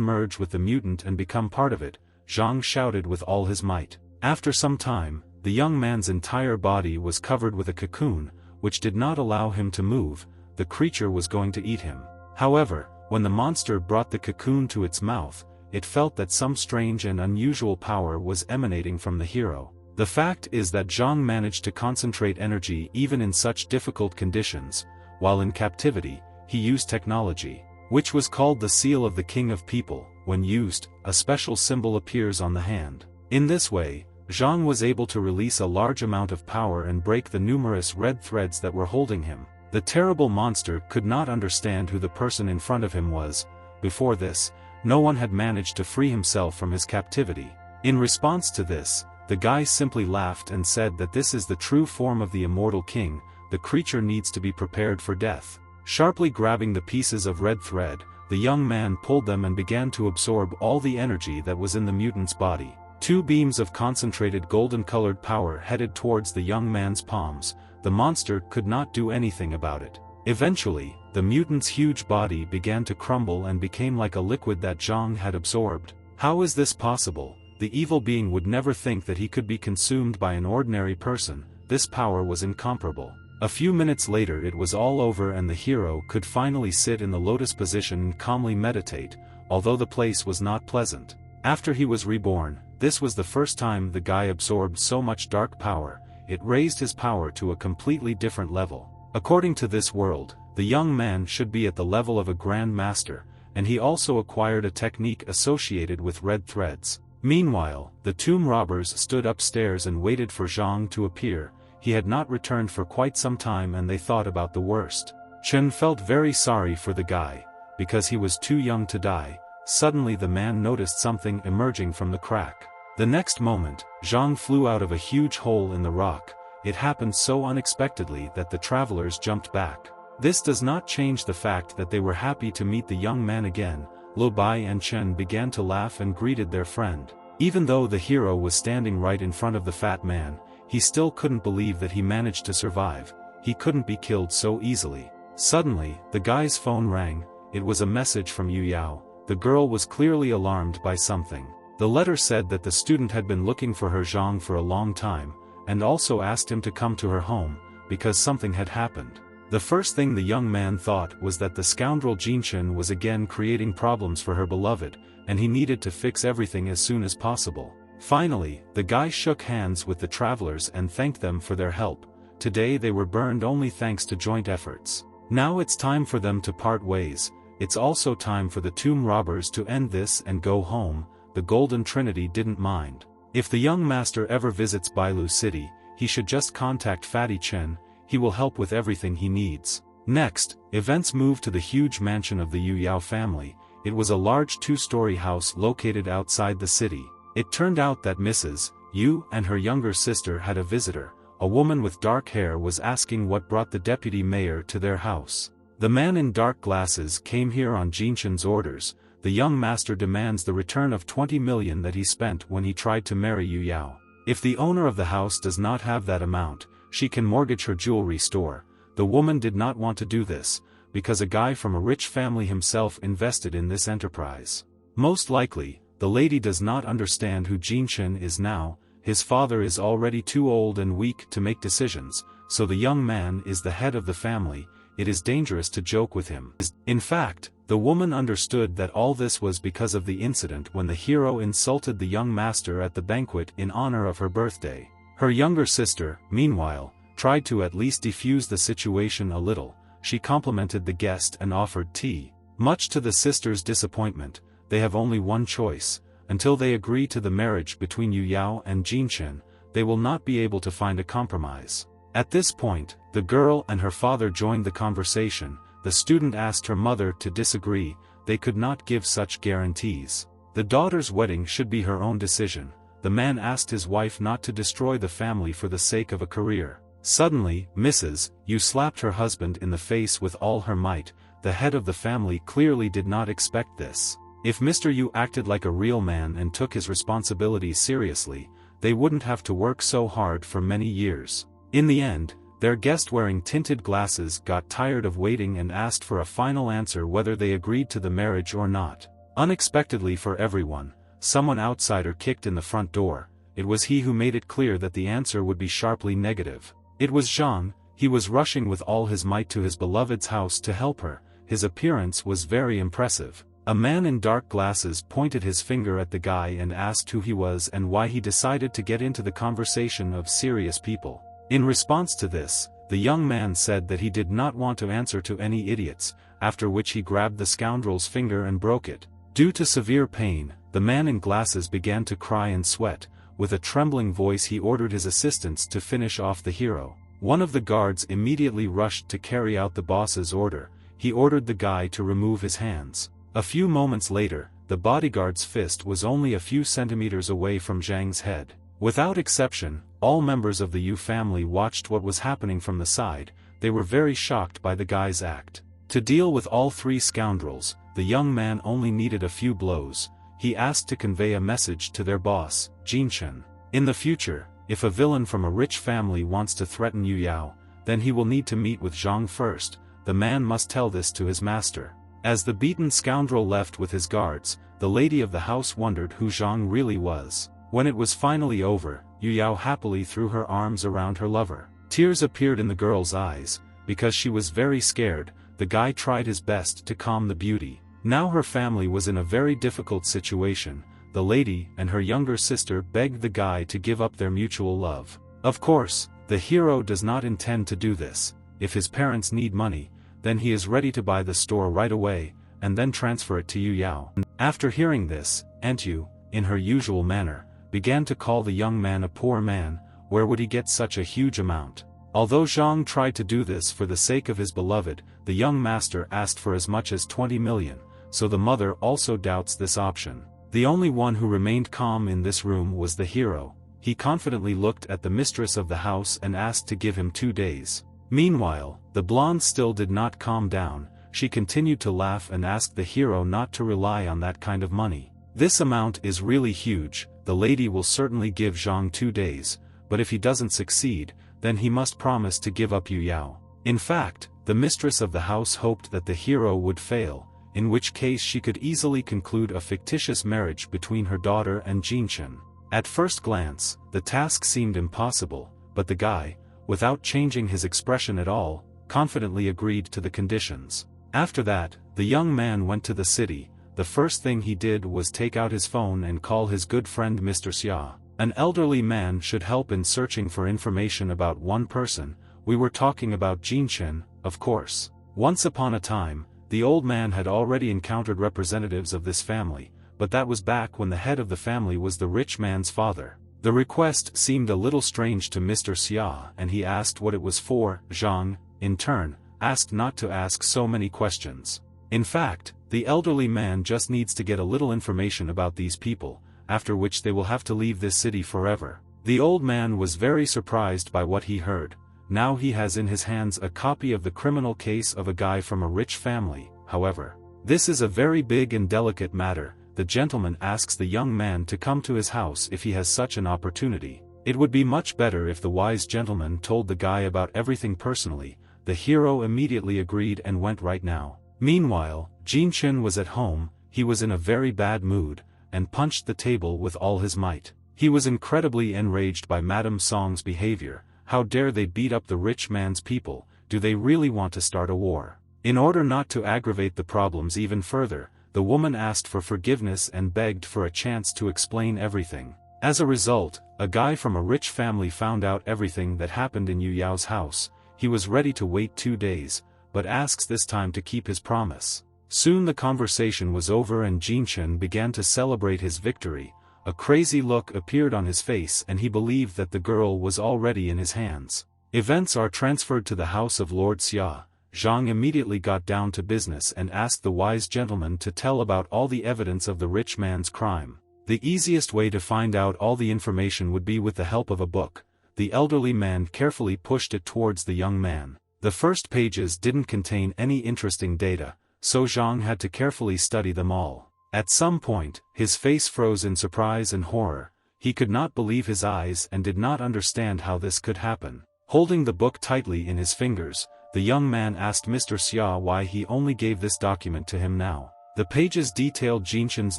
merge with the mutant and become part of it, Zhang shouted with all his might. After some time, the young man's entire body was covered with a cocoon, which did not allow him to move. The creature was going to eat him. However, when the monster brought the cocoon to its mouth, it felt that some strange and unusual power was emanating from the hero. The fact is that Zhang managed to concentrate energy even in such difficult conditions. While in captivity, he used technology, which was called the Seal of the King of People. When used, a special symbol appears on the hand. In this way, Zhang was able to release a large amount of power and break the numerous red threads that were holding him. The terrible monster could not understand who the person in front of him was. Before this, no one had managed to free himself from his captivity. In response to this, the guy simply laughed and said that this is the true form of the immortal king. The creature needs to be prepared for death. Sharply grabbing the pieces of red thread, the young man pulled them and began to absorb all the energy that was in the mutant's body. Two beams of concentrated golden-colored power headed towards the young man's palms. The monster could not do anything about it. Eventually, the mutant's huge body began to crumble and became like a liquid that Zhang had absorbed. How is this possible? The evil being would never think that he could be consumed by an ordinary person. This power was incomparable. A few minutes later it was all over and the hero could finally sit in the lotus position and calmly meditate, although the place was not pleasant. After he was reborn, this was the first time the guy absorbed so much dark power. It raised his power to a completely different level. According to this world, the young man should be at the level of a grand master, and he also acquired a technique associated with red threads. Meanwhile, the tomb robbers stood upstairs and waited for Zhang to appear. He had not returned for quite some time and they thought about the worst. Chen felt very sorry for the guy, because he was too young to die. Suddenly the man noticed something emerging from the crack. The next moment, Zhang flew out of a huge hole in the rock. It happened so unexpectedly that the travelers jumped back. This does not change the fact that they were happy to meet the young man again. Lu Bai and Chen began to laugh and greeted their friend. Even though the hero was standing right in front of the fat man, he still couldn't believe that he managed to survive. He couldn't be killed so easily. Suddenly, the guy's phone rang. It was a message from Yu Yao. The girl was clearly alarmed by something. The letter said that the student had been looking for her Zhang for a long time, and also asked him to come to her home, because something had happened. The first thing the young man thought was that the scoundrel Jinshin was again creating problems for her beloved, and he needed to fix everything as soon as possible. Finally, the guy shook hands with the travelers and thanked them for their help. Today they were burned only thanks to joint efforts. Now it's time for them to part ways. It's also time for the tomb robbers to end this and go home. The Golden Trinity didn't mind. If the young master ever visits Bailu City, he should just contact Fatty Chen. He will help with everything he needs. Next, events moved to the huge mansion of the Yu Yao family. It was a large two-story house located outside the city. It turned out that Mrs. Yu and her younger sister had a visitor. A woman with dark hair was asking what brought the deputy mayor to their house. The man in dark glasses came here on Jinshin's orders. The young master demands the return of 20 million that he spent when he tried to marry Yu Yao. If the owner of the house does not have that amount, she can mortgage her jewelry store. The woman did not want to do this, because a guy from a rich family himself invested in this enterprise. Most likely, the lady does not understand who Jinshin is now. His father is already too old and weak to make decisions, so the young man is the head of the family. It is dangerous to joke with him. In fact, the woman understood that all this was because of the incident when the hero insulted the young master at the banquet in honor of her birthday. Her younger sister, meanwhile, tried to at least defuse the situation a little. She complimented the guest and offered tea. Much to the sister's disappointment, they have only one choice. Until they agree to the marriage between Yu Yao and Jinshin, they will not be able to find a compromise. At this point, the girl and her father joined the conversation. The student asked her mother to disagree. They could not give such guarantees. The daughter's wedding should be her own decision. The man asked his wife not to destroy the family for the sake of a career. Suddenly, Mrs. Yu slapped her husband in the face with all her might. The head of the family clearly did not expect this. If Mr. Yu acted like a real man and took his responsibilities seriously, they wouldn't have to work so hard for many years. In the end, their guest wearing tinted glasses got tired of waiting and asked for a final answer whether they agreed to the marriage or not. Unexpectedly for everyone, someone outsider kicked in the front door. It was he who made it clear that the answer would be sharply negative. It was Zhang. He was rushing with all his might to his beloved's house to help her. His appearance was very impressive. A man in dark glasses pointed his finger at the guy and asked who he was and why he decided to get into the conversation of serious people. In response to this, the young man said that he did not want to answer to any idiots, after which he grabbed the scoundrel's finger and broke it. Due to severe pain, the man in glasses began to cry and sweat. With a trembling voice he ordered his assistants to finish off the hero. One of the guards immediately rushed to carry out the boss's order. He ordered the guy to remove his hands. A few moments later, the bodyguard's fist was only a few centimeters away from Zhang's head. Without exception, all members of the Yu family watched what was happening from the side. They were very shocked by the guy's act. To deal with all three scoundrels, the young man only needed a few blows. He asked to convey a message to their boss, Jinshen. In the future, if a villain from a rich family wants to threaten Yu Yao, then he will need to meet with Zhang first. The man must tell this to his master. As the beaten scoundrel left with his guards, the lady of the house wondered who Zhang really was. When it was finally over, Yu Yao happily threw her arms around her lover. Tears appeared in the girl's eyes. Because she was very scared, the guy tried his best to calm the beauty. Now her family was in a very difficult situation. The lady and her younger sister begged the guy to give up their mutual love. Of course, the hero does not intend to do this. If his parents need money, then he is ready to buy the store right away, and then transfer it to Yu Yao. After hearing this, Aunt Yu, in her usual manner, began to call the young man a poor man. Where would he get such a huge amount? Although Zhang tried to do this for the sake of his beloved, the young master asked for as much as 20 million, so the mother also doubts this option. The only one who remained calm in this room was the hero. He confidently looked at the mistress of the house and asked to give him 2 days. Meanwhile, the blonde still did not calm down. She continued to laugh and asked the hero not to rely on that kind of money. This amount is really huge. The lady will certainly give Zhang 2 days, but if he doesn't succeed, then he must promise to give up Yu Yao. In fact, the mistress of the house hoped that the hero would fail, in which case she could easily conclude a fictitious marriage between her daughter and Jinshen. At first glance, the task seemed impossible, but the guy, without changing his expression at all, confidently agreed to the conditions. After that, the young man went to the city. The first thing he did was take out his phone and call his good friend Mr. Xia. An elderly man should help in searching for information about one person. We were talking about Jinshen, of course. Once upon a time, the old man had already encountered representatives of this family, but that was back when the head of the family was the rich man's father. The request seemed a little strange to Mr. Xia and he asked what it was for. Zhang, in turn, asked not to ask so many questions. In fact, the elderly man just needs to get a little information about these people, after which they will have to leave this city forever. The old man was very surprised by what he heard. Now he has in his hands a copy of the criminal case of a guy from a rich family. However, this is a very big and delicate matter. The gentleman asks the young man to come to his house if he has such an opportunity. It would be much better if the wise gentleman told the guy about everything personally. The hero immediately agreed and went right now. Meanwhile, Jinshen was at home. He was in a very bad mood, and punched the table with all his might. He was incredibly enraged by Madame Song's behavior. How dare they beat up the rich man's people? Do they really want to start a war? In order not to aggravate the problems even further, the woman asked for forgiveness and begged for a chance to explain everything. As a result, a guy from a rich family found out everything that happened in Yu Yao's house. He was ready to wait 2 days, but asks this time to keep his promise. Soon the conversation was over and Jinshen began to celebrate his victory. A crazy look appeared on his face and he believed that the girl was already in his hands. Events are transferred to the house of Lord Xia. Zhang immediately got down to business and asked the wise gentleman to tell about all the evidence of the rich man's crime. The easiest way to find out all the information would be with the help of a book. The elderly man carefully pushed it towards the young man. The first pages didn't contain any interesting data, so Zhang had to carefully study them all. At some point, his face froze in surprise and horror. He could not believe his eyes and did not understand how this could happen. Holding the book tightly in his fingers, the young man asked Mr. Xia why he only gave this document to him now. The pages detailed Jinshan's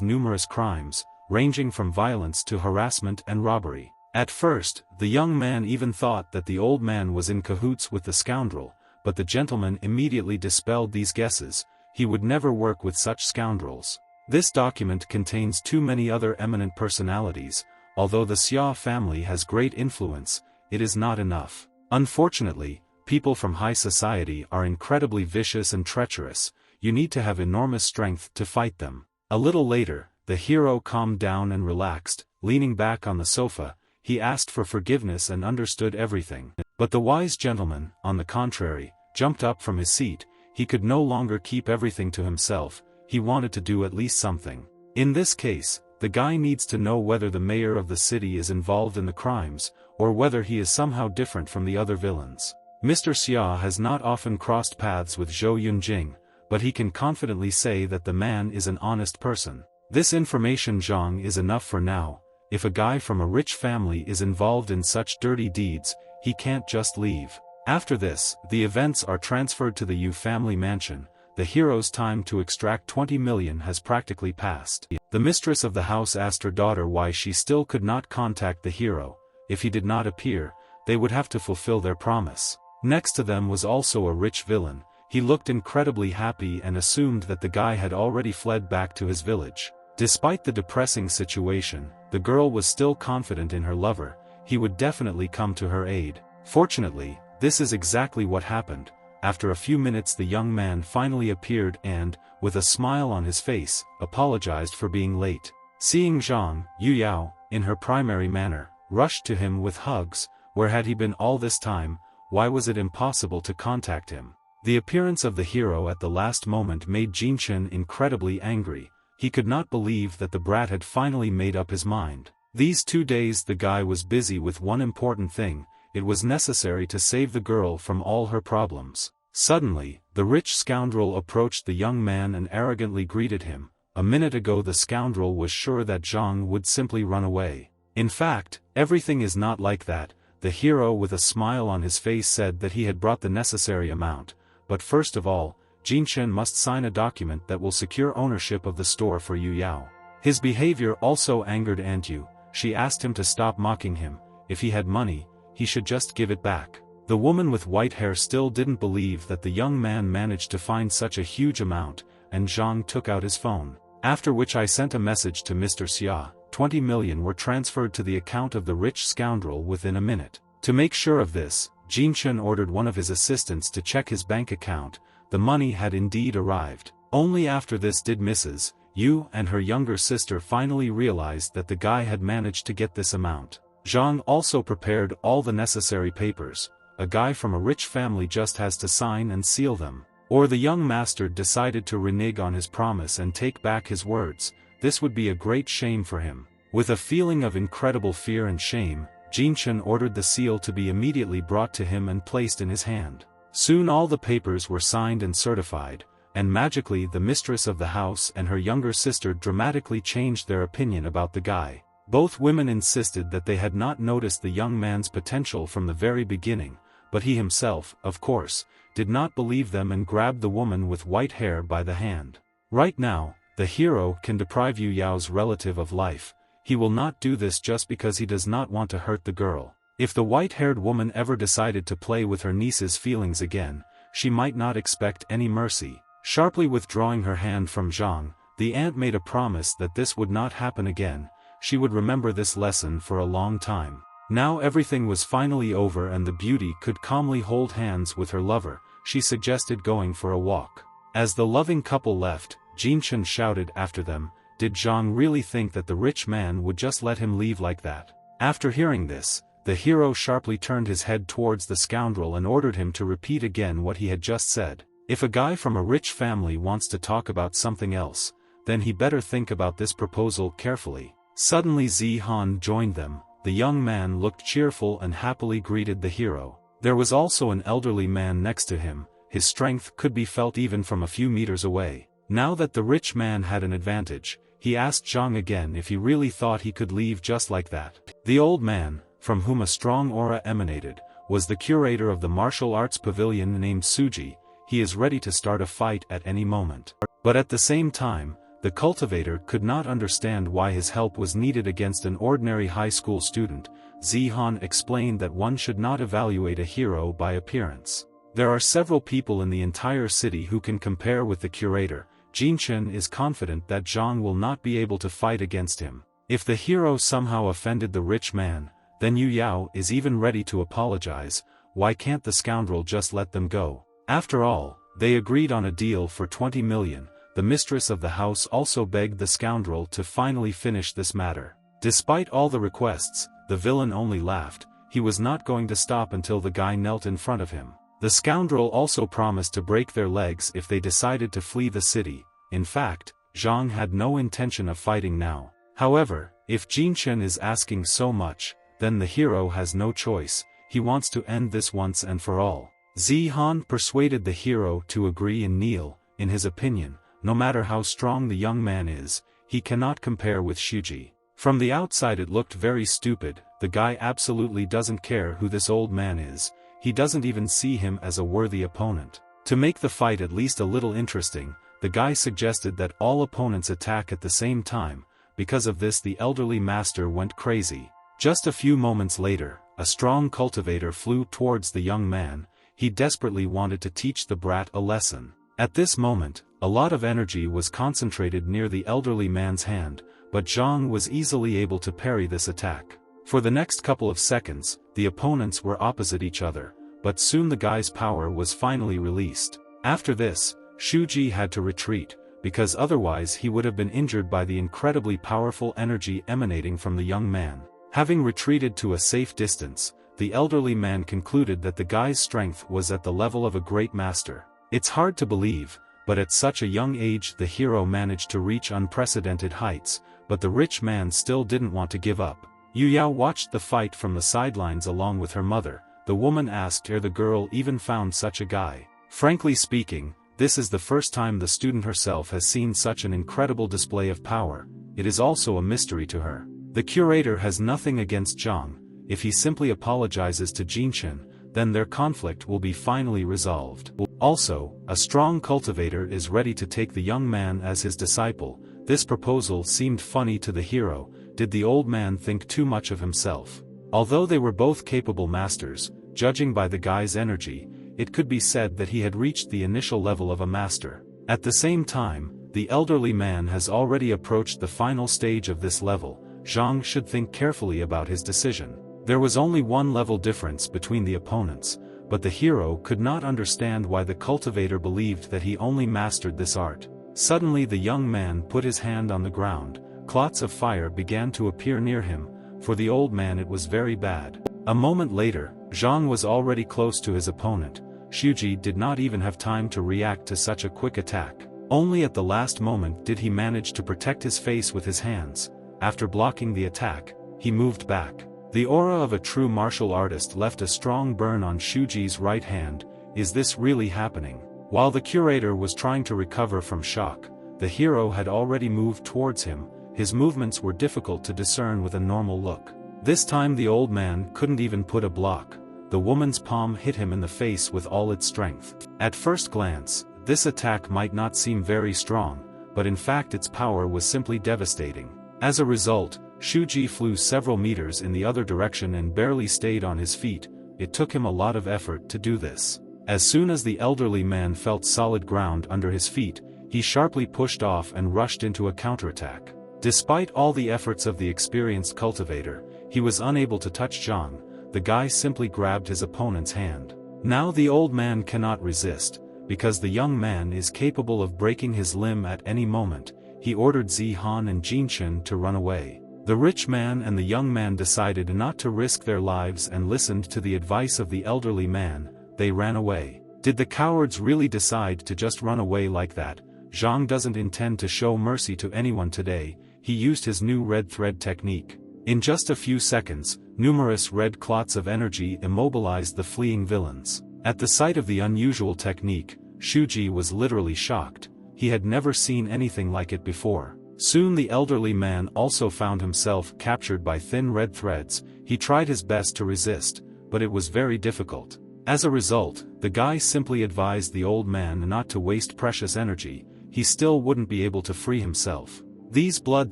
numerous crimes, ranging from violence to harassment and robbery. At first, the young man even thought that the old man was in cahoots with the scoundrel, but the gentleman immediately dispelled these guesses. He would never work with such scoundrels. This document contains too many other eminent personalities. Although the Xia family has great influence, it is not enough. Unfortunately, people from high society are incredibly vicious and treacherous. You need to have enormous strength to fight them. A little later, the hero calmed down and relaxed, leaning back on the sofa. He asked for forgiveness and understood everything. But the wise gentleman, on the contrary, jumped up from his seat. He could no longer keep everything to himself. He wanted to do at least something. In this case, the guy needs to know whether the mayor of the city is involved in the crimes, or whether he is somehow different from the other villains. Mr. Xia has not often crossed paths with Zhou Yunjing, but he can confidently say that the man is an honest person. This information Zhang is enough for now. If a guy from a rich family is involved in such dirty deeds, he can't just leave. After this, the events are transferred to the Yu family mansion. The hero's time to extract 20 million has practically passed. The mistress of the house asked her daughter why she still could not contact the hero. If he did not appear, they would have to fulfill their promise. Next to them was also a rich villain. He looked incredibly happy and assumed that the guy had already fled back to his village. Despite the depressing situation, the girl was still confident in her lover. He would definitely come to her aid. Fortunately, this is exactly what happened. After a few minutes the young man finally appeared and, with a smile on his face, apologized for being late. Seeing Zhang, Yu Yao, in her primary manner, rushed to him with hugs. Where had he been all this time? Why was it impossible to contact him? The appearance of the hero at the last moment made Jinshan incredibly angry. He could not believe that the brat had finally made up his mind. These 2 days the guy was busy with one important thing. It was necessary to save the girl from all her problems. Suddenly, the rich scoundrel approached the young man and arrogantly greeted him. A minute ago the scoundrel was sure that Zhang would simply run away. In fact, everything is not like that. The hero with a smile on his face said that he had brought the necessary amount. But first of all, Jinshan must sign a document that will secure ownership of the store for Yu Yao. His behavior also angered Aunt Yu. She asked him to stop mocking him. If he had money, he should just give it back. The woman with white hair still didn't believe that the young man managed to find such a huge amount, and Zhang took out his phone. After which I sent a message to Mr. Xia. 20 million were transferred to the account of the rich scoundrel within a minute. To make sure of this, Jinshan ordered one of his assistants to check his bank account. The money had indeed arrived. Only after this did Mrs. Yu and her younger sister finally realized that the guy had managed to get this amount. Zhang also prepared all the necessary papers. A guy from a rich family just has to sign and seal them. Or the young master decided to renege on his promise and take back his words. This would be a great shame for him. With a feeling of incredible fear and shame, Jinshan ordered the seal to be immediately brought to him and placed in his hand. Soon all the papers were signed and certified, and magically the mistress of the house and her younger sister dramatically changed their opinion about the guy. Both women insisted that they had not noticed the young man's potential from the very beginning, but he himself, of course, did not believe them and grabbed the woman with white hair by the hand. Right now, the hero can deprive Yu Yao's relative of life. He will not do this just because he does not want to hurt the girl. If the white-haired woman ever decided to play with her niece's feelings again, she might not expect any mercy. Sharply withdrawing her hand from Zhang, the aunt made a promise that this would not happen again. She would remember this lesson for a long time. Now everything was finally over and the beauty could calmly hold hands with her lover. She suggested going for a walk. As the loving couple left, Jinshan shouted after them, "Did Zhang really think that the rich man would just let him leave like that?" After hearing this, The hero sharply turned his head towards the scoundrel and ordered him to repeat again what he had just said. If a guy from a rich family wants to talk about something else, then he better think about this proposal carefully. Suddenly Zihan joined them. The young man looked cheerful and happily greeted the hero. There was also an elderly man next to him. His strength could be felt even from a few meters away. Now that the rich man had an advantage, he asked Zhang again if he really thought he could leave just like that. The old man, from whom a strong aura emanated, was the curator of the martial arts pavilion named Suji. He is ready to start a fight at any moment. But at the same time, the cultivator could not understand why his help was needed against an ordinary high school student. Zihan explained that one should not evaluate a hero by appearance. There are several people in the entire city who can compare with the curator. Jinchen is confident that Zhang will not be able to fight against him. If the hero somehow offended the rich man, then Yu Yao is even ready to apologize. Why can't the scoundrel just let them go? After all, they agreed on a deal for 20 million. The mistress of the house also begged the scoundrel to finally finish this matter. Despite all the requests, the villain only laughed. He was not going to stop until the guy knelt in front of him. The scoundrel also promised to break their legs if they decided to flee the city. In fact, Zhang had no intention of fighting now. However, if Jinchen is asking so much, then the hero has no choice. He wants to end this once and for all. Zihan persuaded the hero to agree and kneel. In his opinion, no matter how strong the young man is, he cannot compare with Shuji. From the outside it looked very stupid. The guy absolutely doesn't care who this old man is. He doesn't even see him as a worthy opponent. To make the fight at least a little interesting, the guy suggested that all opponents attack at the same time. Because of this, the elderly master went crazy. Just a few moments later, a strong cultivator flew towards the young man. He desperately wanted to teach the brat a lesson. At this moment, a lot of energy was concentrated near the elderly man's hand, but Zhang was easily able to parry this attack. For the next couple of seconds, the opponents were opposite each other, but soon the guy's power was finally released. After this, Shuji had to retreat, because otherwise he would have been injured by the incredibly powerful energy emanating from the young man. Having retreated to a safe distance, the elderly man concluded that the guy's strength was at the level of a great master. It's hard to believe, but at such a young age the hero managed to reach unprecedented heights, but the rich man still didn't want to give up. Yu Yao watched the fight from the sidelines along with her mother. The woman asked ere the girl even found such a guy. Frankly speaking, this is the first time the student herself has seen such an incredible display of power. It is also a mystery to her. The curator has nothing against Zhang. If he simply apologizes to Jinchen, then their conflict will be finally resolved. Also, a strong cultivator is ready to take the young man as his disciple. This proposal seemed funny to the hero. Did the old man think too much of himself? Although they were both capable masters, judging by the guy's energy, it could be said that he had reached the initial level of a master. At the same time, the elderly man has already approached the final stage of this level. Zhang should think carefully about his decision. There was only one level difference between the opponents, but the hero could not understand why the cultivator believed that he only mastered this art. Suddenly the young man put his hand on the ground. Clots of fire began to appear near him. For the old man it was very bad. A moment later, Zhang was already close to his opponent. Shuji did not even have time to react to such a quick attack. Only at the last moment did he manage to protect his face with his hands. After blocking the attack, he moved back. The aura of a true martial artist left a strong burn on Shuji's right hand. Is this really happening? While the curator was trying to recover from shock, the hero had already moved towards him. His movements were difficult to discern with a normal look. This time the old man couldn't even put a block. The woman's palm hit him in the face with all its strength. At first glance, this attack might not seem very strong, but in fact its power was simply devastating. As a result, Shuji flew several meters in the other direction and barely stayed on his feet. It took him a lot of effort to do this. As soon as the elderly man felt solid ground under his feet, he sharply pushed off and rushed into a counterattack. Despite all the efforts of the experienced cultivator, he was unable to touch Zhang. The guy simply grabbed his opponent's hand. Now the old man cannot resist, because the young man is capable of breaking his limb at any moment. He ordered Zihan and Jinchen to run away. The rich man and the young man decided not to risk their lives and listened to the advice of the elderly man. They ran away. Did the cowards really decide to just run away like that? Zhang doesn't intend to show mercy to anyone today. He used his new red thread technique. In just a few seconds, numerous red clots of energy immobilized the fleeing villains. At the sight of the unusual technique, Shuji was literally shocked. He had never seen anything like it before. Soon the elderly man also found himself captured by thin red threads. He tried his best to resist, but it was very difficult. As a result, the guy simply advised the old man not to waste precious energy. He still wouldn't be able to free himself. These blood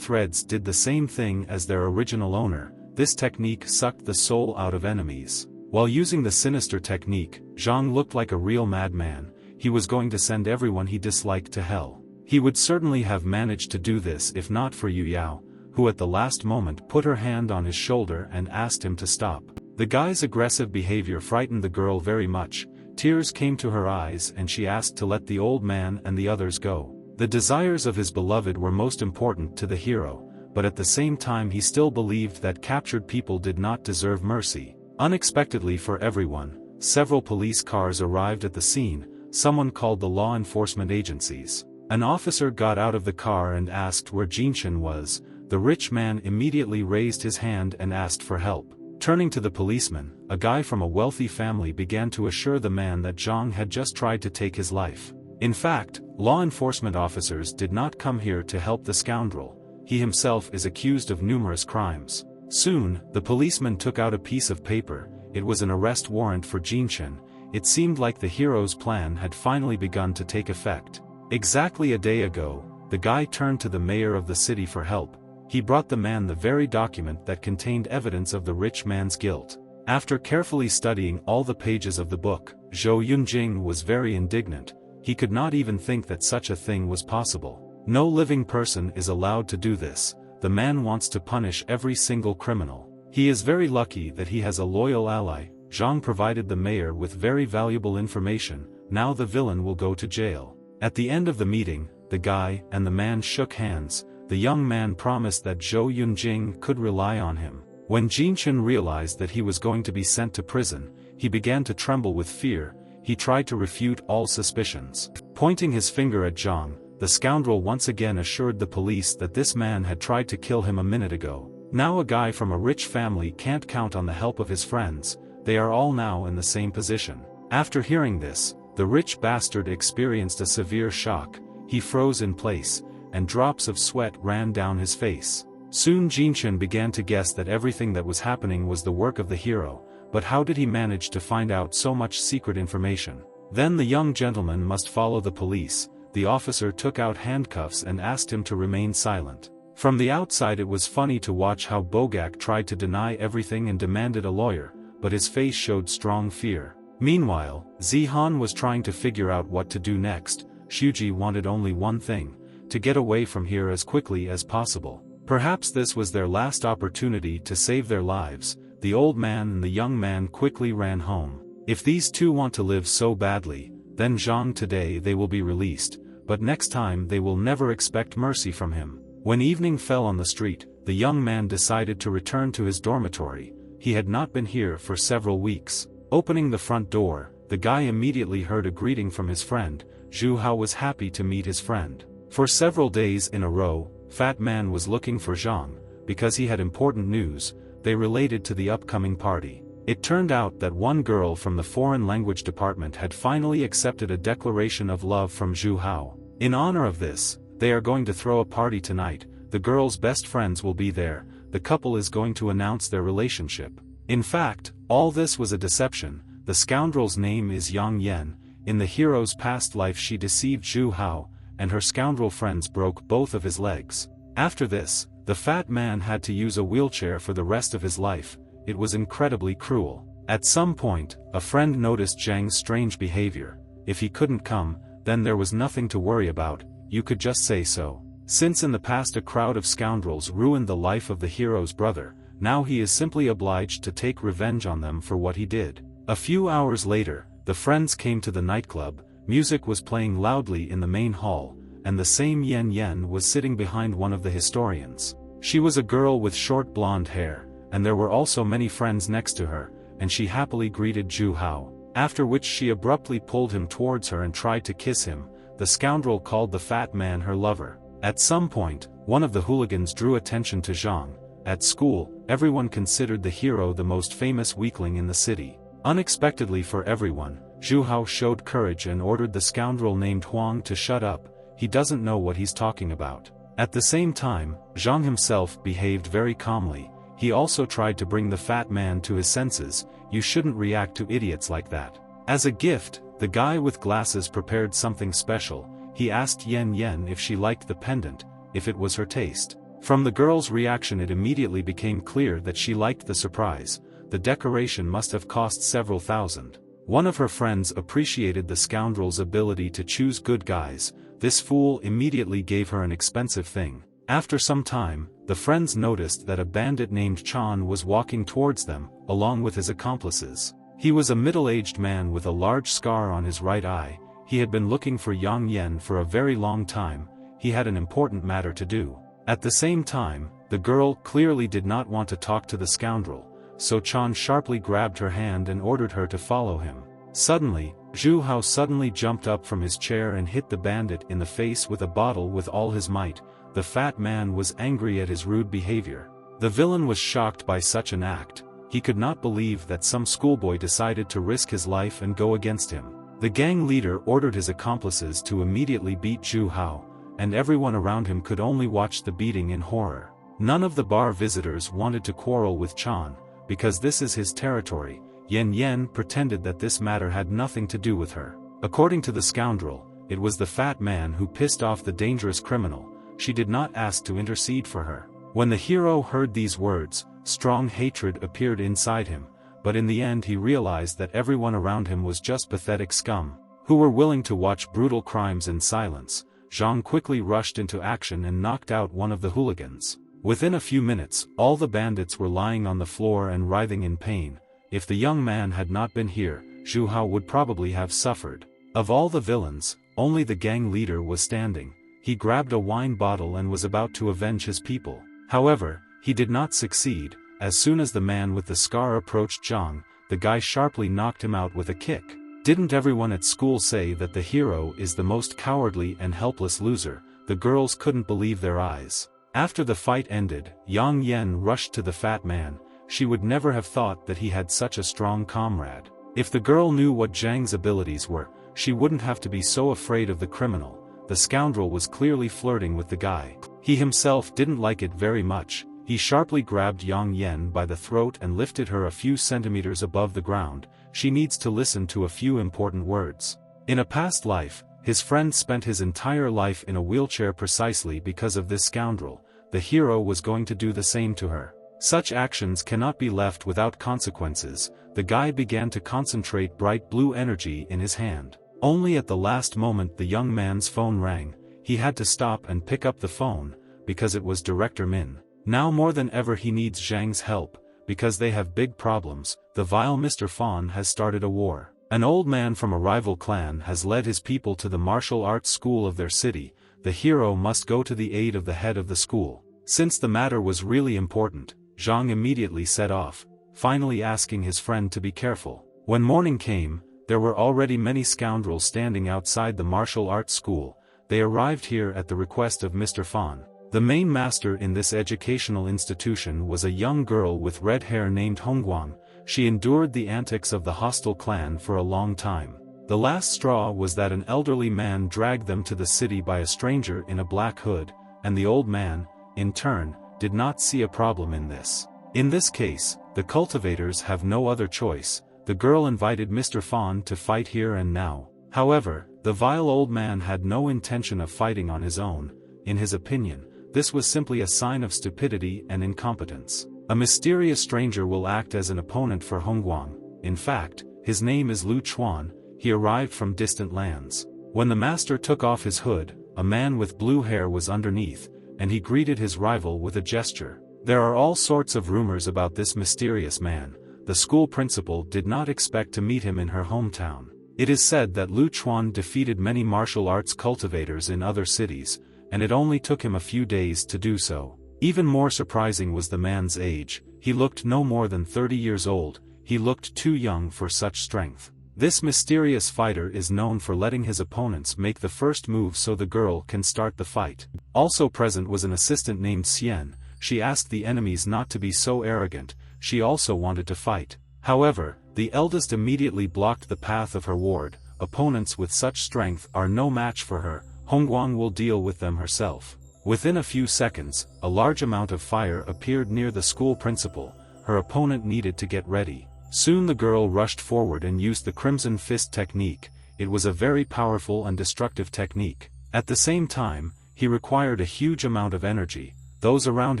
threads did the same thing as their original owner. This technique sucked the soul out of enemies. While using the sinister technique, Zhang looked like a real madman. He was going to send everyone he disliked to hell. He would certainly have managed to do this if not for Yu Yao, who at the last moment put her hand on his shoulder and asked him to stop. The guy's aggressive behavior frightened the girl very much. Tears came to her eyes and she asked to let the old man and the others go. The desires of his beloved were most important to the hero, but at the same time he still believed that captured people did not deserve mercy. Unexpectedly for everyone, several police cars arrived at the scene. Someone called the law enforcement agencies. An officer got out of the car and asked where Jinshin was. The rich man immediately raised his hand and asked for help. Turning to the policeman, a guy from a wealthy family began to assure the man that Zhang had just tried to take his life. In fact, law enforcement officers did not come here to help the scoundrel. He himself is accused of numerous crimes. Soon, the policeman took out a piece of paper. It was an arrest warrant for Jinshin. It seemed like the hero's plan had finally begun to take effect. Exactly a day ago, the guy turned to the mayor of the city for help. He brought the man the very document that contained evidence of the rich man's guilt. After carefully studying all the pages of the book, Zhou Yunjing was very indignant. He could not even think that such a thing was possible. No living person is allowed to do this. The man wants to punish every single criminal. He is very lucky that he has a loyal ally. Zhang provided the mayor with very valuable information. Now the villain will go to jail. At the end of the meeting, the guy and the man shook hands. The young man promised that Zhou Yunjing could rely on him. When Jinshin realized that he was going to be sent to prison, he began to tremble with fear. He tried to refute all suspicions. Pointing his finger at Zhang, the scoundrel once again assured the police that this man had tried to kill him a minute ago. Now a guy from a rich family can't count on the help of his friends. They are all now in the same position. After hearing this, the rich bastard experienced a severe shock. He froze in place, and drops of sweat ran down his face. Soon Jinshin began to guess that everything that was happening was the work of the hero, but how did he manage to find out so much secret information? Then the young gentleman must follow the police. The officer took out handcuffs and asked him to remain silent. From the outside it was funny to watch how Bogak tried to deny everything and demanded a lawyer, but his face showed strong fear. Meanwhile, Zihan was trying to figure out what to do next. Shuji wanted only one thing: to get away from here as quickly as possible. Perhaps this was their last opportunity to save their lives. The old man and the young man quickly ran home. If these two want to live so badly, then Zhang today they will be released, but next time they will never expect mercy from him. When evening fell on the street, the young man decided to return to his dormitory. He had not been here for several weeks. Opening the front door, the guy immediately heard a greeting from his friend. Zhu Hao was happy to meet his friend. For several days in a row, Fat Man was looking for Zhang, because he had important news. They related to the upcoming party. It turned out that one girl from the foreign language department had finally accepted a declaration of love from Zhu Hao. In honor of this, they are going to throw a party tonight. The girl's best friends will be there. The couple is going to announce their relationship. In fact, all this was a deception. The scoundrel's name is Yang Yan. In the hero's past life she deceived Zhu Hao, and her scoundrel friends broke both of his legs. After this, the fat man had to use a wheelchair for the rest of his life. It was incredibly cruel. At some point, a friend noticed Zhang's strange behavior. If he couldn't come, then there was nothing to worry about. You could just say so. Since in the past a crowd of scoundrels ruined the life of the hero's brother, now he is simply obliged to take revenge on them for what he did. A few hours later, the friends came to the nightclub. Music was playing loudly in the main hall, and the same Yan Yan was sitting behind one of the historians. She was a girl with short blonde hair, and there were also many friends next to her, and she happily greeted Zhu Hao, after which she abruptly pulled him towards her and tried to kiss him. The scoundrel called the fat man her lover. At some point, one of the hooligans drew attention to Zhang. At school, everyone considered the hero the most famous weakling in the city. Unexpectedly for everyone, Zhu Hao showed courage and ordered the scoundrel named Huang to shut up. He doesn't know what he's talking about. At the same time, Zhang himself behaved very calmly. He also tried to bring the fat man to his senses. You shouldn't react to idiots like that. As a gift, the guy with glasses prepared something special. He asked Yen Yen if she liked the pendant, if it was her taste. From the girl's reaction it immediately became clear that she liked the surprise. The decoration must have cost several thousand. One of her friends appreciated the scoundrel's ability to choose good guys. This fool immediately gave her an expensive thing. After some time, the friends noticed that a bandit named Chan was walking towards them, along with his accomplices. He was a middle-aged man with a large scar on his right eye. He had been looking for Yang Yen for a very long time. He had an important matter to do. At the same time, the girl clearly did not want to talk to the scoundrel, so Chan sharply grabbed her hand and ordered her to follow him. Suddenly, Zhu Hao suddenly jumped up from his chair and hit the bandit in the face with a bottle with all his might. The fat man was angry at his rude behavior. The villain was shocked by such an act. He could not believe that some schoolboy decided to risk his life and go against him. The gang leader ordered his accomplices to immediately beat Zhu Hao, and everyone around him could only watch the beating in horror. None of the bar visitors wanted to quarrel with Chan, because this is his territory. Yen Yen pretended that this matter had nothing to do with her. According to the scoundrel, it was the fat man who pissed off the dangerous criminal. She did not ask to intercede for her. When the hero heard these words, strong hatred appeared inside him, but in the end he realized that everyone around him was just pathetic scum, who were willing to watch brutal crimes in silence. Zhang quickly rushed into action and knocked out one of the hooligans. Within a few minutes, all the bandits were lying on the floor and writhing in pain. If the young man had not been here, Zhu Hao would probably have suffered. Of all the villains, only the gang leader was standing. He grabbed a wine bottle and was about to avenge his people. However, he did not succeed. As soon as the man with the scar approached Zhang, the guy sharply knocked him out with a kick. Didn't everyone at school say that the hero is the most cowardly and helpless loser? The girls couldn't believe their eyes. After the fight ended, Yang Yen rushed to the fat man. She would never have thought that he had such a strong comrade. If the girl knew what Zhang's abilities were, she wouldn't have to be so afraid of the criminal. The scoundrel was clearly flirting with the guy. He himself didn't like it very much. He sharply grabbed Yang Yen by the throat and lifted her a few centimeters above the ground. She needs to listen to a few important words. In a past life, his friend spent his entire life in a wheelchair precisely because of this scoundrel. The hero was going to do the same to her. Such actions cannot be left without consequences. The guy began to concentrate bright blue energy in his hand. Only at the last moment the young man's phone rang. He had to stop and pick up the phone, because it was Director Min. Now more than ever he needs Zhang's help, because they have big problems. The vile Mr. Fawn has started a war. An old man from a rival clan has led his people to the martial arts school of their city. The hero must go to the aid of the head of the school. Since the matter was really important, Zhang immediately set off, finally asking his friend to be careful. When morning came, there were already many scoundrels standing outside the martial arts school. They arrived here at the request of Mr. Fawn. The main master in this educational institution was a young girl with red hair named Hongguang. She endured the antics of the hostile clan for a long time. The last straw was that an elderly man dragged them to the city by a stranger in a black hood, and the old man, in turn, did not see a problem in this. In this case, the cultivators have no other choice. The girl invited Mr. Fawn to fight here and now. However, the vile old man had no intention of fighting on his own. In his opinion, this was simply a sign of stupidity and incompetence. A mysterious stranger will act as an opponent for Hongguang. In fact, his name is Lu Chuan. He arrived from distant lands. When the master took off his hood, a man with blue hair was underneath, and he greeted his rival with a gesture. There are all sorts of rumors about this mysterious man. The school principal did not expect to meet him in her hometown. It is said that Lu Chuan defeated many martial arts cultivators in other cities, and it only took him a few days to do so. Even more surprising was the man's age. He looked no more than 30 years old. He looked too young for such strength. This mysterious fighter is known for letting his opponents make the first move so the girl can start the fight. Also present was an assistant named Xian. She asked the enemies not to be so arrogant. She also wanted to fight. However, the eldest immediately blocked the path of her ward. Opponents with such strength are no match for her. Hongguang will deal with them herself. Within a few seconds, a large amount of fire appeared near the school principal. Her opponent needed to get ready. Soon the girl rushed forward and used the Crimson Fist technique. It was a very powerful and destructive technique. At the same time, he required a huge amount of energy. Those around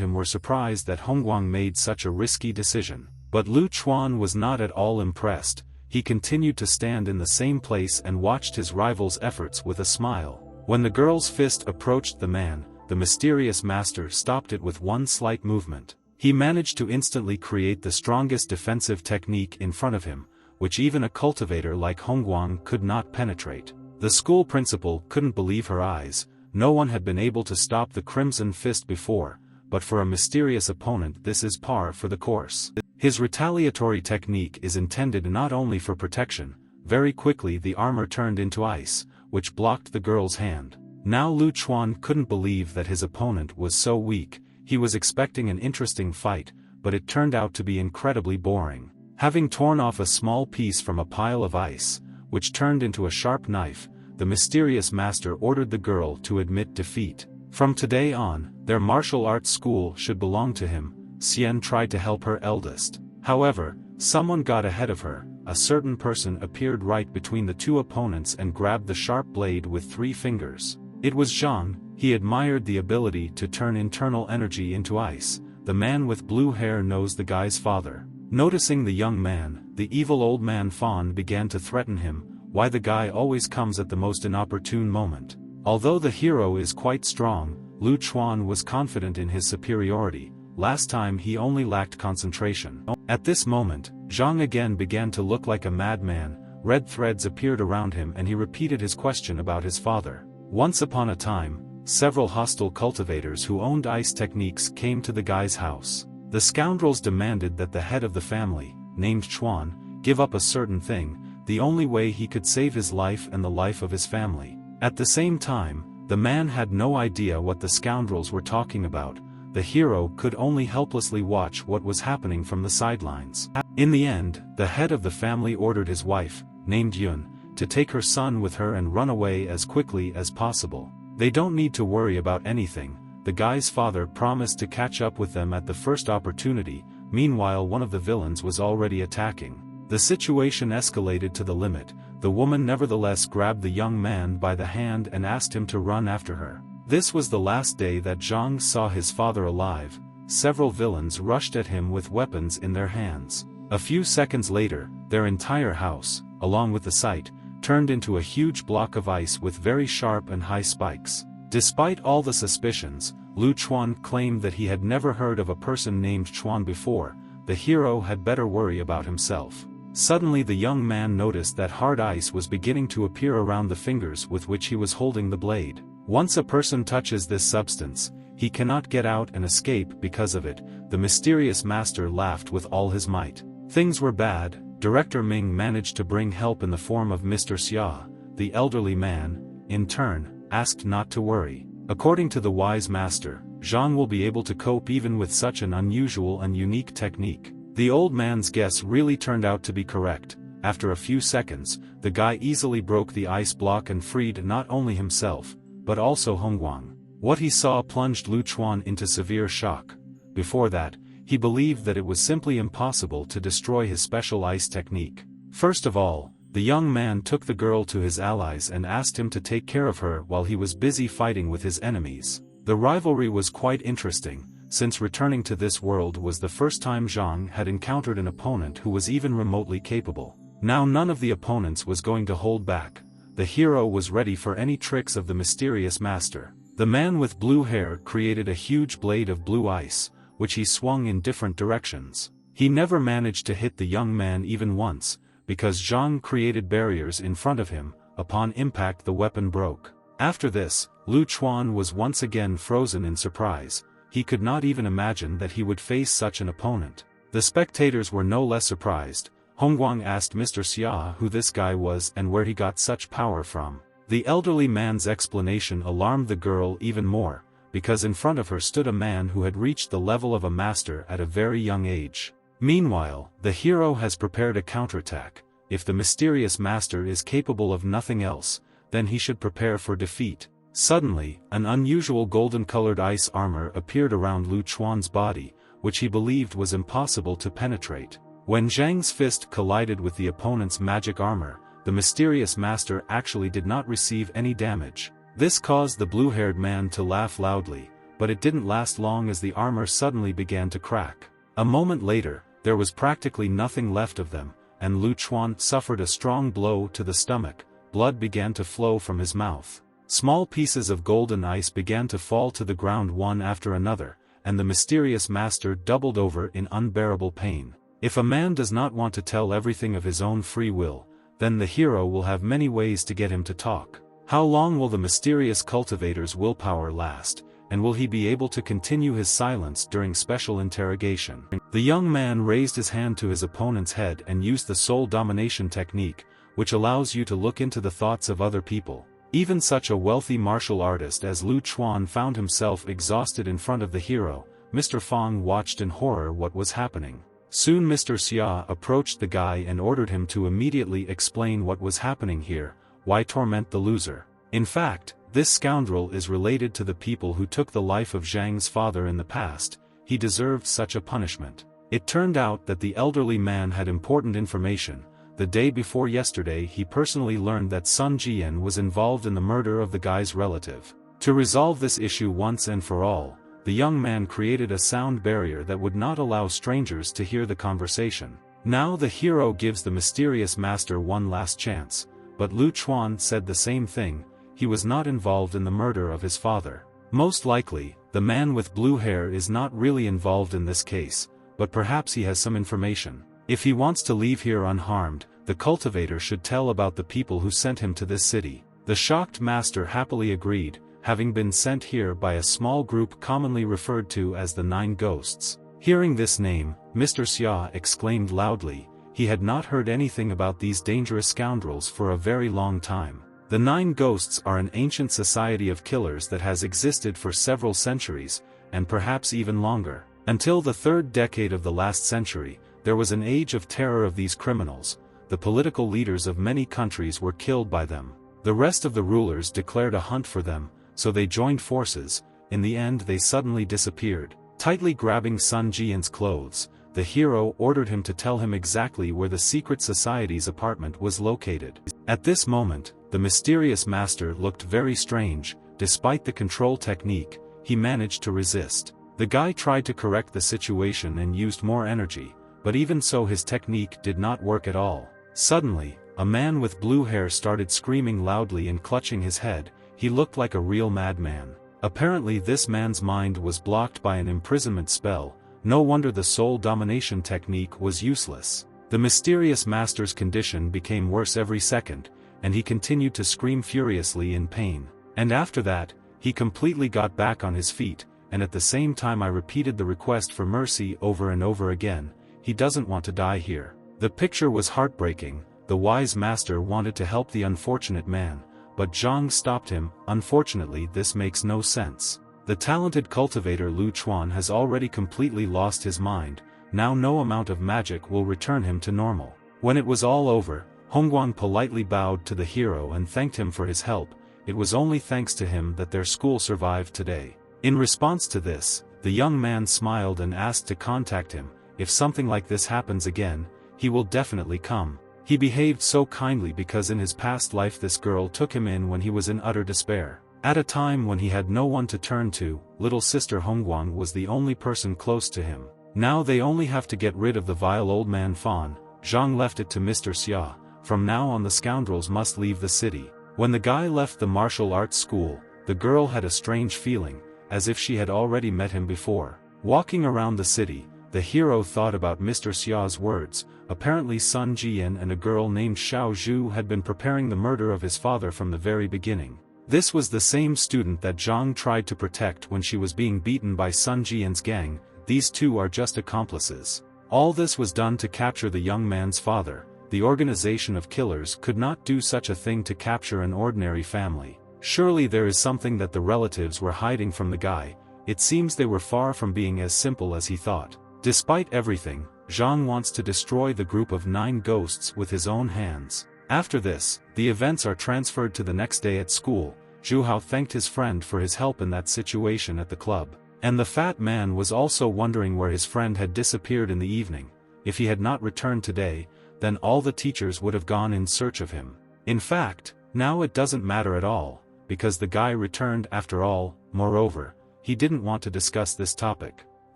him were surprised that Hongguang made such a risky decision. But Lu Chuan was not at all impressed. He continued to stand in the same place and watched his rival's efforts with a smile. When the girl's fist approached the man, the mysterious master stopped it with one slight movement. He managed to instantly create the strongest defensive technique in front of him, which even a cultivator like Hongguang could not penetrate. The school principal couldn't believe her eyes. No one had been able to stop the Crimson Fist before, but for a mysterious opponent this is par for the course. His retaliatory technique is intended not only for protection. Very quickly the armor turned into ice, which blocked the girl's hand. Now Lu Chuan couldn't believe that his opponent was so weak. He was expecting an interesting fight, but it turned out to be incredibly boring. Having torn off a small piece from a pile of ice, which turned into a sharp knife, the mysterious master ordered the girl to admit defeat. From today on, their martial arts school should belong to him. Xian tried to help her eldest. However, someone got ahead of her. A certain person appeared right between the two opponents and grabbed the sharp blade with 3 fingers. It was Zhang. He admired the ability to turn internal energy into ice. The man with blue hair knows the guy's father. Noticing the young man, the evil old man Fawn began to threaten him. Why the guy always comes at the most inopportune moment. Although the hero is quite strong, Lu Chuan was confident in his superiority. Last time he only lacked concentration. At this moment, Zhang again began to look like a madman. Red threads appeared around him and he repeated his question about his father. Once upon a time, several hostile cultivators who owned ice techniques came to the guy's house. The scoundrels demanded that the head of the family, named Chuan, give up a certain thing, the only way he could save his life and the life of his family. At the same time, the man had no idea what the scoundrels were talking about. The hero could only helplessly watch what was happening from the sidelines. In the end, the head of the family ordered his wife, named Yun, to take her son with her and run away as quickly as possible. They don't need to worry about anything. The guy's father promised to catch up with them at the first opportunity. Meanwhile, one of the villains was already attacking. The situation escalated to the limit. The woman nevertheless grabbed the young man by the hand and asked him to run after her. This was the last day that Zhang saw his father alive. Several villains rushed at him with weapons in their hands. A few seconds later, their entire house, along with the site, turned into a huge block of ice with very sharp and high spikes. Despite all the suspicions, Lu Chuan claimed that he had never heard of a person named Chuan before. The hero had better worry about himself. Suddenly the young man noticed that hard ice was beginning to appear around the fingers with which he was holding the blade. Once a person touches this substance, he cannot get out and escape because of it. The mysterious master laughed with all his might. Things were bad. Director Ming managed to bring help in the form of Mr. Xia. The elderly man, in turn, asked not to worry. According to the wise master, Zhang will be able to cope even with such an unusual and unique technique. The old man's guess really turned out to be correct. After a few seconds, the guy easily broke the ice block and freed not only himself, but also Hongguang. What he saw plunged Lu Chuan into severe shock. Before that, he believed that it was simply impossible to destroy his special ice technique. First of all, the young man took the girl to his allies and asked him to take care of her while he was busy fighting with his enemies. The rivalry was quite interesting, since returning to this world was the first time Zhang had encountered an opponent who was even remotely capable. Now none of the opponents was going to hold back. The hero was ready for any tricks of the mysterious master. The man with blue hair created a huge blade of blue ice, which he swung in different directions. He never managed to hit the young man even once, because Zhang created barriers in front of him. Upon impact the weapon broke. After this, Lu Chuan was once again frozen in surprise. he could not even imagine that he would face such an opponent. The spectators were no less surprised. Hongguang asked Mr. Xia who this guy was and where he got such power from. The elderly man's explanation alarmed the girl even more, because in front of her stood a man who had reached the level of a master at a very young age. Meanwhile, the hero has prepared a counterattack. If the mysterious master is capable of nothing else, then he should prepare for defeat. Suddenly, an unusual golden-colored ice armor appeared around Lu Chuan's body, which he believed was impossible to penetrate. When Zhang's fist collided with the opponent's magic armor, the mysterious master actually did not receive any damage. This caused the blue-haired man to laugh loudly, but it didn't last long as the armor suddenly began to crack. A moment later, there was practically nothing left of them, and Lu Chuan suffered a strong blow to the stomach. Blood began to flow from his mouth. Small pieces of golden ice began to fall to the ground one after another, and the mysterious master doubled over in unbearable pain. If a man does not want to tell everything of his own free will, then the hero will have many ways to get him to talk. How long will the mysterious cultivator's willpower last, and will he be able to continue his silence during special interrogation? The young man raised his hand to his opponent's head and used the soul domination technique, which allows you to look into the thoughts of other people. Even such a wealthy martial artist as Lu Chuan found himself exhausted in front of the hero. Mr. Fang watched in horror what was happening. Soon Mr. Xia approached the guy and ordered him to immediately explain what was happening here. Why torment the loser? In fact, this scoundrel is related to the people who took the life of Zhang's father in the past. He deserved such a punishment. It turned out that the elderly man had important information. The day before yesterday he personally learned that Sun Jian was involved in the murder of the guy's relative. To resolve this issue once and for all, the young man created a sound barrier that would not allow strangers to hear the conversation. Now the hero gives the mysterious master one last chance, but Lu Chuan said the same thing. He was not involved in the murder of his father. Most likely, the man with blue hair is not really involved in this case, but perhaps he has some information. If he wants to leave here unharmed, the cultivator should tell about the people who sent him to this city. The shocked master happily agreed, having been sent here by a small group commonly referred to as the 9 Ghosts. Hearing this name, Mr. Xia exclaimed loudly. He had not heard anything about these dangerous scoundrels for a very long time. The 9 Ghosts are an ancient society of killers that has existed for several centuries, and perhaps even longer. Until the 3rd decade of the last century, there was an age of terror of these criminals. The political leaders of many countries were killed by them. The rest of the rulers declared a hunt for them, so they joined forces. In the end they suddenly disappeared. Tightly grabbing Sun Jian's clothes, the hero ordered him to tell him exactly where the secret society's apartment was located. At this moment, the mysterious master looked very strange. Despite the control technique, he managed to resist. The guy tried to correct the situation and used more energy, but even so his technique did not work at all. Suddenly, a man with blue hair started screaming loudly and clutching his head. He looked like a real madman. Apparently this man's mind was blocked by an imprisonment spell. No wonder the soul domination technique was useless. The mysterious master's condition became worse every second, and he continued to scream furiously in pain. And after that, he completely got back on his feet, and at the same time I repeated the request for mercy over and over again. He doesn't want to die here. The picture was heartbreaking. The wise master wanted to help the unfortunate man, but Zhang stopped him. Unfortunately this makes no sense. The talented cultivator Lu Chuan has already completely lost his mind. Now no amount of magic will return him to normal. When it was all over, Hongguang politely bowed to the hero and thanked him for his help. It was only thanks to him that their school survived today. In response to this, the young man smiled and asked to contact him. If something like this happens again, he will definitely come. He behaved so kindly because in his past life this girl took him in when he was in utter despair. At a time when he had no one to turn to, little sister Hongguang was the only person close to him. Now they only have to get rid of the vile old man Fan. Zhang left it to Mr. Xia. From now on the scoundrels must leave the city. When the guy left the martial arts school, the girl had a strange feeling, as if she had already met him before. Walking around the city, the hero thought about Mr. Xia's words. Apparently Sun Jian and a girl named Xiao Zhu had been preparing the murder of his father from the very beginning. This was the same student that Zhang tried to protect when she was being beaten by Sun Jian's gang. These two are just accomplices. All this was done to capture the young man's father. The organization of killers could not do such a thing to capture an ordinary family. Surely there is something that the relatives were hiding from the guy. It seems they were far from being as simple as he thought. Despite everything, Zhang wants to destroy the group of 9 ghosts with his own hands. After this, the events are transferred to the next day at school. Zhu Hao thanked his friend for his help in that situation at the club. And the fat man was also wondering where his friend had disappeared in the evening. If he had not returned today, then all the teachers would have gone in search of him. In fact, now it doesn't matter at all, because the guy returned after all. Moreover, he didn't want to discuss this topic.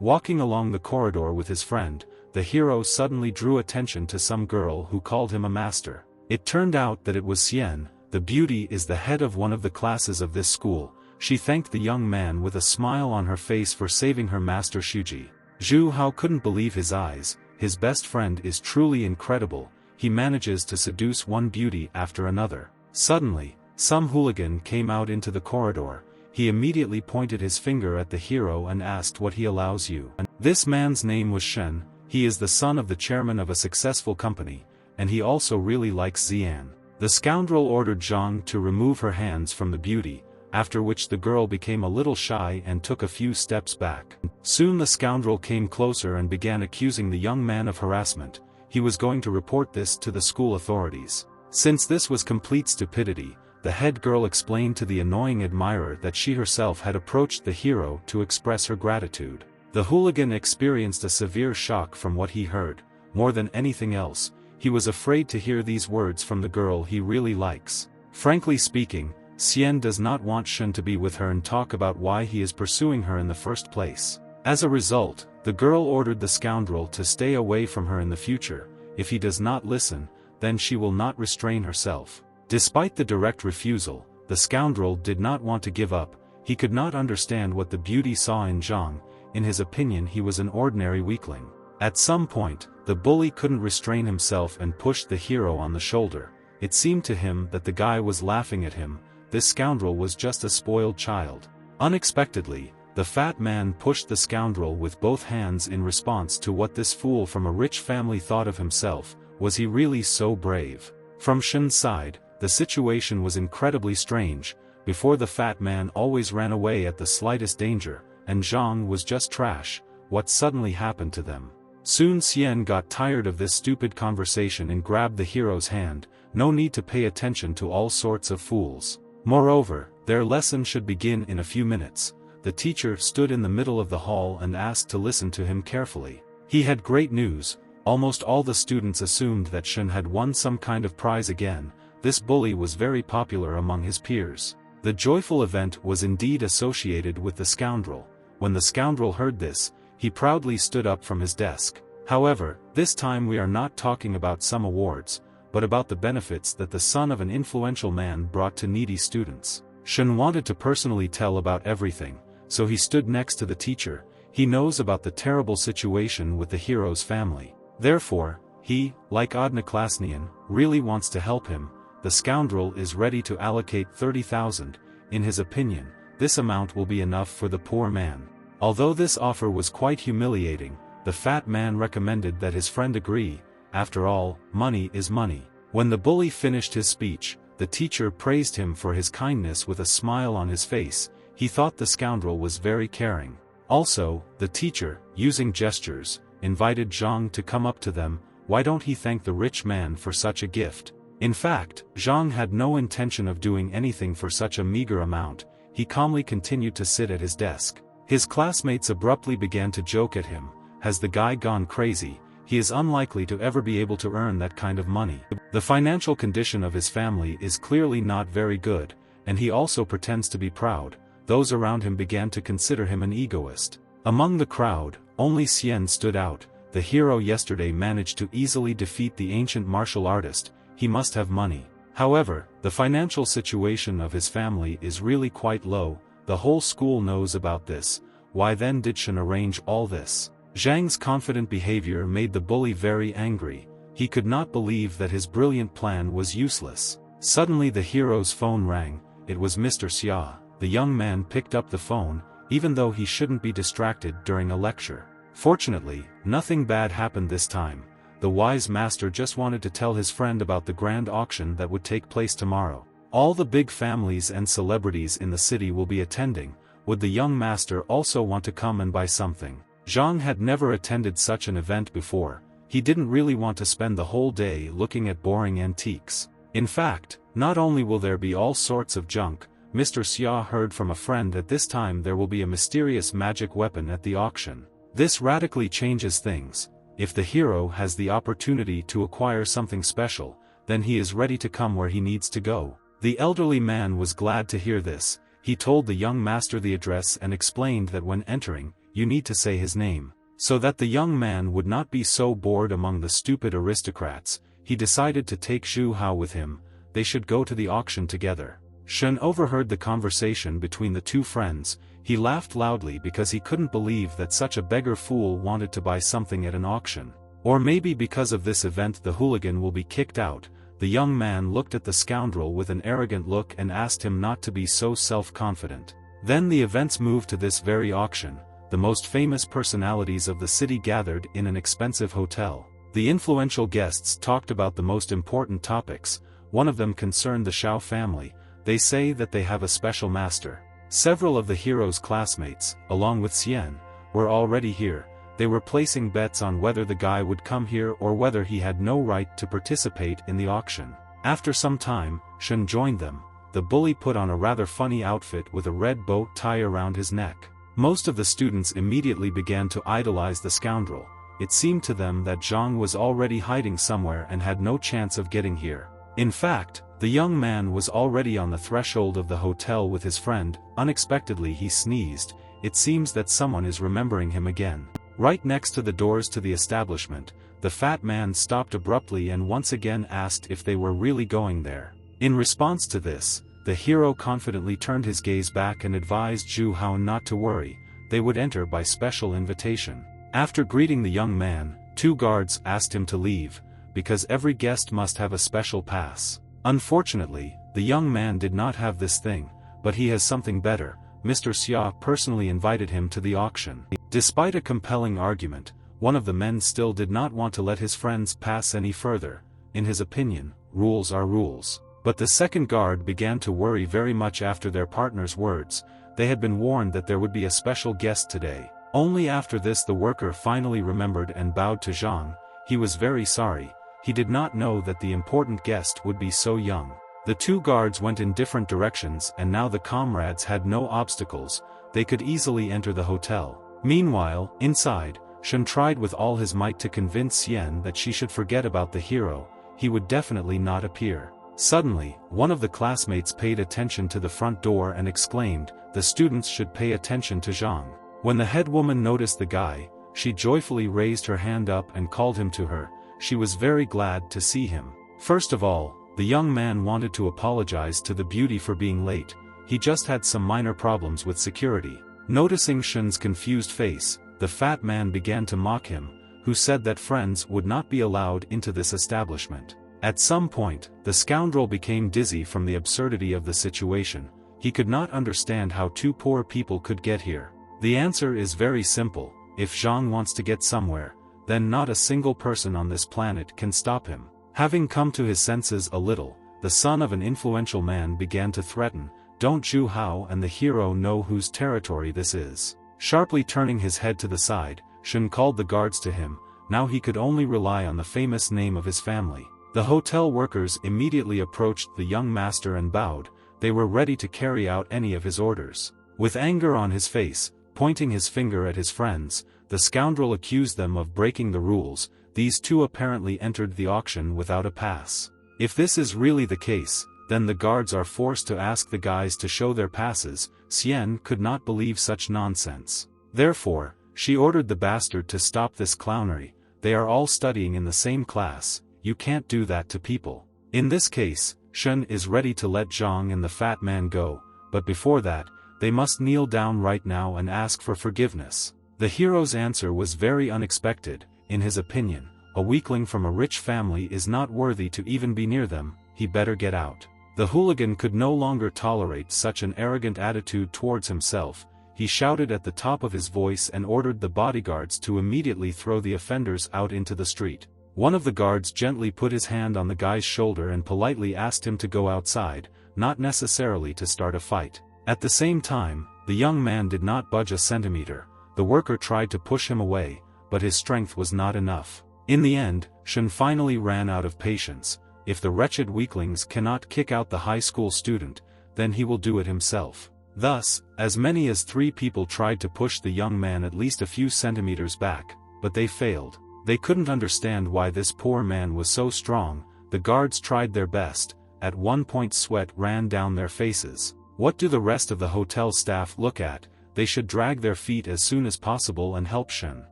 Walking along the corridor with his friend, the hero suddenly drew attention to some girl who called him a master. It turned out that it was Xian. The beauty is the head of one of the classes of this school. She thanked the young man with a smile on her face for saving her master Shuji. Zhu Hao couldn't believe his eyes. His best friend is truly incredible. He manages to seduce one beauty after another. Suddenly, some hooligan came out into the corridor. He immediately pointed his finger at the hero and asked what he allows you. This man's name was Shen. He is the son of the chairman of a successful company, and he also really likes Xian. The scoundrel ordered Zhang to remove her hands from the beauty, after which the girl became a little shy and took a few steps back. Soon the scoundrel came closer and began accusing the young man of harassment. He was going to report this to the school authorities. Since this was complete stupidity, the head girl explained to the annoying admirer that she herself had approached the hero to express her gratitude. The hooligan experienced a severe shock from what he heard. More than anything else, he was afraid to hear these words from the girl he really likes. Frankly speaking, Xian does not want Shen to be with her and talk about why he is pursuing her in the first place. As a result, the girl ordered the scoundrel to stay away from her in the future. If he does not listen, then she will not restrain herself. Despite the direct refusal, the scoundrel did not want to give up. He could not understand what the beauty saw in Zhang. In his opinion, he was an ordinary weakling. At some point, the bully couldn't restrain himself and pushed the hero on the shoulder. It seemed to him that the guy was laughing at him. This scoundrel was just a spoiled child. Unexpectedly, the fat man pushed the scoundrel with both hands in response to what this fool from a rich family thought of himself. Was he really so brave? From Shen's side, the situation was incredibly strange. Before, the fat man always ran away at the slightest danger, and Zhang was just trash. What suddenly happened to them? Soon Xian got tired of this stupid conversation and grabbed the hero's hand. No need to pay attention to all sorts of fools. Moreover, their lesson should begin in a few minutes. The teacher stood in the middle of the hall and asked to listen to him carefully. He had great news. Almost all the students assumed that Shen had won some kind of prize again. This bully was very popular among his peers. The joyful event was indeed associated with the scoundrel. When the scoundrel heard this, he proudly stood up from his desk. However, this time we are not talking about some awards, but about the benefits that the son of an influential man brought to needy students. Shen wanted to personally tell about everything, so he stood next to the teacher. He knows about the terrible situation with the hero's family. Therefore, he, like Odnaklasnian, really wants to help him. The scoundrel is ready to allocate 30,000. In his opinion, this amount will be enough for the poor man. Although this offer was quite humiliating, the fat man recommended that his friend agree. After all, money is money. When the bully finished his speech, the teacher praised him for his kindness with a smile on his face. He thought the scoundrel was very caring. Also, the teacher, using gestures, invited Zhang to come up to them. Why don't he thank the rich man for such a gift? In fact, Zhang had no intention of doing anything for such a meager amount. He calmly continued to sit at his desk. His classmates abruptly began to joke at him. Has the guy gone crazy? He is unlikely to ever be able to earn that kind of money. The financial condition of his family is clearly not very good, and he also pretends to be proud. Those around him began to consider him an egoist. Among the crowd, only Xian stood out. The hero yesterday managed to easily defeat the ancient martial artist. He must have money. However, the financial situation of his family is really quite low. The whole school knows about this. Why then did Shen arrange all this? Zhang's confident behavior made the bully very angry. He could not believe that his brilliant plan was useless. Suddenly the hero's phone rang. it was Mr. Xia. The young man picked up the phone, even though he shouldn't be distracted during a lecture. Fortunately, nothing bad happened this time. The wise master just wanted to tell his friend about the grand auction that would take place tomorrow. All the big families and celebrities in the city will be attending. Would the young master also want to come and buy something? Zhang had never attended such an event before. He didn't really want to spend the whole day looking at boring antiques. In fact, not only will there be all sorts of junk, Mr. Xia heard from a friend that this time there will be a mysterious magic weapon at the auction. This radically changes things. If the hero has the opportunity to acquire something special, then he is ready to come where he needs to go. The elderly man was glad to hear this. He told the young master the address and explained that when entering, you need to say his name. So that the young man would not be so bored among the stupid aristocrats, he decided to take Zhu Hao with him. They should go to the auction together. Shen overheard the conversation between the two friends. He laughed loudly because he couldn't believe that such a beggar fool wanted to buy something at an auction. Or maybe because of this event the hooligan will be kicked out. The young man looked at the scoundrel with an arrogant look and asked him not to be so self-confident. Then the events moved to this very auction. The most famous personalities of the city gathered in an expensive hotel. The influential guests talked about the most important topics. One of them concerned the Shao family. They say that they have a special master. Several of the hero's classmates, along with Xian, were already here. They were placing bets on whether the guy would come here or whether he had no right to participate in the auction. After some time, Shen joined them. The bully put on a rather funny outfit with a red bow tie around his neck. Most of the students immediately began to idolize the scoundrel. It seemed to them that Zhang was already hiding somewhere and had no chance of getting here. In fact, the young man was already on the threshold of the hotel with his friend. Unexpectedly he sneezed. It seems that someone is remembering him again. Right next to the doors to the establishment, the fat man stopped abruptly and once again asked if they were really going there. In response to this, the hero confidently turned his gaze back and advised Zhu Hao not to worry. They would enter by special invitation. After greeting the young man, two guards asked him to leave, because every guest must have a special pass. Unfortunately, the young man did not have this thing, but he has something better. Mr. Xia personally invited him to the auction. Despite a compelling argument, one of the men still did not want to let his friends pass any further. In his opinion, rules are rules. But the second guard began to worry very much after their partner's words. They had been warned that there would be a special guest today. Only after this the worker finally remembered and bowed to Zhang. He was very sorry. He did not know that the important guest would be so young. The two guards went in different directions and now the comrades had no obstacles. They could easily enter the hotel. Meanwhile, inside, Shen tried with all his might to convince Xian that she should forget about the hero. He would definitely not appear. Suddenly, one of the classmates paid attention to the front door and exclaimed, "The students should pay attention to Zhang." When the head woman noticed the guy, she joyfully raised her hand up and called him to her. She was very glad to see him. First of all, the young man wanted to apologize to the beauty for being late. He just had some minor problems with security. Noticing Shen's confused face, the fat man began to mock him, who said that friends would not be allowed into this establishment. At some point, the scoundrel became dizzy from the absurdity of the situation. He could not understand how two poor people could get here. The answer is very simple. If Zhang wants to get somewhere, then not a single person on this planet can stop him. Having come to his senses a little, the son of an influential man began to threaten, "Don't Zhu Hao and the hero know whose territory this is?" Sharply turning his head to the side, Shen called the guards to him. Now he could only rely on the famous name of his family. The hotel workers immediately approached the young master and bowed. They were ready to carry out any of his orders. With anger on his face, pointing his finger at his friends, the scoundrel accused them of breaking the rules. These two apparently entered the auction without a pass. If this is really the case, then the guards are forced to ask the guys to show their passes. Xian could not believe such nonsense. Therefore, she ordered the bastard to stop this clownery. They are all studying in the same class. You can't do that to people. In this case, Shen is ready to let Zhang and the fat man go, but before that, they must kneel down right now and ask for forgiveness. The hero's answer was very unexpected. In his opinion, a weakling from a rich family is not worthy to even be near them. He better get out. The hooligan could no longer tolerate such an arrogant attitude towards himself. He shouted at the top of his voice and ordered the bodyguards to immediately throw the offenders out into the street. One of the guards gently put his hand on the guy's shoulder and politely asked him to go outside, not necessarily to start a fight. At the same time, the young man did not budge a centimeter. The worker tried to push him away, but his strength was not enough. In the end, Shun finally ran out of patience. If the wretched weaklings cannot kick out the high school student, then he will do it himself. Thus, as many as 3 people tried to push the young man at least a few centimeters back, but they failed. They couldn't understand why this poor man was so strong. The guards tried their best. At one point sweat ran down their faces. What do the rest of the hotel staff look at? They should drag their feet as soon as possible and help Shun.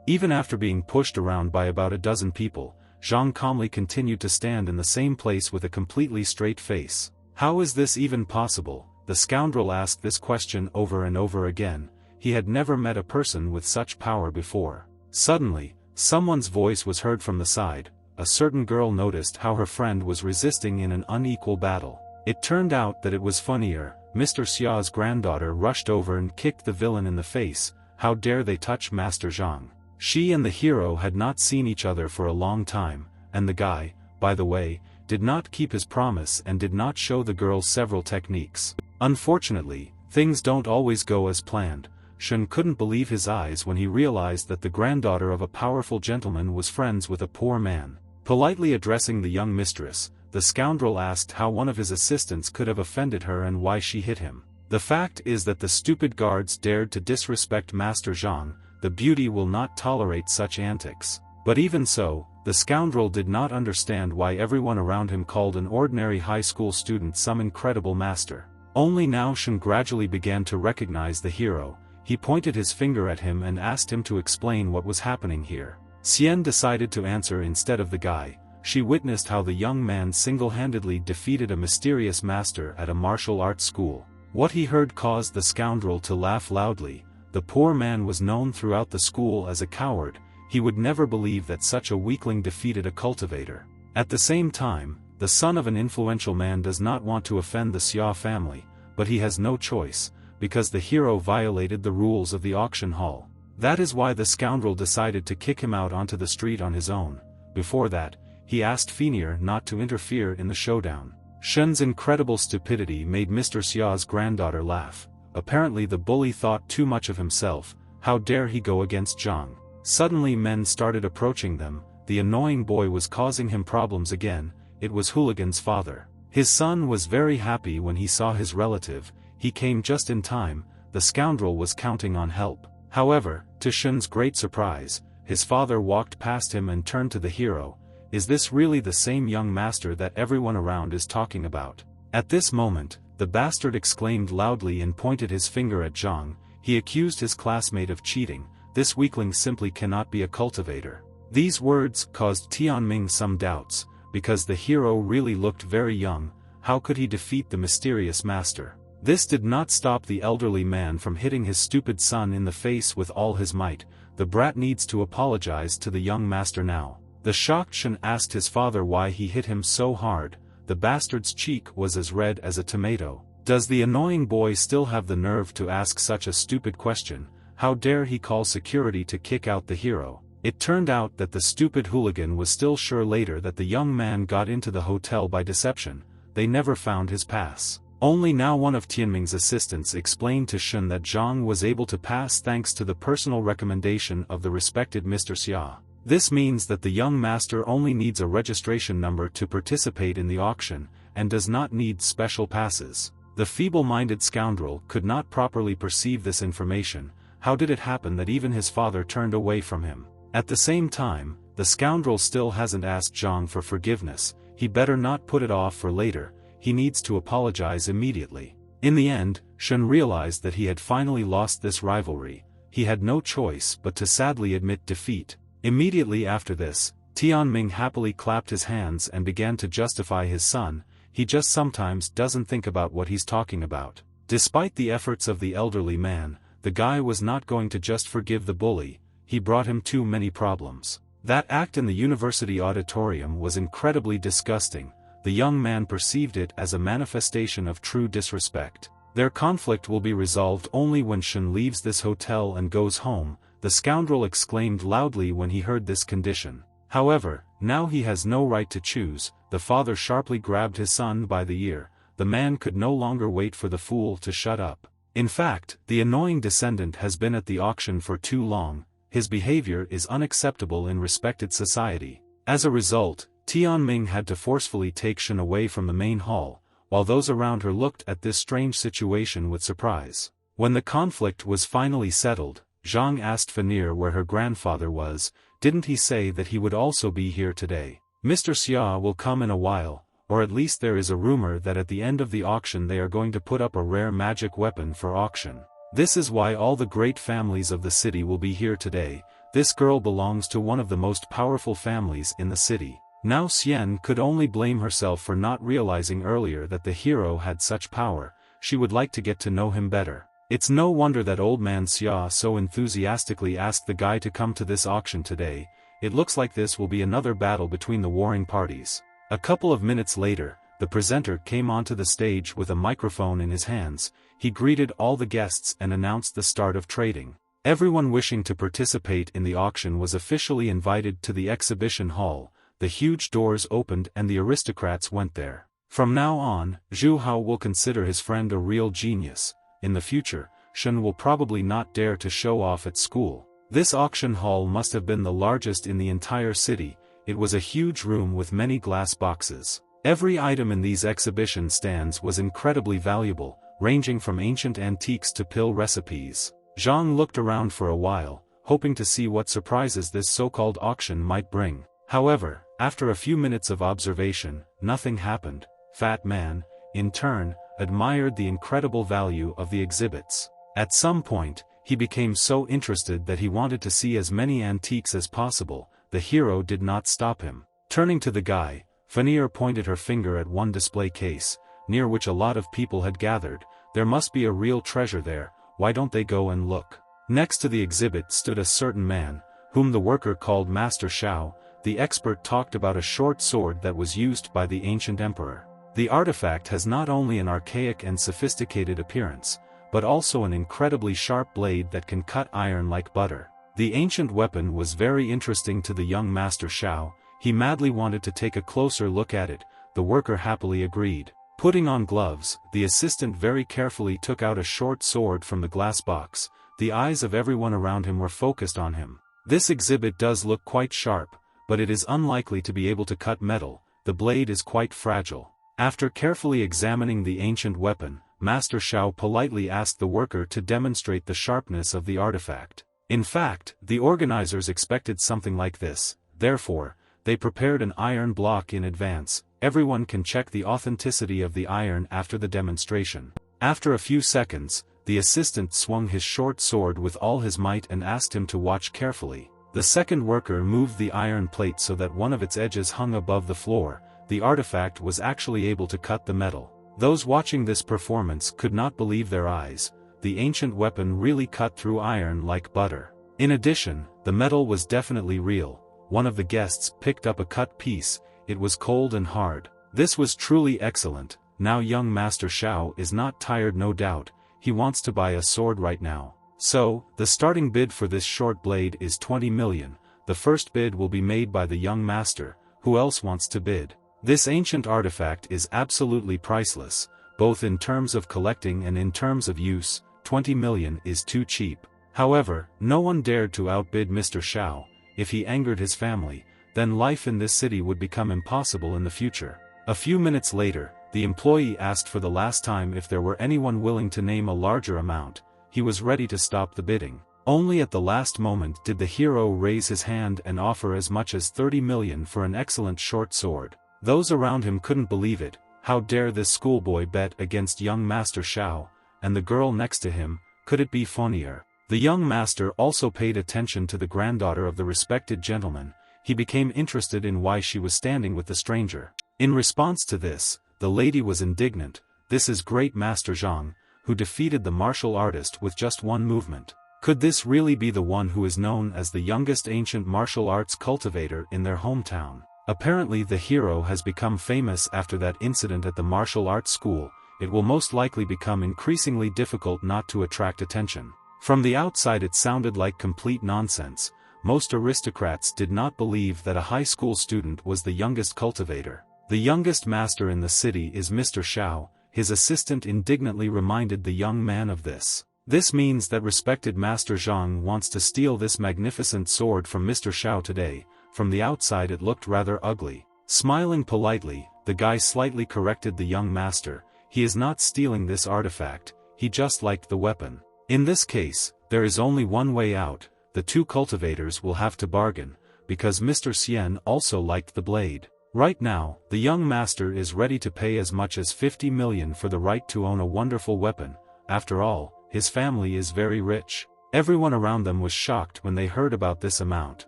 Even after being pushed around by about a dozen people, Zhang calmly continued to stand in the same place with a completely straight face. How is this even possible? The scoundrel asked this question over and over again. He had never met a person with such power before. Suddenly, someone's voice was heard from the side. A certain girl noticed how her friend was resisting in an unequal battle. It turned out that it was funnier. Mr. Xia's granddaughter rushed over and kicked the villain in the face. How dare they touch Master Zhang? She and the hero had not seen each other for a long time, and the guy, by the way, did not keep his promise and did not show the girl several techniques. Unfortunately, things don't always go as planned. Shun couldn't believe his eyes when he realized that the granddaughter of a powerful gentleman was friends with a poor man. Politely addressing the young mistress, the scoundrel asked how one of his assistants could have offended her and why she hit him. The fact is that the stupid guards dared to disrespect Master Zhang. The beauty will not tolerate such antics. But even so, the scoundrel did not understand why everyone around him called an ordinary high school student some incredible master. Only now Shun gradually began to recognize the hero. He pointed his finger at him and asked him to explain what was happening here. Xian decided to answer instead of the guy. She witnessed how the young man single-handedly defeated a mysterious master at a martial arts school. What he heard caused the scoundrel to laugh loudly. The poor man was known throughout the school as a coward. He would never believe that such a weakling defeated a cultivator. At the same time, the son of an influential man does not want to offend the Xia family, but he has no choice, because the hero violated the rules of the auction hall. That is why the scoundrel decided to kick him out onto the street on his own. Before that, he asked Fenrir not to interfere in the showdown. Shun's incredible stupidity made Mr. Xia's granddaughter laugh. Apparently the bully thought too much of himself. How dare he go against Zhang? Suddenly men started approaching them. The annoying boy was causing him problems again. It was Hooligan's father. His son was very happy when he saw his relative. He came just in time. The scoundrel was counting on help. However, to Shun's great surprise, his father walked past him and turned to the hero. Is this really the same young master that everyone around is talking about? At this moment, the bastard exclaimed loudly and pointed his finger at Zhang. He accused his classmate of cheating. This weakling simply cannot be a cultivator. These words caused Tianming some doubts, because the hero really looked very young. How could he defeat the mysterious master? This did not stop the elderly man from hitting his stupid son in the face with all his might. The brat needs to apologize to the young master now. The shocked Shun asked his father why he hit him so hard. The bastard's cheek was as red as a tomato. Does the annoying boy still have the nerve to ask such a stupid question? How dare he call security to kick out the hero? It turned out that the stupid hooligan was still sure later that the young man got into the hotel by deception. They never found his pass. Only now one of Tianming's assistants explained to Shun that Zhang was able to pass thanks to the personal recommendation of the respected Mr. Xia. This means that the young master only needs a registration number to participate in the auction, and does not need special passes. The feeble-minded scoundrel could not properly perceive this information. How did it happen that even his father turned away from him? At the same time, the scoundrel still hasn't asked Zhang for forgiveness. He better not put it off for later. He needs to apologize immediately. In the end, Shun realized that he had finally lost this rivalry. He had no choice but to sadly admit defeat. Immediately after this, Tianming happily clapped his hands and began to justify his son. He just sometimes doesn't think about what he's talking about. Despite the efforts of the elderly man, the guy was not going to just forgive the bully. He brought him too many problems. That act in the university auditorium was incredibly disgusting. the young man perceived it as a manifestation of true disrespect. Their conflict will be resolved only when Shen leaves this hotel and goes home, the scoundrel exclaimed loudly when he heard this condition. However, now he has no right to choose. The father sharply grabbed his son by the ear. The man could no longer wait for the fool to shut up. In fact, the annoying descendant has been at the auction for too long. His behavior is unacceptable in respected society. As a result, Tianming had to forcefully take Shen away from the main hall, while those around her looked at this strange situation with surprise. When the conflict was finally settled, Zhang asked Fanir where her grandfather was. Didn't he say that he would also be here today? Mr. Xia will come in a while, or at least there is a rumor that at the end of the auction they are going to put up a rare magic weapon for auction. This is why all the great families of the city will be here today. This girl belongs to one of the most powerful families in the city. Now Xian could only blame herself for not realizing earlier that the hero had such power. She would like to get to know him better. It's no wonder that old man Xia so enthusiastically asked the guy to come to this auction today. It looks like this will be another battle between the warring parties. A couple of minutes later, the presenter came onto the stage with a microphone in his hands. He greeted all the guests and announced the start of trading. Everyone wishing to participate in the auction was officially invited to the exhibition hall. The huge doors opened and the aristocrats went there. From now on, Zhu Hao will consider his friend a real genius. In the future, Shen will probably not dare to show off at school. This auction hall must have been the largest in the entire city. It was a huge room with many glass boxes. Every item in these exhibition stands was incredibly valuable, ranging from ancient antiques to pill recipes. Zhang looked around for a while, hoping to see what surprises this so-called auction might bring. However, after a few minutes of observation, nothing happened. Fat Man, in turn, admired the incredible value of the exhibits. At some point, he became so interested that he wanted to see as many antiques as possible. The hero did not stop him. Turning to the guy, Fanir pointed her finger at one display case, near which a lot of people had gathered. There must be a real treasure there, why don't they go and look? Next to the exhibit stood a certain man, whom the worker called Master Shao. The expert talked about a short sword that was used by the ancient emperor. The artifact has not only an archaic and sophisticated appearance, but also an incredibly sharp blade that can cut iron like butter. The ancient weapon was very interesting to the young Master Shao. He madly wanted to take a closer look at it. The worker happily agreed. Putting on gloves, the assistant very carefully took out a short sword from the glass box. The eyes of everyone around him were focused on him. This exhibit does look quite sharp, but it is unlikely to be able to cut metal. The blade is quite fragile. After carefully examining the ancient weapon, Master Shao politely asked the worker to demonstrate the sharpness of the artifact. In fact, the organizers expected something like this. Therefore, they prepared an iron block in advance. Everyone can check the authenticity of the iron after the demonstration. After a few seconds, the assistant swung his short sword with all his might and asked him to watch carefully. The second worker moved the iron plate so that one of its edges hung above the floor. The artifact was actually able to cut the metal. Those watching this performance could not believe their eyes. The ancient weapon really cut through iron like butter. In addition, the metal was definitely real. One of the guests picked up a cut piece. It was cold and hard. This was truly excellent. Now young Master Shao is not tired, no doubt. He wants to buy a sword right now. So, the starting bid for this short blade is 20 million. The first bid will be made by the young master. Who else wants to bid? This ancient artifact is absolutely priceless, both in terms of collecting and in terms of use. 20 million is too cheap. However, no one dared to outbid Mr. Shao. If he angered his family, then life in this city would become impossible in the future. A few minutes later, the employee asked for the last time if there were anyone willing to name a larger amount. He was ready to stop the bidding. Only at the last moment did the hero raise his hand and offer as much as 30 million for an excellent short sword. Those around him couldn't believe it. How dare this schoolboy bet against young Master Shao? And the girl next to him, could it be Fonier? The young master also paid attention to the granddaughter of the respected gentleman. He became interested in why she was standing with the stranger. In response to this, the lady was indignant. This is great Master Zhang, who defeated the martial artist with just one movement. Could this really be the one who is known as the youngest ancient martial arts cultivator in their hometown? Apparently the hero has become famous after that incident at the martial arts school. It will most likely become increasingly difficult not to attract attention. From the outside it sounded like complete nonsense. Most aristocrats did not believe that a high school student was the youngest cultivator. The youngest master in the city is Mr. Xiao. His assistant indignantly reminded the young man of this. This means that respected Master Zhang wants to steal this magnificent sword from Mr. Xiao today. From the outside it looked rather ugly. Smiling politely, the guy slightly corrected the young master. He is not stealing this artifact, he just liked the weapon. In this case, there is only one way out. The two cultivators will have to bargain, because Mr. Xian also liked the blade. Right now, the young master is ready to pay as much as 50 million for the right to own a wonderful weapon. After all, his family is very rich. Everyone around them was shocked when they heard about this amount.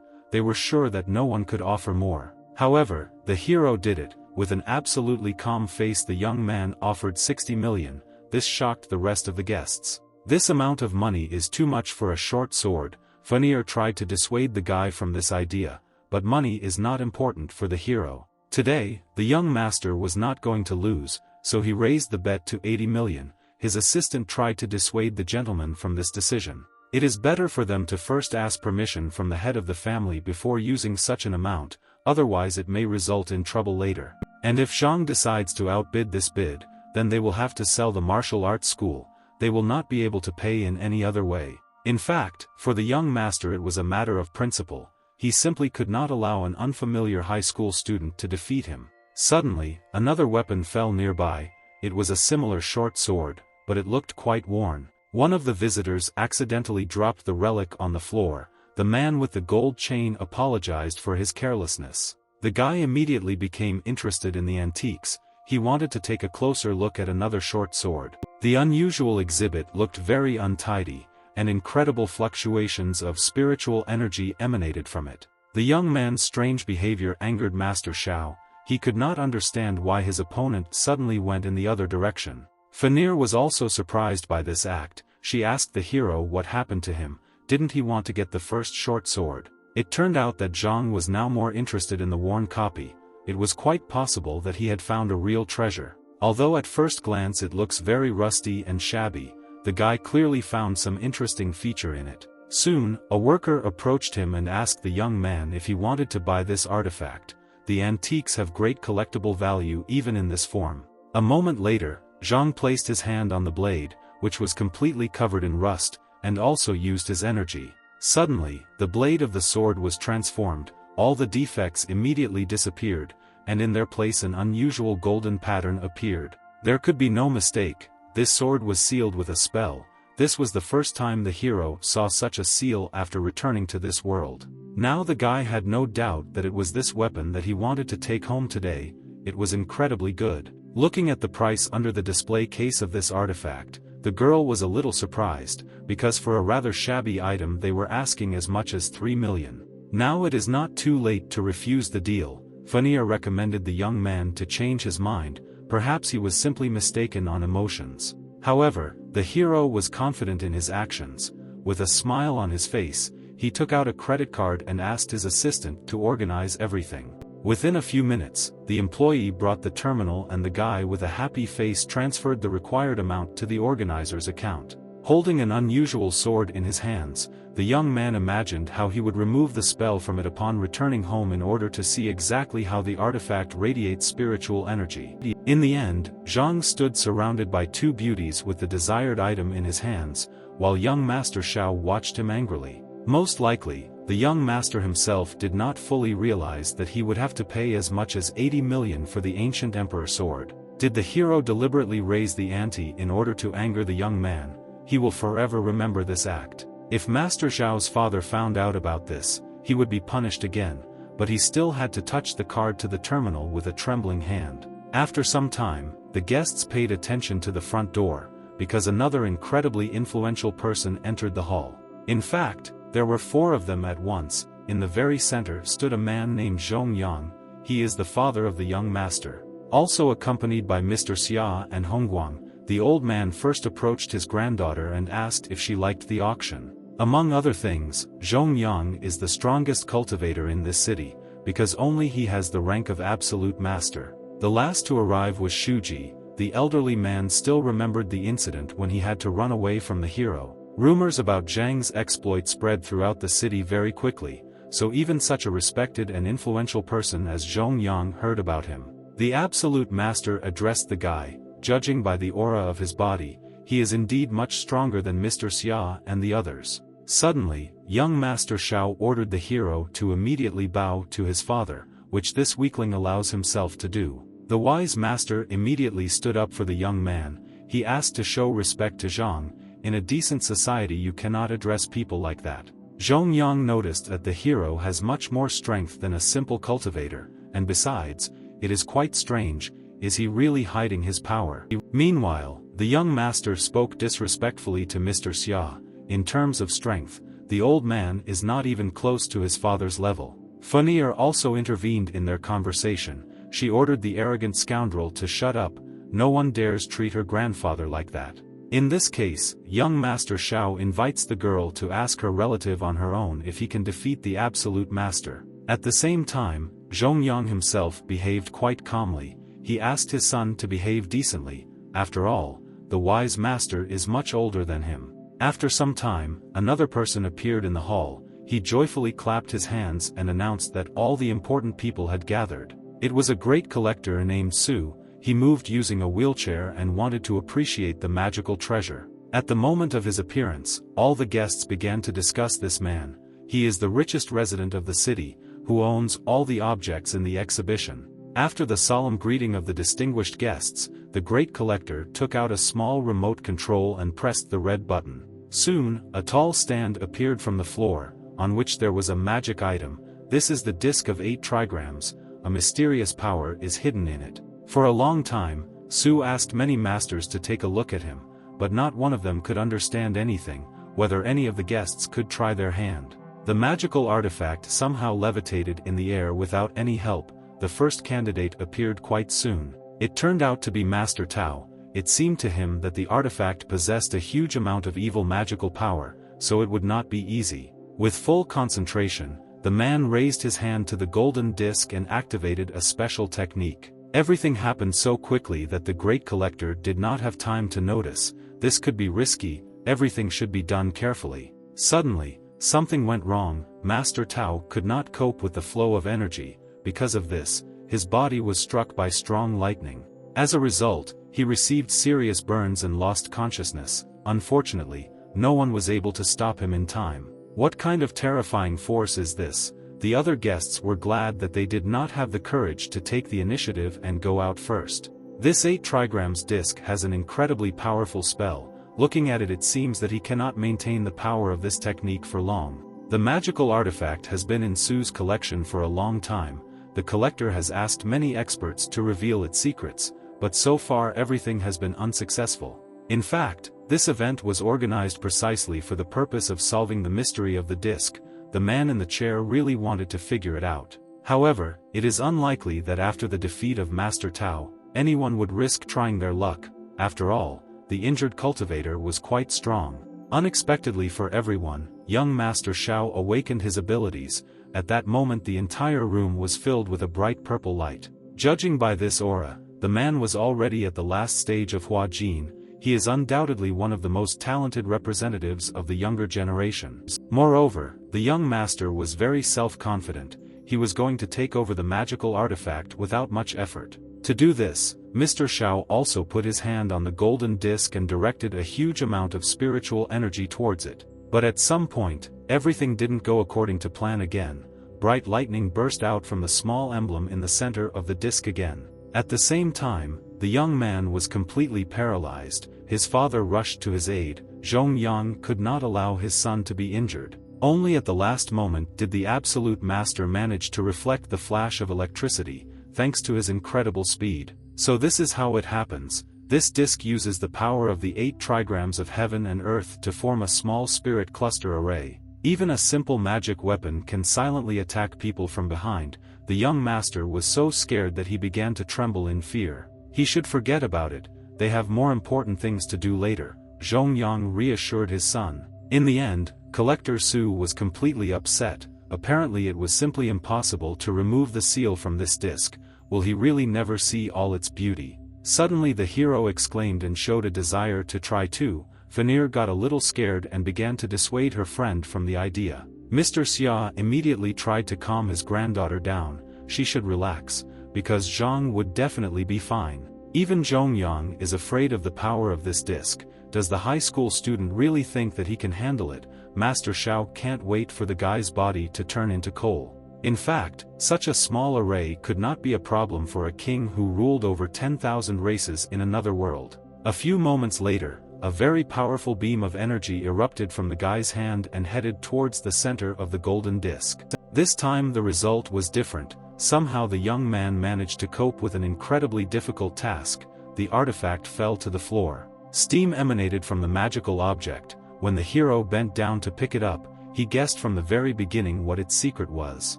They were sure that no one could offer more. However, the hero did it. With an absolutely calm face the young man offered 60 million. This shocked the rest of the guests. This amount of money is too much for a short sword. Fanir tried to dissuade the guy from this idea, but money is not important for the hero. Today, the young master was not going to lose, so he raised the bet to 80 million. His assistant tried to dissuade the gentleman from this decision. It is better for them to first ask permission from the head of the family before using such an amount, otherwise it may result in trouble later. And if Zhang decides to outbid this bid, then they will have to sell the martial arts school. They will not be able to pay in any other way. In fact, for the young master it was a matter of principle. He simply could not allow an unfamiliar high school student to defeat him. Suddenly, another weapon fell nearby. It was a similar short sword, but it looked quite worn. One of the visitors accidentally dropped the relic on the floor. The man with the gold chain apologized for his carelessness. The guy immediately became interested in the antiques. He wanted to take a closer look at another short sword. The unusual exhibit looked very untidy, and incredible fluctuations of spiritual energy emanated from it. The young man's strange behavior angered Master Xiao. He could not understand why his opponent suddenly went in the other direction. Fanir was also surprised by this act. She asked the hero what happened to him. Didn't he want to get the first short sword? It turned out that Zhang was now more interested in the worn copy. It was quite possible that he had found a real treasure. Although at first glance it looks very rusty and shabby, the guy clearly found some interesting feature in it. Soon, a worker approached him and asked the young man if he wanted to buy this artifact. The antiques have great collectible value even in this form. A moment later, Zhang placed his hand on the blade, which was completely covered in rust, and also used his energy. Suddenly, the blade of the sword was transformed, all the defects immediately disappeared, and in their place an unusual golden pattern appeared. There could be no mistake, this sword was sealed with a spell. This was the first time the hero saw such a seal after returning to this world. Now the guy had no doubt that it was this weapon that he wanted to take home today. It was incredibly good. Looking at the price under the display case of this artifact, the girl was a little surprised, because for a rather shabby item they were asking as much as 3 million. Now it is not too late to refuse the deal. Fanir recommended the young man to change his mind. Perhaps he was simply mistaken on emotions. However, the hero was confident in his actions. With a smile on his face, he took out a credit card and asked his assistant to organize everything. Within a few minutes, the employee brought the terminal and the guy with a happy face transferred the required amount to the organizer's account. Holding an unusual sword in his hands, the young man imagined how he would remove the spell from it upon returning home in order to see exactly how the artifact radiates spiritual energy. In the end, Zhang stood surrounded by two beauties with the desired item in his hands, while young Master Xiao watched him angrily. Most likely, the young master himself did not fully realize that he would have to pay as much as 80 million for the ancient emperor sword. Did the hero deliberately raise the ante in order to anger the young man? He will forever remember this act. If Master Zhao's father found out about this, he would be punished again, but he still had to touch the card to the terminal with a trembling hand. After some time, the guests paid attention to the front door, because another incredibly influential person entered the hall. In fact, there were 4 of them at once. In the very center stood a man named Zhong Yang. He is the father of the young master. Also accompanied by Mr. Xia and Hongguang, the old man first approached his granddaughter and asked if she liked the auction. Among other things, Zhong Yang is the strongest cultivator in this city. because only he has the rank of absolute master. The last to arrive was Shuji. The elderly man still remembered the incident when he had to run away from the hero. Rumors about Zhang's exploit spread throughout the city very quickly, so even such a respected and influential person as Zhong Yang heard about him. The absolute master addressed the guy. Judging by the aura of his body, he is indeed much stronger than Mr. Xia and the others. Suddenly, young Master Shao ordered the hero to immediately bow to his father, which this weakling allows himself to do. The wise master immediately stood up for the young man. He asked to show respect to Zhang. In a decent society you cannot address people like that. Zhong Yang noticed that the hero has much more strength than a simple cultivator, and besides, it is quite strange, is he really hiding his power? Meanwhile, the young master spoke disrespectfully to Mr. Xia. In terms of strength, the old man is not even close to his father's level. Funir also intervened in their conversation. She ordered the arrogant scoundrel to shut up. No one dares treat her grandfather like that. In this case, young Master Shao invites the girl to ask her relative on her own if he can defeat the absolute master. At the same time, Zhongyang himself behaved quite calmly. He asked his son to behave decently. After all, the wise master is much older than him. After some time, another person appeared in the hall. He joyfully clapped his hands and announced that all the important people had gathered. It was a great collector named Su. He moved using a wheelchair and wanted to appreciate the magical treasure. At the moment of his appearance, all the guests began to discuss this man. He is the richest resident of the city, who owns all the objects in the exhibition. After the solemn greeting of the distinguished guests, the great collector took out a small remote control and pressed the red button. Soon, a tall stand appeared from the floor, on which there was a magic item. This is the disc of 8 trigrams. A mysterious power is hidden in it. For a long time, Su asked many masters to take a look at him, but not one of them could understand anything, whether any of the guests could try their hand. The magical artifact somehow levitated in the air without any help. The first candidate appeared quite soon. It turned out to be Master Tao. It seemed to him that the artifact possessed a huge amount of evil magical power, so it would not be easy. With full concentration, the man raised his hand to the golden disc and activated a special technique. Everything happened so quickly that the great collector did not have time to notice. This could be risky, everything should be done carefully. Suddenly, something went wrong. Master Tao could not cope with the flow of energy. Because of this, his body was struck by strong lightning. As a result, he received serious burns and lost consciousness. Unfortunately, no one was able to stop him in time. What kind of terrifying force is this? The other guests were glad that they did not have the courage to take the initiative and go out first. This 8 trigrams disc has an incredibly powerful spell. Looking at it, it seems that he cannot maintain the power of this technique for long. The magical artifact has been in Su's collection for a long time. The collector has asked many experts to reveal its secrets, but so far everything has been unsuccessful. In fact, this event was organized precisely for the purpose of solving the mystery of the disc. The man in the chair really wanted to figure it out. However, it is unlikely that after the defeat of Master Tao, anyone would risk trying their luck. After all, the injured cultivator was quite strong. Unexpectedly for everyone, young Master Shao awakened his abilities. At that moment the entire room was filled with a bright purple light. Judging by this aura, the man was already at the last stage of Hua Jin. He is undoubtedly one of the most talented representatives of the younger generation. Moreover, the young master was very self-confident. He was going to take over the magical artifact without much effort. To do this, Mr. Shao also put his hand on the golden disc and directed a huge amount of spiritual energy towards it. But at some point, everything didn't go according to plan again. Bright lightning burst out from the small emblem in the center of the disc again. At the same time, the young man was completely paralyzed. His father rushed to his aid. Zhong Yang could not allow his son to be injured. Only at the last moment did the absolute master manage to reflect the flash of electricity, thanks to his incredible speed. So this is how it happens. This disc uses the power of the 8 trigrams of heaven and earth to form a small spirit cluster array. Even a simple magic weapon can silently attack people from behind. The young master was so scared that he began to tremble in fear. He should forget about it. They have more important things to do later. Zhong Yang reassured his son. In the end, Collector Su was completely upset. apparently it was simply impossible to remove the seal from this disc. Will he really never see all its beauty? Suddenly the hero exclaimed and showed a desire to try too. Vanir got a little scared and began to dissuade her friend from the idea. Mr. Xia immediately tried to calm his granddaughter down. She should relax, because Zhang would definitely be fine. Even Zhongyang is afraid of the power of this disc. Does the high school student really think that he can handle it? Master Xiao can't wait for the guy's body to turn into coal. In fact, such a small array could not be a problem for a king who ruled over 10,000 races in another world. A few moments later, a very powerful beam of energy erupted from the guy's hand and headed towards the center of the golden disc. This time the result was different. Somehow the young man managed to cope with an incredibly difficult task. The artifact fell to the floor. Steam emanated from the magical object. When the hero bent down to pick it up, he guessed from the very beginning what its secret was.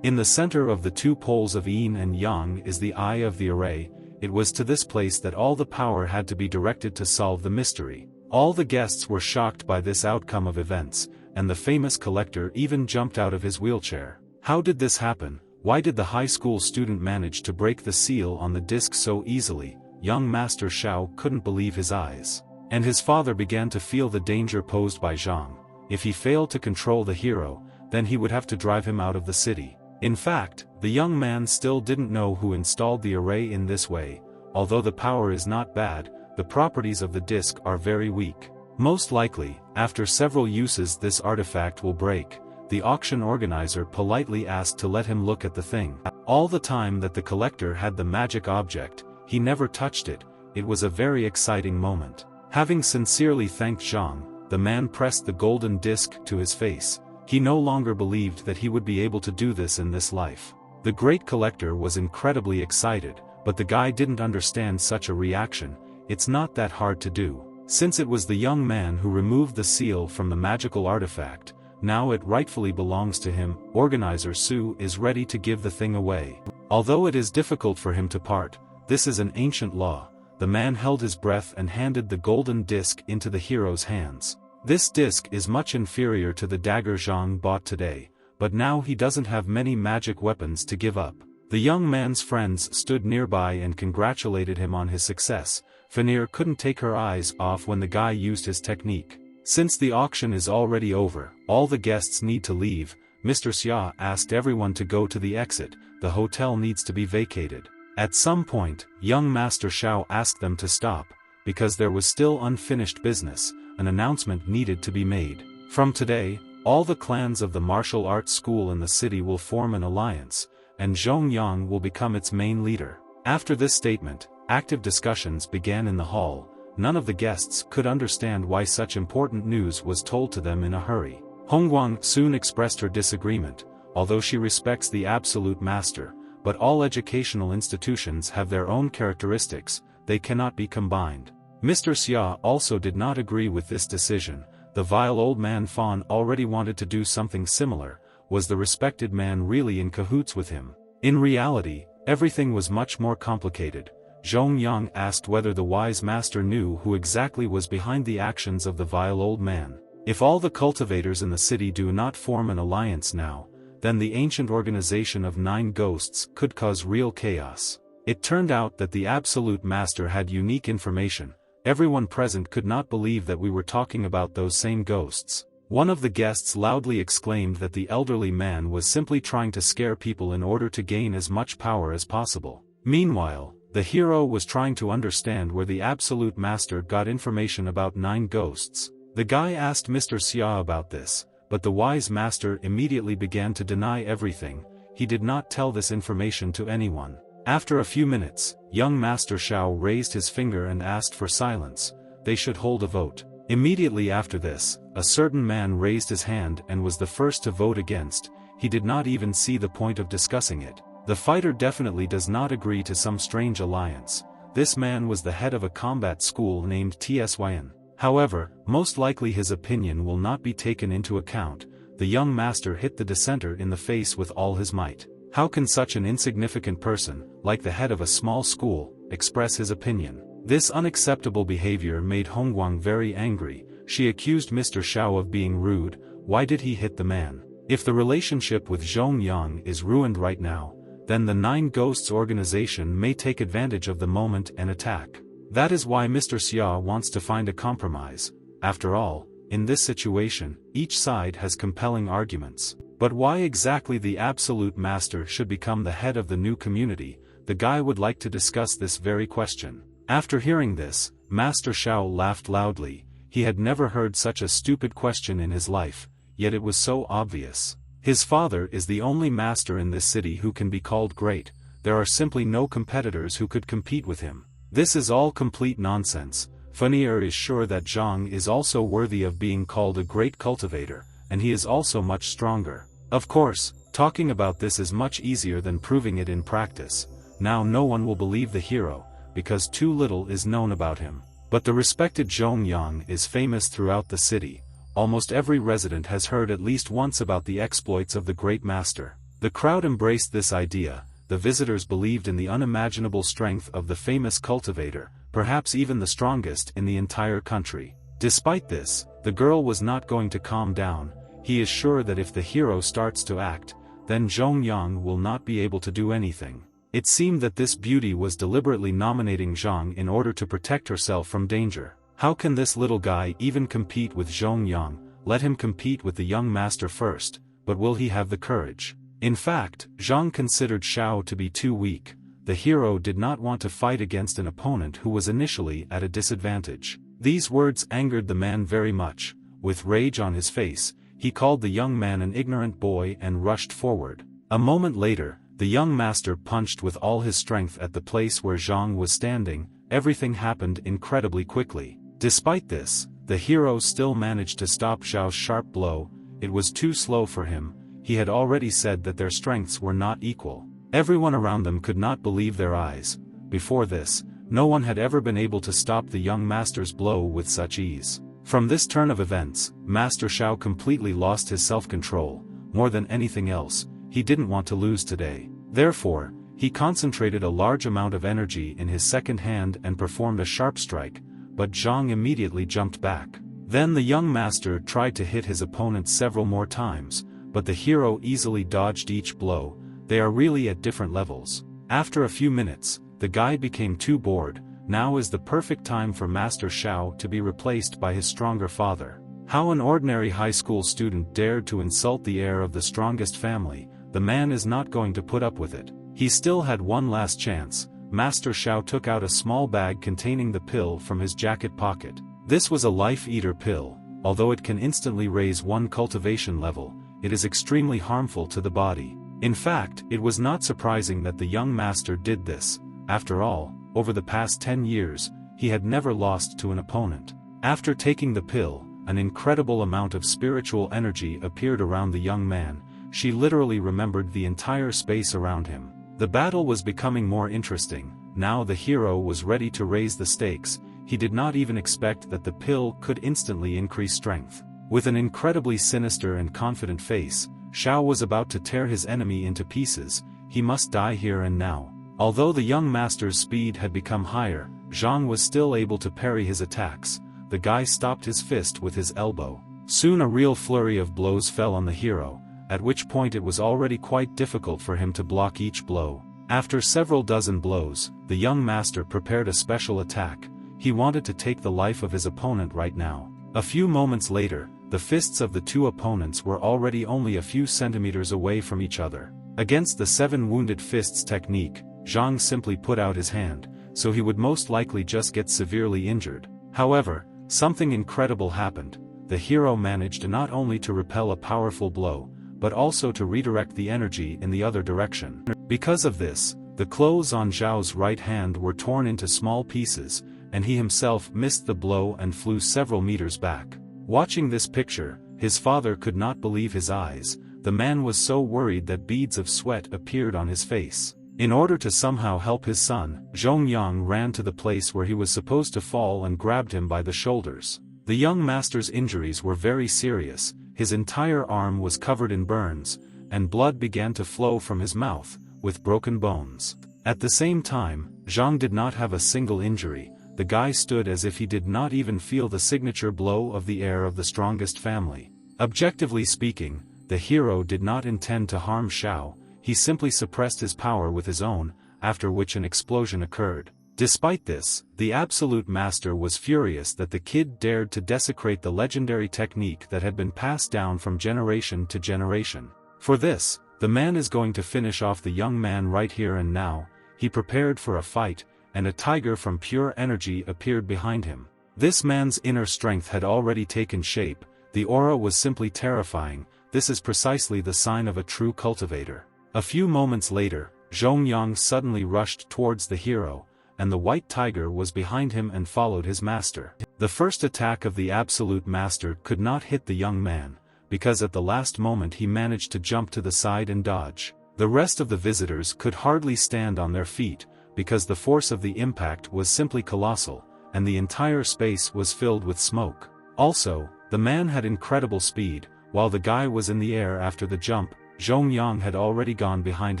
In the center of the two poles of yin and yang is the eye of the array. It was to this place that all the power had to be directed to solve the mystery. All the guests were shocked by this outcome of events, and the famous collector even jumped out of his wheelchair. How did this happen? Why did the high school student manage to break the seal on the disc so easily? Young Master Xiao couldn't believe his eyes. And his father began to feel the danger posed by Zhang. If he failed to control the hero, then he would have to drive him out of the city. In fact, the young man still didn't know who installed the array in this way. Although the power is not bad, the properties of the disc are very weak. Most likely, after several uses this artifact will break. The auction organizer politely asked to let him look at the thing. All the time that the collector had the magic object, he never touched it. It was a very exciting moment. Having sincerely thanked Zhang, the man pressed the golden disc to his face. He no longer believed that he would be able to do this in this life. The great collector was incredibly excited, but the guy didn't understand such a reaction. It's not that hard to do. Since it was the young man who removed the seal from the magical artifact, now it rightfully belongs to him. Organizer Su is ready to give the thing away. Although it is difficult for him to part, this is an ancient law. The man held his breath and handed the golden disc into the hero's hands. This disc is much inferior to the dagger Zhang bought today, but now he doesn't have many magic weapons to give up. The young man's friends stood nearby and congratulated him on his success. Vanir couldn't take her eyes off when the guy used his technique. Since the auction is already over, all the guests need to leave. Mr. Xia asked everyone to go to the exit. The hotel needs to be vacated. At some point, young Master Xiao asked them to stop, because there was still unfinished business. An announcement needed to be made. From today, all the clans of the martial arts school in the city will form an alliance, and Zhongyang will become its main leader. After this statement, active discussions began in the hall. None of the guests could understand why such important news was told to them in a hurry. Hongguang soon expressed her disagreement. Although she respects the absolute master, but all educational institutions have their own characteristics, they cannot be combined. Mr. Xia also did not agree with this decision. The vile old man Fan already wanted to do something similar. Was the respected man really in cahoots with him? In reality, everything was much more complicated. Zhongyang asked whether the wise master knew who exactly was behind the actions of the vile old man. If all the cultivators in the city do not form an alliance now, then the ancient organization of 9 ghosts could cause real chaos. It turned out that the absolute master had unique information. Everyone present could not believe that we were talking about those same ghosts. One of the guests loudly exclaimed that the elderly man was simply trying to scare people in order to gain as much power as possible. Meanwhile, the hero was trying to understand where the absolute master got information about 9 ghosts. The guy asked Mr. Xia about this, but the wise master immediately began to deny everything. He did not tell this information to anyone. After a few minutes, young Master Xiao raised his finger and asked for silence. They should hold a vote. Immediately after this, a certain man raised his hand and was the first to vote against. He did not even see the point of discussing it. The fighter definitely does not agree to some strange alliance. This man was the head of a combat school named Tsyn. However, most likely his opinion will not be taken into account. The young master hit the dissenter in the face with all his might. How can such an insignificant person, like the head of a small school, express his opinion? This unacceptable behavior made Hongguang very angry. She accused Mr. Xiao of being rude. Why did he hit the man? If the relationship with Zhong Yang is ruined right now, then the Nine Ghosts organization may take advantage of the moment and attack. That is why Mr. Xia wants to find a compromise. After all, in this situation, each side has compelling arguments. But why exactly the absolute master should become the head of the new community? The guy would like to discuss this very question. After hearing this, Master Shao laughed loudly. He had never heard such a stupid question in his life, yet it was so obvious. His father is the only master in this city who can be called great. There are simply no competitors who could compete with him. This is all complete nonsense. Fenier is sure that Zhang is also worthy of being called a great cultivator, and he is also much stronger. Of course, talking about this is much easier than proving it in practice. Now no one will believe the hero, because too little is known about him. But the respected Zhong Yang is famous throughout the city. Almost every resident has heard at least once about the exploits of the great master. The crowd embraced this idea. The visitors believed in the unimaginable strength of the famous cultivator, perhaps even the strongest in the entire country. Despite this, the girl was not going to calm down. He is sure that if the hero starts to act, then Zhong Yang will not be able to do anything. It seemed that this beauty was deliberately nominating Zhang in order to protect herself from danger. How can this little guy even compete with Zhong Yang? Let him compete with the young master first, but will he have the courage? In fact, Zhang considered Shao to be too weak. The hero did not want to fight against an opponent who was initially at a disadvantage. These words angered the man very much. With rage on his face, he called the young man an ignorant boy and rushed forward. A moment later, the young master punched with all his strength at the place where Zhang was standing. Everything happened incredibly quickly. Despite this, the hero still managed to stop Zhao's sharp blow. It was too slow for him. He had already said that their strengths were not equal. Everyone around them could not believe their eyes. Before this, no one had ever been able to stop the young master's blow with such ease. From this turn of events, Master Shao completely lost his self-control. More than anything else, he didn't want to lose today. Therefore, he concentrated a large amount of energy in his second hand and performed a sharp strike, but Zhang immediately jumped back. Then the young master tried to hit his opponent several more times, but the hero easily dodged each blow. They are really at different levels. After a few minutes, the guy became too bored. Now is the perfect time for Master Shao to be replaced by his stronger father. How an ordinary high school student dared to insult the heir of the strongest family. The man is not going to put up with it. He still had one last chance. Master Shao took out a small bag containing the pill from his jacket pocket. This was a life-eater pill. Although it can instantly raise one cultivation level, it is extremely harmful to the body. In fact, it was not surprising that the young master did this. After all, over the past 10 years, he had never lost to an opponent. After taking the pill, an incredible amount of spiritual energy appeared around the young man. She literally remembered the entire space around him. The battle was becoming more interesting. Now the hero was ready to raise the stakes. He did not even expect that the pill could instantly increase strength. With an incredibly sinister and confident face, Shao was about to tear his enemy into pieces. He must die here and now. Although the young master's speed had become higher, Zhang was still able to parry his attacks. The guy stopped his fist with his elbow. Soon a real flurry of blows fell on the hero, at which point it was already quite difficult for him to block each blow. After several dozen blows, the young master prepared a special attack. He wanted to take the life of his opponent right now. A few moments later, the fists of the two opponents were already only a few centimeters away from each other. Against the 7 wounded fists technique, Zhang simply put out his hand, so he would most likely just get severely injured. However, something incredible happened. The hero managed not only to repel a powerful blow, but also to redirect the energy in the other direction. Because of this, the clothes on Zhao's right hand were torn into small pieces, and he himself missed the blow and flew several meters back. Watching this picture, his father could not believe his eyes. The man was so worried that beads of sweat appeared on his face. In order to somehow help his son, Zhong Yang ran to the place where he was supposed to fall and grabbed him by the shoulders. The young master's injuries were very serious. His entire arm was covered in burns, and blood began to flow from his mouth, with broken bones. At the same time, Zhang did not have a single injury. The guy stood as if he did not even feel the signature blow of the heir of the strongest family. Objectively speaking, the hero did not intend to harm Xiao, he simply suppressed his power with his own, after which an explosion occurred. Despite this, the Absolute Master was furious that the kid dared to desecrate the legendary technique that had been passed down from generation to generation. For this, the man is going to finish off the young man right here and now. He prepared for a fight, and a tiger from pure energy appeared behind him. This man's inner strength had already taken shape, the aura was simply terrifying. This is precisely the sign of a true cultivator. A few moments later, Zhongyang suddenly rushed towards the hero, and the white tiger was behind him and followed his master. The first attack of the Absolute Master could not hit the young man, because at the last moment he managed to jump to the side and dodge. The rest of the visitors could hardly stand on their feet, because the force of the impact was simply colossal, and the entire space was filled with smoke. Also, the man had incredible speed. While the guy was in the air after the jump, Zhongyang had already gone behind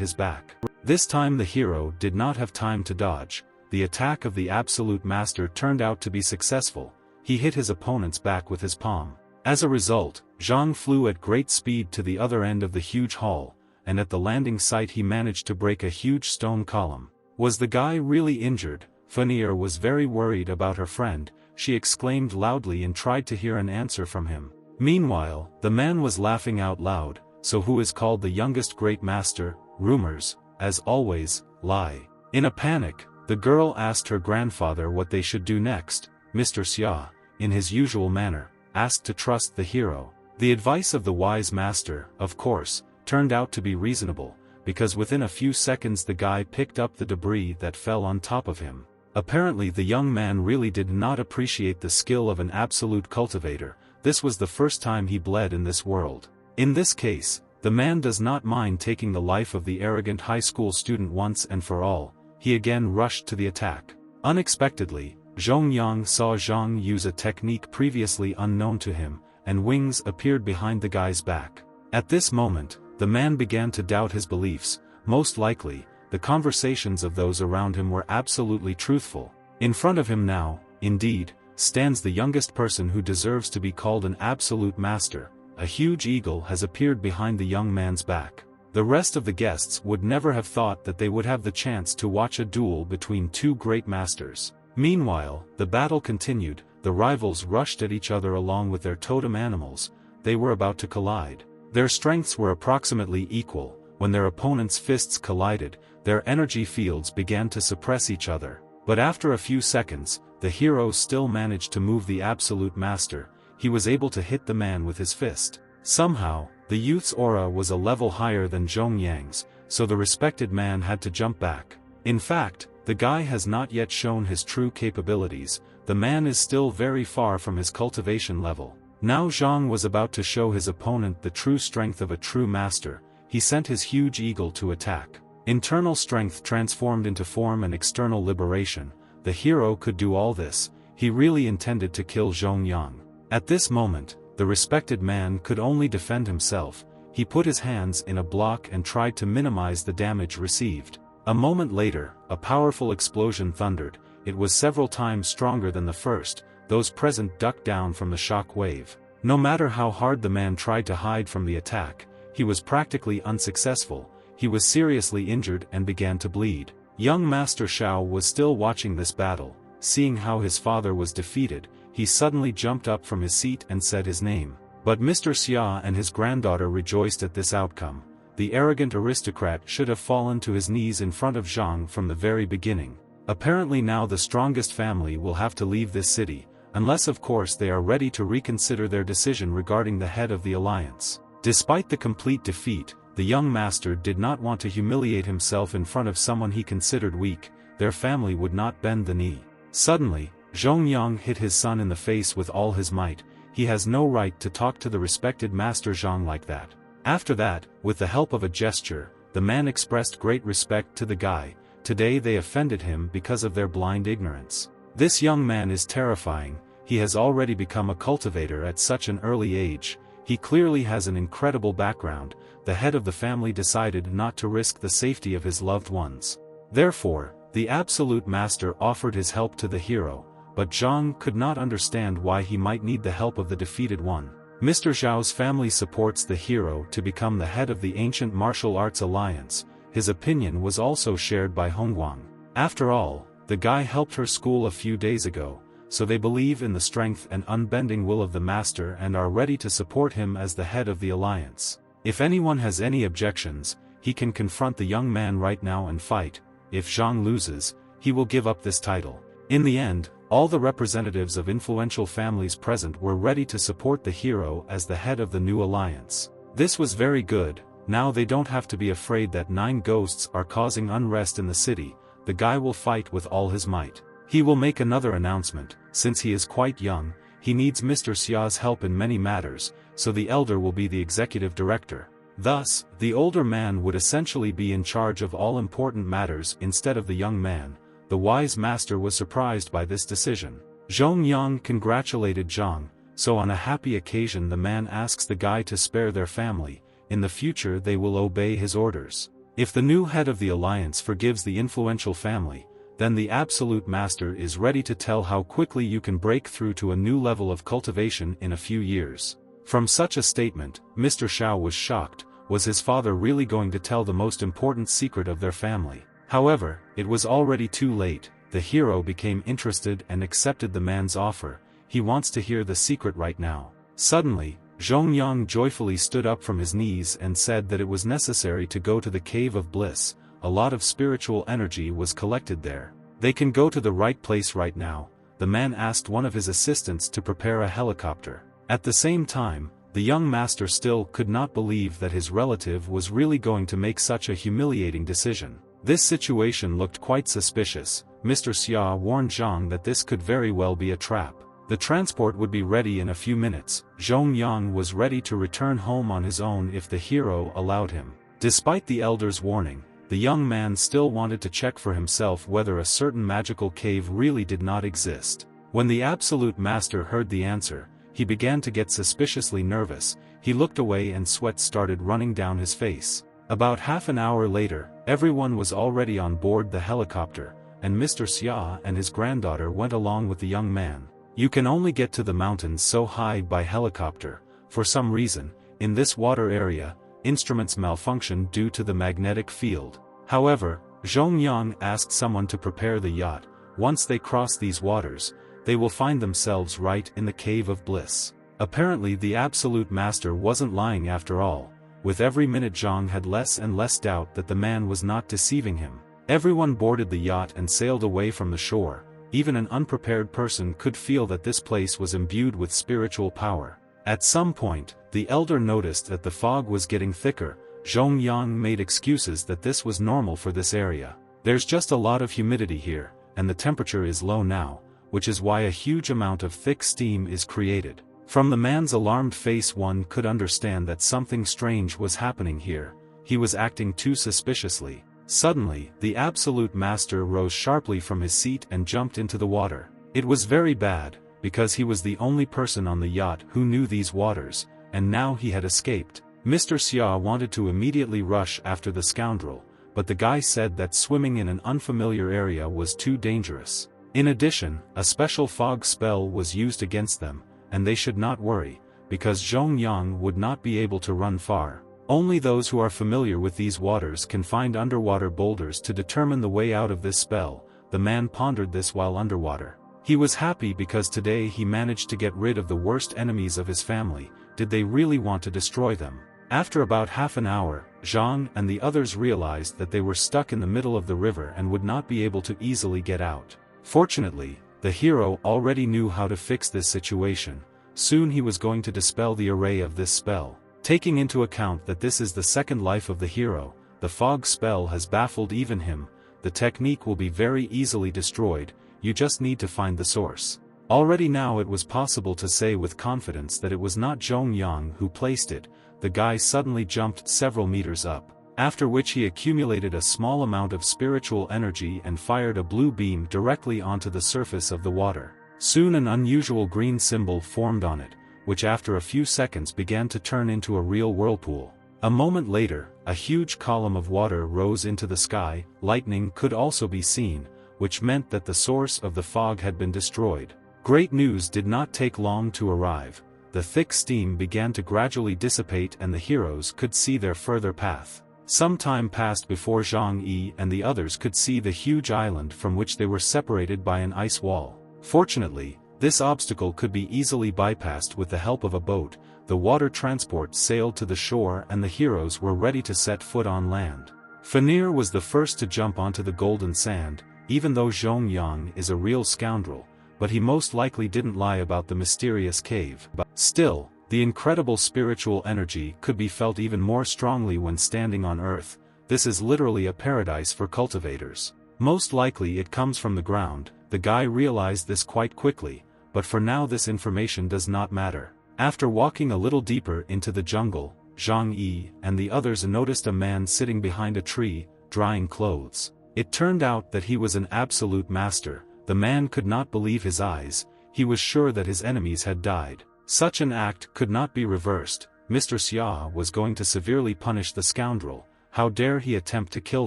his back. This time the hero did not have time to dodge. The attack of the Absolute Master turned out to be successful. He hit his opponent's back with his palm. As a result, Zhang flew at great speed to the other end of the huge hall, and at the landing site he managed to break a huge stone column. Was the guy really injured? Fenrir was very worried about her friend. She exclaimed loudly and tried to hear an answer from him. Meanwhile, the man was laughing out loud. So who is called the youngest great master? Rumors, as always, lie. In a panic, the girl asked her grandfather what they should do next. Mr. Xia, in his usual manner, asked to trust the hero. The advice of the wise master, of course, turned out to be reasonable, because within a few seconds the guy picked up the debris that fell on top of him. Apparently the young man really did not appreciate the skill of an absolute cultivator. This was the first time he bled in this world. In this case, the man does not mind taking the life of the arrogant high school student once and for all. He again rushed to the attack. Unexpectedly, Zhongyang saw Zhang use a technique previously unknown to him, and wings appeared behind the guy's back. At this moment, the man began to doubt his beliefs. Most likely, the conversations of those around him were absolutely truthful. In front of him now, indeed, stands the youngest person who deserves to be called an absolute master. A huge eagle has appeared behind the young man's back. The rest of the guests would never have thought that they would have the chance to watch a duel between two great masters. Meanwhile, the battle continued. The rivals rushed at each other along with their totem animals. They were about to collide. Their strengths were approximately equal. When their opponents' fists collided, their energy fields began to suppress each other. But after a few seconds, the hero still managed to move the Absolute Master. He was able to hit the man with his fist. Somehow, the youth's aura was a level higher than Zhongyang's, so the respected man had to jump back. In fact, the guy has not yet shown his true capabilities. The man is still very far from his cultivation level. Now Zhang was about to show his opponent the true strength of a true master. He sent his huge eagle to attack. Internal strength transformed into form and external liberation. The hero could do all this. He really intended to kill Zhongyang. At this moment, the respected man could only defend himself. He put his hands in a block and tried to minimize the damage received. A moment later, a powerful explosion thundered. It was several times stronger than the first. Those present ducked down from the shock wave. No matter how hard the man tried to hide from the attack, he was practically unsuccessful. He was seriously injured and began to bleed. Young Master Xiao was still watching this battle. Seeing how his father was defeated, he suddenly jumped up from his seat and said his name. But Mr. Xia and his granddaughter rejoiced at this outcome. The arrogant aristocrat should have fallen to his knees in front of Zhang from the very beginning. Apparently now the strongest family will have to leave this city, unless of course they are ready to reconsider their decision regarding the head of the alliance. Despite the complete defeat, the young master did not want to humiliate himself in front of someone he considered weak. Their family would not bend the knee. Suddenly, Zhongyang hit his son in the face with all his might. He has no right to talk to the respected Master Zhang like that. After that, with the help of a gesture, the man expressed great respect to the guy. Today they offended him because of their blind ignorance. This young man is terrifying. He has already become a cultivator at such an early age. He clearly has an incredible background. The head of the family decided not to risk the safety of his loved ones. Therefore, the Absolute Master offered his help to the hero, but Zhang could not understand why he might need the help of the defeated one. Mr. Zhao's family supports the hero to become the head of the ancient martial arts alliance. His opinion was also shared by Hongguang. After all, the guy helped her school a few days ago, so they believe in the strength and unbending will of the master and are ready to support him as the head of the alliance. If anyone has any objections, he can confront the young man right now and fight. If Zhang loses, he will give up this title. In the end, all the representatives of influential families present were ready to support the hero as the head of the new alliance. This was very good. Now they don't have to be afraid that 9 ghosts are causing unrest in the city. The guy will fight with all his might. He will make another announcement. Since he is quite young, he needs Mr. Xia's help in many matters, so the elder will be the executive director. Thus, the older man would essentially be in charge of all important matters instead of the young man. The wise master was surprised by this decision. Zhongyang congratulated Zhang, so on a happy occasion the man asks the guy to spare their family. In the future they will obey his orders. If the new head of the alliance forgives the influential family, then the absolute master is ready to tell how quickly you can break through to a new level of cultivation in a few years. From such a statement, Mr. Xiao was shocked. Was his father really going to tell the most important secret of their family? However, it was already too late. The hero became interested and accepted the man's offer. He wants to hear the secret right now. Suddenly, Zhongyang joyfully stood up from his knees and said that it was necessary to go to the cave of bliss. A lot of spiritual energy was collected there. They can go to the right place right now. The man asked one of his assistants to prepare a helicopter. At the same time, the young master still could not believe that his relative was really going to make such a humiliating decision. This situation looked quite suspicious. Mr. Xia warned Zhang that this could very well be a trap. The transport would be ready in a few minutes. Zhongyang was ready to return home on his own if the hero allowed him. Despite the elder's warning, the young man still wanted to check for himself whether a certain magical cave really did not exist. When the absolute master heard the answer, he began to get suspiciously nervous. He looked away and sweat started running down his face. About half an hour later, everyone was already on board the helicopter, and Mr. Xia and his granddaughter went along with the young man. You can only get to the mountains so high by helicopter. For some reason, in this water area, instruments malfunction due to the magnetic field. However, Zhongyang asked someone to prepare the yacht. Once they cross these waters, they will find themselves right in the cave of bliss. Apparently the absolute master wasn't lying after all. With every minute Zhang had less and less doubt that the man was not deceiving him. Everyone boarded the yacht and sailed away from the shore. Even an unprepared person could feel that this place was imbued with spiritual power. At some point, the elder noticed that the fog was getting thicker. Zhongyang made excuses that this was normal for this area. There's just a lot of humidity here, and the temperature is low now, which is why a huge amount of thick steam is created. From the man's alarmed face one could understand that something strange was happening here. He was acting too suspiciously. Suddenly, the absolute master rose sharply from his seat and jumped into the water. It was very bad, because he was the only person on the yacht who knew these waters, and now he had escaped. Mr. Xia wanted to immediately rush after the scoundrel, but the guy said that swimming in an unfamiliar area was too dangerous. In addition, a special fog spell was used against them, and they should not worry, because Zhongyang would not be able to run far. Only those who are familiar with these waters can find underwater boulders to determine the way out of this spell. The man pondered this while underwater. He was happy because today he managed to get rid of the worst enemies of his family. Did they really want to destroy them? After about half an hour, Zhang and the others realized that they were stuck in the middle of the river and would not be able to easily get out. Fortunately, the hero already knew how to fix this situation. Soon he was going to dispel the array of this spell. Taking into account that this is the second life of the hero, the fog spell has baffled even him. The technique will be very easily destroyed. You just need to find the source. Already now it was possible to say with confidence that it was not Zhongyang who placed it. The guy suddenly jumped several meters up, after which he accumulated a small amount of spiritual energy and fired a blue beam directly onto the surface of the water. Soon an unusual green symbol formed on it, which after a few seconds began to turn into a real whirlpool. A moment later, a huge column of water rose into the sky. Lightning could also be seen, which meant that the source of the fog had been destroyed. Great news did not take long to arrive. the thick steam began to gradually dissipate and the heroes could see their further path. Some time passed before Zhang Yi and the others could see the huge island from which they were separated by an ice wall. Fortunately, this obstacle could be easily bypassed with the help of a boat. The water transport sailed to the shore and the heroes were ready to set foot on land. Fanir was the first to jump onto the golden sand, even though Zhong Yang is a real scoundrel, but he most likely didn't lie about the mysterious cave. But still, the incredible spiritual energy could be felt even more strongly when standing on Earth. This is literally a paradise for cultivators. Most likely it comes from the ground. The guy realized this quite quickly, but for now this information does not matter. After walking a little deeper into the jungle, Zhang Yi and the others noticed a man sitting behind a tree, drying clothes. It turned out that he was an absolute master. The man could not believe his eyes. He was sure that his enemies had died. Such an act could not be reversed. Mr. Xia was going to severely punish the scoundrel. How dare he attempt to kill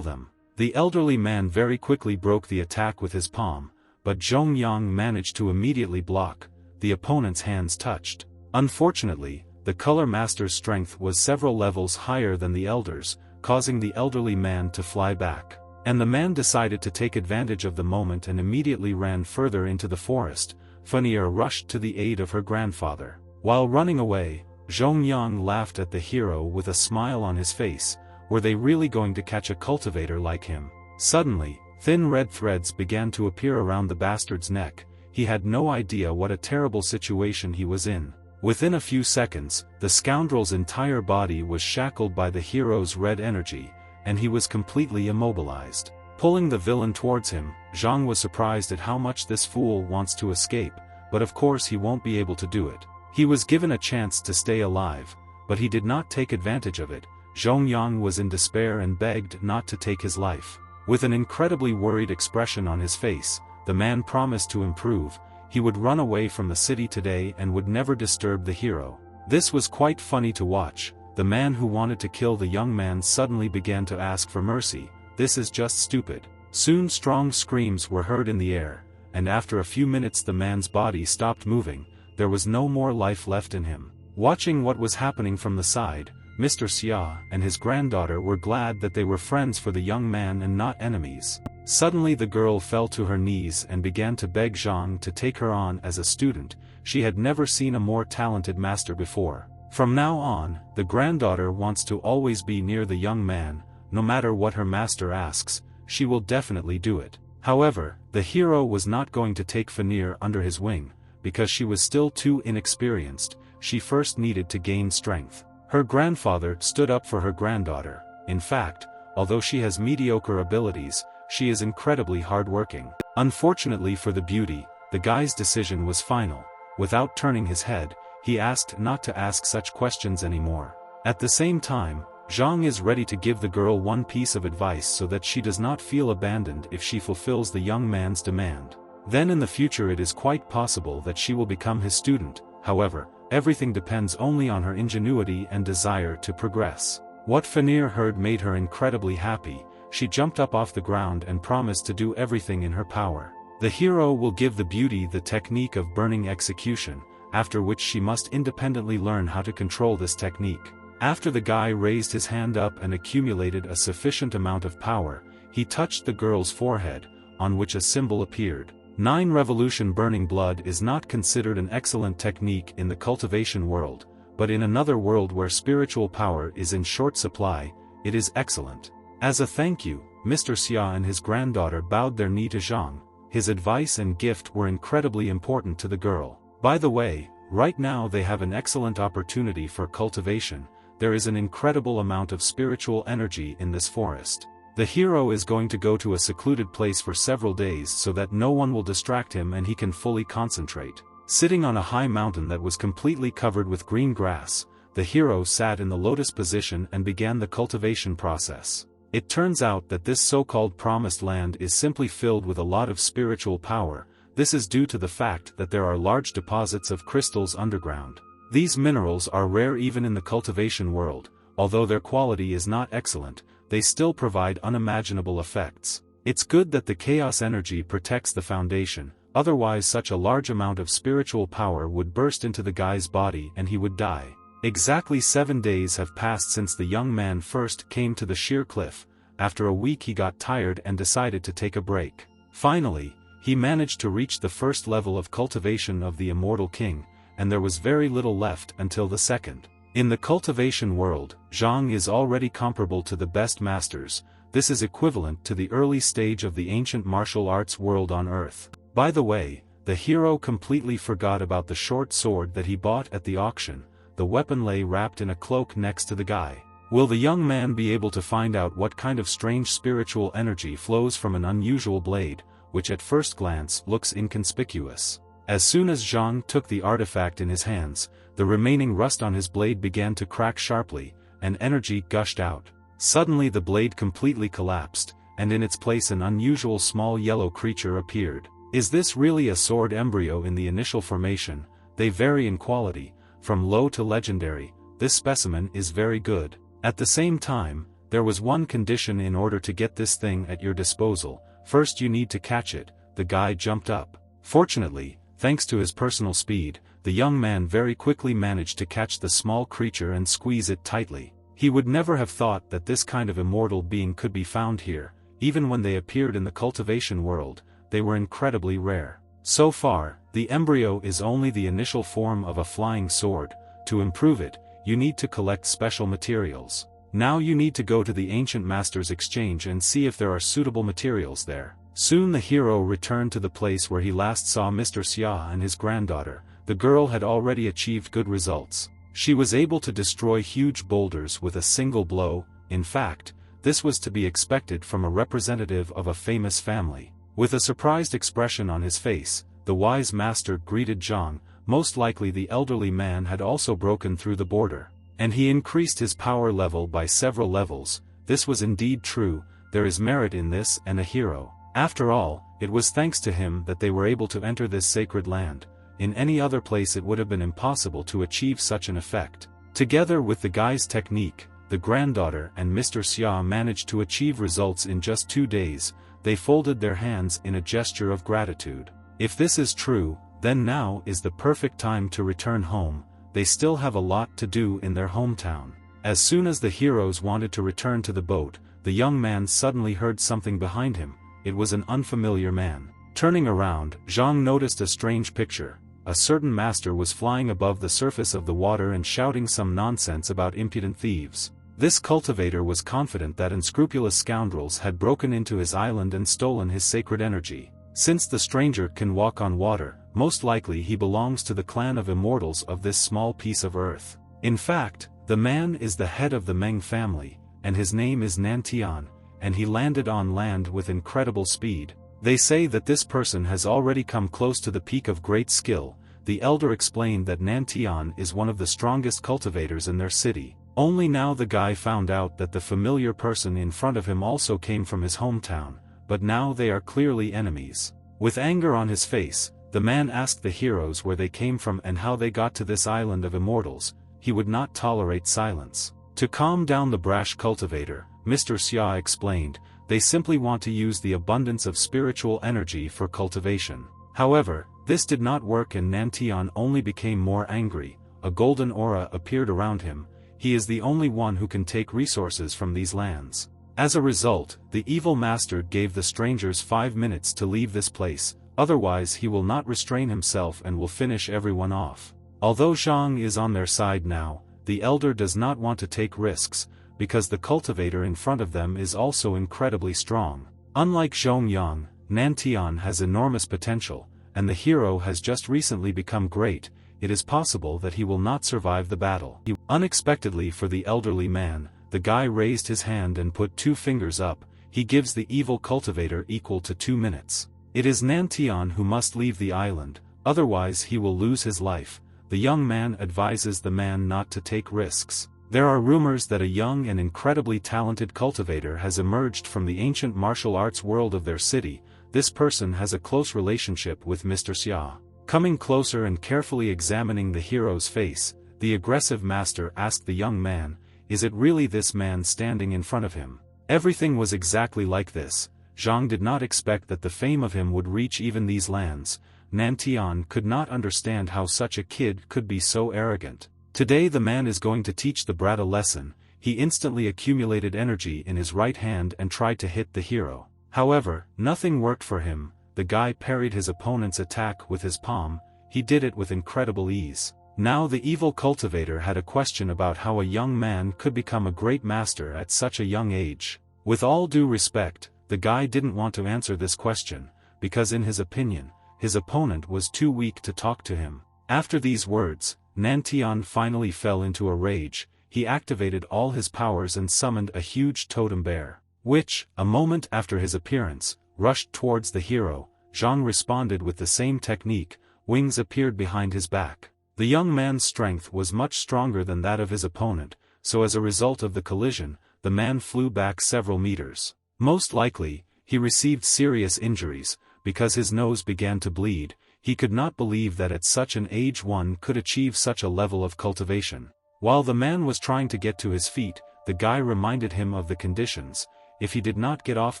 them? The elderly man very quickly broke the attack with his palm, but Zhong Yang managed to immediately block. The opponent's hands touched. Unfortunately, the color master's strength was several levels higher than the elder's, causing the elderly man to fly back. And the man decided to take advantage of the moment and immediately ran further into the forest. Fanir rushed to the aid of her grandfather. While running away, Zhong Yang laughed at the hero with a smile on his face. Were they really going to catch a cultivator like him? Suddenly, thin red threads began to appear around the bastard's neck. He had no idea what a terrible situation he was in. Within a few seconds, the scoundrel's entire body was shackled by the hero's red energy, and he was completely immobilized. Pulling the villain towards him, Zhang was surprised at how much this fool wants to escape, but of course he won't be able to do it. He was given a chance to stay alive, but he did not take advantage of it. Zhong Yang was in despair and begged not to take his life. With an incredibly worried expression on his face, the man promised to improve. He would run away from the city today and would never disturb the hero. This was quite funny to watch. The man who wanted to kill the young man suddenly began to ask for mercy. This is just stupid. Soon strong screams were heard in the air, and after a few minutes the man's body stopped moving. There was no more life left in him. Watching what was happening from the side, Mr. Xia and his granddaughter were glad that they were friends for the young man and not enemies. Suddenly the girl fell to her knees and began to beg Zhang to take her on as a student. She had never seen a more talented master before. From now on, the granddaughter wants to always be near the young man. No matter what her master asks, she will definitely do it. However, the hero was not going to take Fanir under his wing, because she was still too inexperienced. She first needed to gain strength. Her grandfather stood up for her granddaughter. In fact, although she has mediocre abilities, she is incredibly hardworking. Unfortunately for the beauty, the guy's decision was final. Without turning his head, he asked not to ask such questions anymore. At the same time, Zhang is ready to give the girl one piece of advice so that she does not feel abandoned if she fulfills the young man's demand. Then in the future it is quite possible that she will become his student. However, everything depends only on her ingenuity and desire to progress. What Fanir heard made her incredibly happy. She jumped up off the ground and promised to do everything in her power. The hero will give the beauty the technique of burning execution, after which she must independently learn how to control this technique. After the guy raised his hand up and accumulated a sufficient amount of power, he touched the girl's forehead, on which a symbol appeared. 9 Revolution burning blood is not considered an excellent technique in the cultivation world, but in another world where spiritual power is in short supply, it is excellent. As a thank you, Mr. Xia and his granddaughter bowed their knee to Zhang. His advice and gift were incredibly important to the girl. By the way, right now they have an excellent opportunity for cultivation. There is an incredible amount of spiritual energy in this forest. The hero is going to go to a secluded place for several days so that no one will distract him and he can fully concentrate. Sitting on a high mountain that was completely covered with green grass, the hero sat in the lotus position and began the cultivation process. It turns out that this so-called promised land is simply filled with a lot of spiritual power. This is due to the fact that there are large deposits of crystals underground. These minerals are rare even in the cultivation world. Although their quality is not excellent, they still provide unimaginable effects. It's good that the chaos energy protects the foundation. otherwise such a large amount of spiritual power would burst into the guy's body and he would die. Exactly 7 days have passed since the young man first came to the sheer cliff. After a week he got tired and decided to take a break. Finally, he managed to reach the first level of cultivation of the immortal king, and there was very little left until the second. In the cultivation world, Zhang is already comparable to the best masters. This is equivalent to the early stage of the ancient martial arts world on Earth. By the way, the hero completely forgot about the short sword that he bought at the auction. The weapon lay wrapped in a cloak next to the guy. Will the young man be able to find out what kind of strange spiritual energy flows from an unusual blade, which at first glance looks inconspicuous? As soon as Zhang took the artifact in his hands, the remaining rust on his blade began to crack sharply, and energy gushed out. Suddenly the blade completely collapsed, and in its place an unusual small yellow creature appeared. Is this really a sword embryo? In the initial formation, they vary in quality, from low to legendary. This specimen is very good. At the same time, there was one condition in order to get this thing at your disposal. First you need to catch it. The guy jumped up. Fortunately, thanks to his personal speed, the young man very quickly managed to catch the small creature and squeeze it tightly. He would never have thought that this kind of immortal being could be found here. Even when they appeared in the cultivation world, they were incredibly rare. So far, the embryo is only the initial form of a flying sword. To improve it, you need to collect special materials. Now you need to go to the ancient master's exchange and see if there are suitable materials there. Soon the hero returned to the place where he last saw Mr. Xia and his granddaughter. The girl had already achieved good results. She was able to destroy huge boulders with a single blow. In fact, this was to be expected from a representative of a famous family. With a surprised expression on his face, the wise master greeted Zhang. Most likely the elderly man had also broken through the border, and he increased his power level by several levels. This was indeed true. There is merit in this and a hero. After all, it was thanks to him that they were able to enter this sacred land. In any other place it would have been impossible to achieve such an effect. Together with the guy's technique, the granddaughter and Mr. Xia managed to achieve results in just 2 days. They folded their hands in a gesture of gratitude. If this is true, then now is the perfect time to return home. They still have a lot to do in their hometown. As soon as the heroes wanted to return to the boat, the young man suddenly heard something behind him. It was an unfamiliar man. Turning around, Zhang noticed a strange picture. A certain master was flying above the surface of the water and shouting some nonsense about impudent thieves. This cultivator was confident that unscrupulous scoundrels had broken into his island and stolen his sacred energy. Since the stranger can walk on water, most likely he belongs to the clan of immortals of this small piece of earth. In fact, the man is the head of the Meng family, and his name is Nantian, and he landed on land with incredible speed. They say that this person has already come close to the peak of great skill. The elder explained that Nantian is one of the strongest cultivators in their city. Only now the guy found out that the familiar person in front of him also came from his hometown, but now they are clearly enemies. With anger on his face, the man asked the heroes where they came from and how they got to this island of immortals. He would not tolerate silence. To calm down the brash cultivator, Mr. Xia explained, they simply want to use the abundance of spiritual energy for cultivation. However, this did not work and Nantian only became more angry. A golden aura appeared around him. He is the only one who can take resources from these lands. As a result, the evil master gave the strangers 5 minutes to leave this place, otherwise he will not restrain himself and will finish everyone off. Although Zhang is on their side now, the elder does not want to take risks, because the cultivator in front of them is also incredibly strong. Unlike Zhongyang, Nantian has enormous potential, and the hero has just recently become great. It is possible that he will not survive the battle. Unexpectedly for the elderly man, the guy raised his hand and put 2 fingers up. He gives the evil cultivator equal to 2 minutes. It is Nantian who must leave the island, otherwise he will lose his life. The young man advises the man not to take risks. There are rumors that a young and incredibly talented cultivator has emerged from the ancient martial arts world of their city. This person has a close relationship with Mr. Xia. Coming closer and carefully examining the hero's face, the aggressive master asked the young man, "Is it really this man standing in front of him?" Everything was exactly like this. Zhang did not expect that the fame of him would reach even these lands. Nantian could not understand how such a kid could be so arrogant. Today the man is going to teach the brat a lesson. He instantly accumulated energy in his right hand and tried to hit the hero. However, nothing worked for him. The guy parried his opponent's attack with his palm. He did it with incredible ease. Now the evil cultivator had a question about how a young man could become a great master at such a young age. With all due respect, the guy didn't want to answer this question, because in his opinion, his opponent was too weak to talk to him. After these words, Nantian finally fell into a rage. He activated all his powers and summoned a huge totem bear, which, a moment after his appearance, rushed towards the hero. Zhang responded with the same technique. Wings appeared behind his back. The young man's strength was much stronger than that of his opponent, so as a result of the collision, the man flew back several meters. Most likely, he received serious injuries, because his nose began to bleed. He could not believe that at such an age one could achieve such a level of cultivation. While the man was trying to get to his feet, the guy reminded him of the conditions. If he did not get off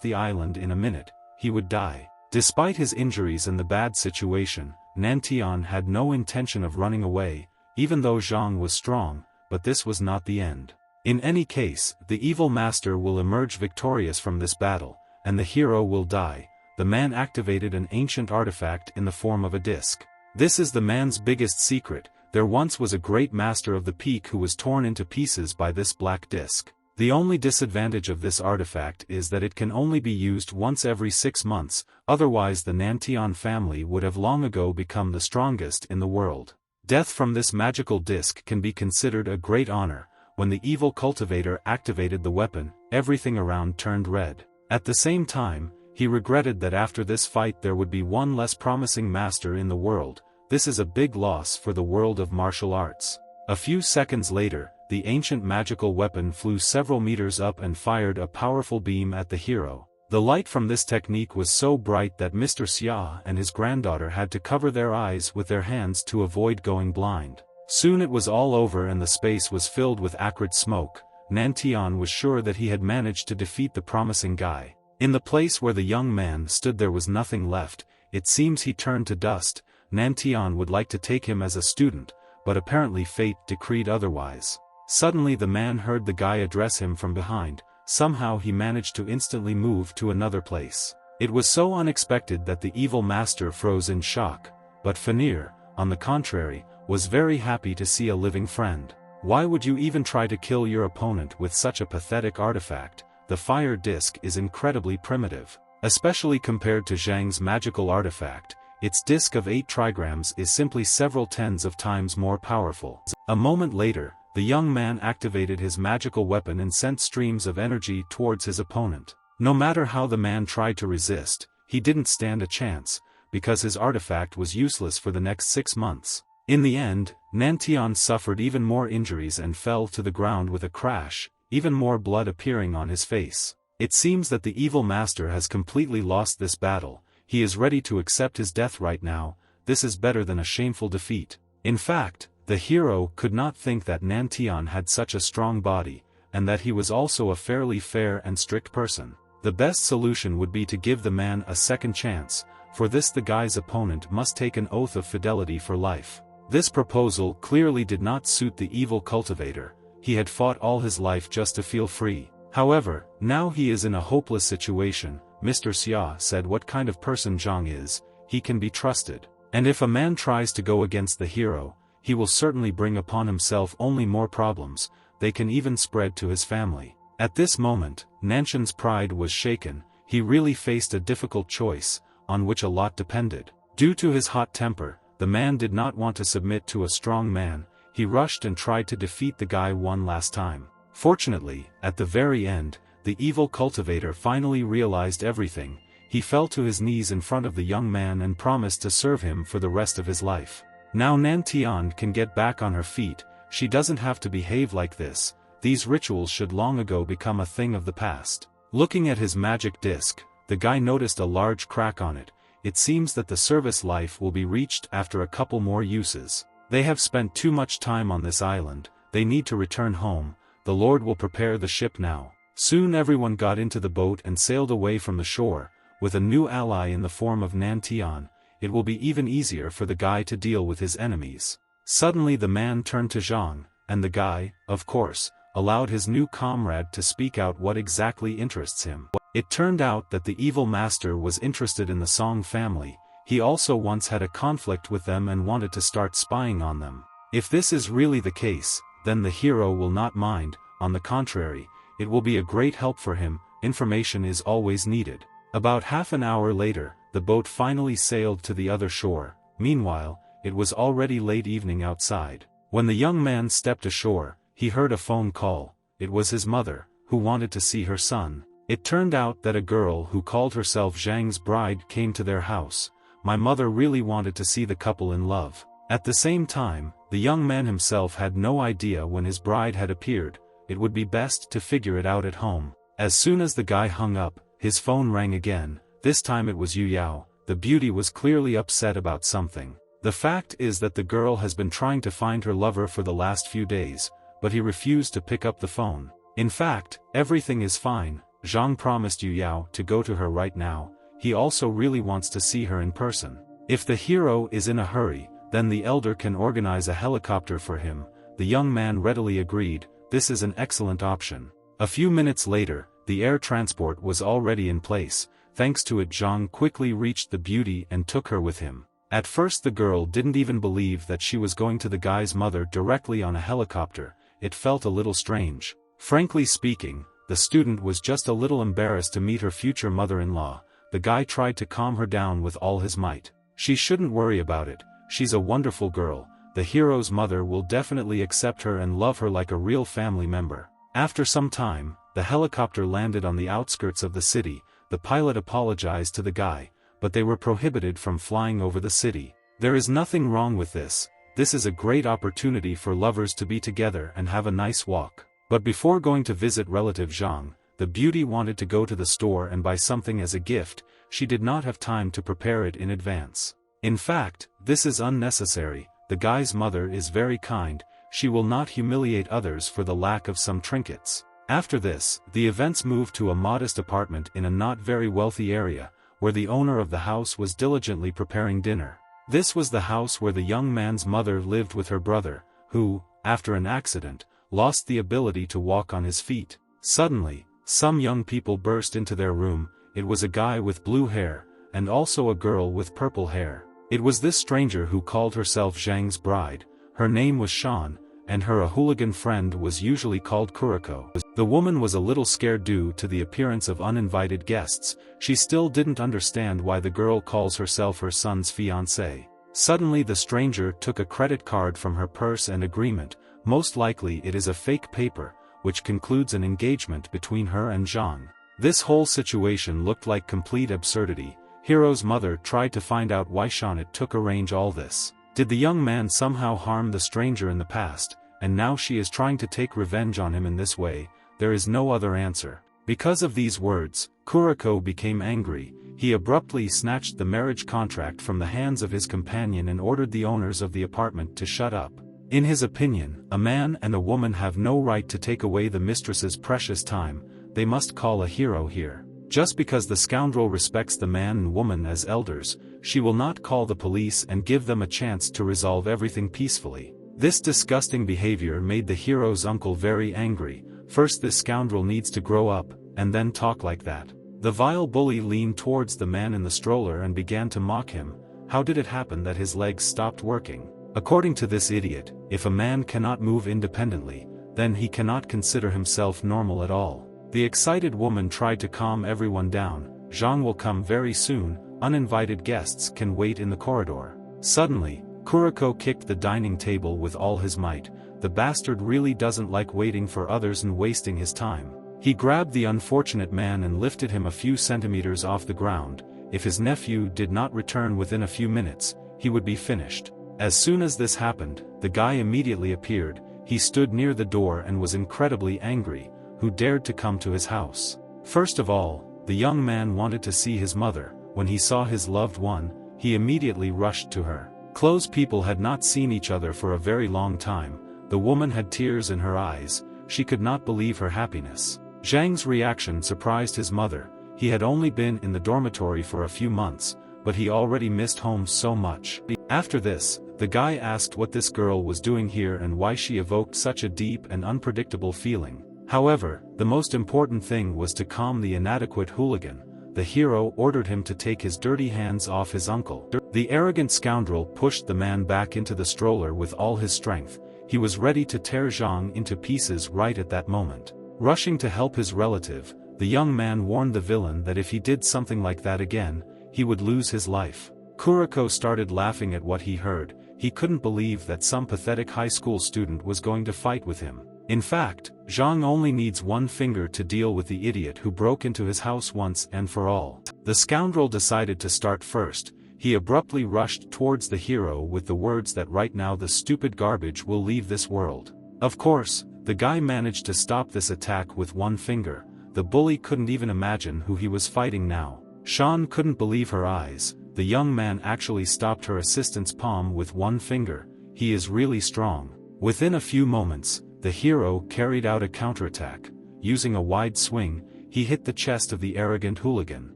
the island in a minute, he would die. Despite his injuries and the bad situation, Nantian had no intention of running away, even though Zhang was strong, but this was not the end. In any case, the evil master will emerge victorious from this battle, and the hero will die. The man activated an ancient artifact in the form of a disc. This is the man's biggest secret. There once was a great master of the peak who was torn into pieces by this black disc. The only disadvantage of this artifact is that it can only be used once every 6 months, otherwise the Nantian family would have long ago become the strongest in the world. Death from this magical disc can be considered a great honor. When the evil cultivator activated the weapon, everything around turned red. At the same time, he regretted that after this fight there would be one less promising master in the world. This is a big loss for the world of martial arts. A few seconds later, the ancient magical weapon flew several meters up and fired a powerful beam at the hero. The light from this technique was so bright that Mr. Xia and his granddaughter had to cover their eyes with their hands to avoid going blind. Soon it was all over and the space was filled with acrid smoke. Nantian was sure that he had managed to defeat the promising guy. In the place where the young man stood there was nothing left. It seems he turned to dust. Nantian would like to take him as a student, but apparently fate decreed otherwise. Suddenly the man heard the guy address him from behind. Somehow he managed to instantly move to another place. It was so unexpected that the evil master froze in shock, but Fanir, on the contrary, was very happy to see a living friend. Why would you even try to kill your opponent with such a pathetic artifact? The fire disc is incredibly primitive. Especially compared to Zhang's magical artifact, its disc of 8 trigrams is simply several tens of times more powerful. A moment later, the young man activated his magical weapon and sent streams of energy towards his opponent. No matter how the man tried to resist, he didn't stand a chance, because his artifact was useless for the next 6 months. In the end, Nantian suffered even more injuries and fell to the ground with a crash, even more blood appearing on his face. It seems that the evil master has completely lost this battle. He is ready to accept his death right now. This is better than a shameful defeat. In fact, the hero could not think that Nantian had such a strong body, and that he was also a fairly fair and strict person. The best solution would be to give the man a second chance. For this the guy's opponent must take an oath of fidelity for life. This proposal clearly did not suit the evil cultivator. He had fought all his life just to feel free. However, now he is in a hopeless situation. Mr. Xia said what kind of person Zhang is. He can be trusted. And if a man tries to go against the hero, he will certainly bring upon himself only more problems. They can even spread to his family. At this moment, Nanshan's pride was shaken. He really faced a difficult choice, on which a lot depended. Due to his hot temper, the man did not want to submit to a strong man. He rushed and tried to defeat the guy one last time. Fortunately, at the very end, the evil cultivator finally realized everything. He fell to his knees in front of the young man and promised to serve him for the rest of his life. Now Nantian can get back on her feet. She doesn't have to behave like this. These rituals should long ago become a thing of the past. Looking at his magic disc, the guy noticed a large crack on it. It seems that the service life will be reached after a couple more uses. They have spent too much time on this island. They need to return home. The Lord will prepare the ship now. Soon everyone got into the boat and sailed away from the shore, with a new ally in the form of Nantian. It will be even easier for the guy to deal with his enemies. Suddenly the man turned to Zhang, and the guy, of course, allowed his new comrade to speak out what exactly interests him. It turned out that the evil master was interested in the Song family. He also once had a conflict with them and wanted to start spying on them. If this is really the case, then the hero will not mind. On the contrary, it will be a great help for him. Information is always needed. About half an hour later, the boat finally sailed to the other shore. Meanwhile, it was already late evening outside. When the young man stepped ashore, he heard a phone call. It was his mother, who wanted to see her son. It turned out that a girl who called herself Zhang's bride came to their house. My mother really wanted to see the couple in love. At the same time, the young man himself had no idea when his bride had appeared. It would be best to figure it out at home. As soon as the guy hung up, his phone rang again. This time it was Yu Yao. The beauty was clearly upset about something. The fact is that the girl has been trying to find her lover for the last few days, but he refused to pick up the phone. In fact, everything is fine. Zhang promised Yu Yao to go to her right now. He also really wants to see her in person. If the hero is in a hurry, then the elder can organize a helicopter for him. The young man readily agreed. This is an excellent option. A few minutes later, the air transport was already in place. Thanks to it, Zhang quickly reached the beauty and took her with him. At first the girl didn't even believe that she was going to the guy's mother directly on a helicopter. It felt a little strange. Frankly speaking, the student was just a little embarrassed to meet her future mother-in-law. The guy tried to calm her down with all his might. She shouldn't worry about it. She's a wonderful girl. The hero's mother will definitely accept her and love her like a real family member. After some time, the helicopter landed on the outskirts of the city. The pilot apologized to the guy, but they were prohibited from flying over the city. There is nothing wrong with this. This is a great opportunity for lovers to be together and have a nice walk. But before going to visit relative Zhang, the beauty wanted to go to the store and buy something as a gift. She did not have time to prepare it in advance. In fact, this is unnecessary. The guy's mother is very kind. She will not humiliate others for the lack of some trinkets. After this, the events moved to a modest apartment in a not very wealthy area, where the owner of the house was diligently preparing dinner. This was the house where the young man's mother lived with her brother, who, after an accident, lost the ability to walk on his feet. Suddenly, some young people burst into their room. It was a guy with blue hair, and also a girl with purple hair. It was this stranger who called herself Zhang's bride. Her name was Shan, and her a hooligan friend was usually called Kuriko. The woman was a little scared due to the appearance of uninvited guests. She still didn't understand why the girl calls herself her son's fiancé. Suddenly the stranger took a credit card from her purse and agreement. Most likely it is a fake paper, which concludes an engagement between her and Zhang. This whole situation looked like complete absurdity. Hero's mother tried to find out why Shanit took arrange all this. Did the young man somehow harm the stranger in the past, and now she is trying to take revenge on him in this way? There is no other answer. Because of these words, Kuriko became angry. He abruptly snatched the marriage contract from the hands of his companion and ordered the owners of the apartment to shut up. In his opinion, a man and a woman have no right to take away the mistress's precious time. They must call a hero here. Just because the scoundrel respects the man and woman as elders, she will not call the police and give them a chance to resolve everything peacefully. This disgusting behavior made the hero's uncle very angry. First, this scoundrel needs to grow up, and then talk like that. The vile bully leaned towards the man in the stroller and began to mock him. How did it happen that his legs stopped working? According to this idiot, if a man cannot move independently, then he cannot consider himself normal at all. The excited woman tried to calm everyone down. Zhang will come very soon. Uninvited guests can wait in the corridor. Suddenly, Kuriko kicked the dining table with all his might. The bastard really doesn't like waiting for others and wasting his time. He grabbed the unfortunate man and lifted him a few centimeters off the ground. If his nephew did not return within a few minutes, he would be finished. As soon as this happened, the guy immediately appeared. He stood near the door and was incredibly angry. Who dared to come to his house? First of all, the young man wanted to see his mother. When he saw his loved one, he immediately rushed to her. Close people had not seen each other for a very long time. The woman had tears in her eyes. She could not believe her happiness. Zhang's reaction surprised his mother. He had only been in the dormitory for a few months, but he already missed home so much. After this, the guy asked what this girl was doing here and why she evoked such a deep and unpredictable feeling. However, the most important thing was to calm the inadequate hooligan. The hero ordered him to take his dirty hands off his uncle. The arrogant scoundrel pushed the man back into the stroller with all his strength. He was ready to tear Zhang into pieces right at that moment. Rushing to help his relative, the young man warned the villain that if he did something like that again, he would lose his life. Kuriko started laughing at what he heard. He couldn't believe that some pathetic high school student was going to fight with him. In fact, Zhang only needs one finger to deal with the idiot who broke into his house once and for all. The scoundrel decided to start first. He abruptly rushed towards the hero with the words that right now the stupid garbage will leave this world. Of course, the guy managed to stop this attack with one finger. The bully couldn't even imagine who he was fighting now. Sean couldn't believe her eyes. The young man actually stopped her assistant's palm with one finger. He is really strong. Within a few moments, the hero carried out a counterattack. Using a wide swing, he hit the chest of the arrogant hooligan.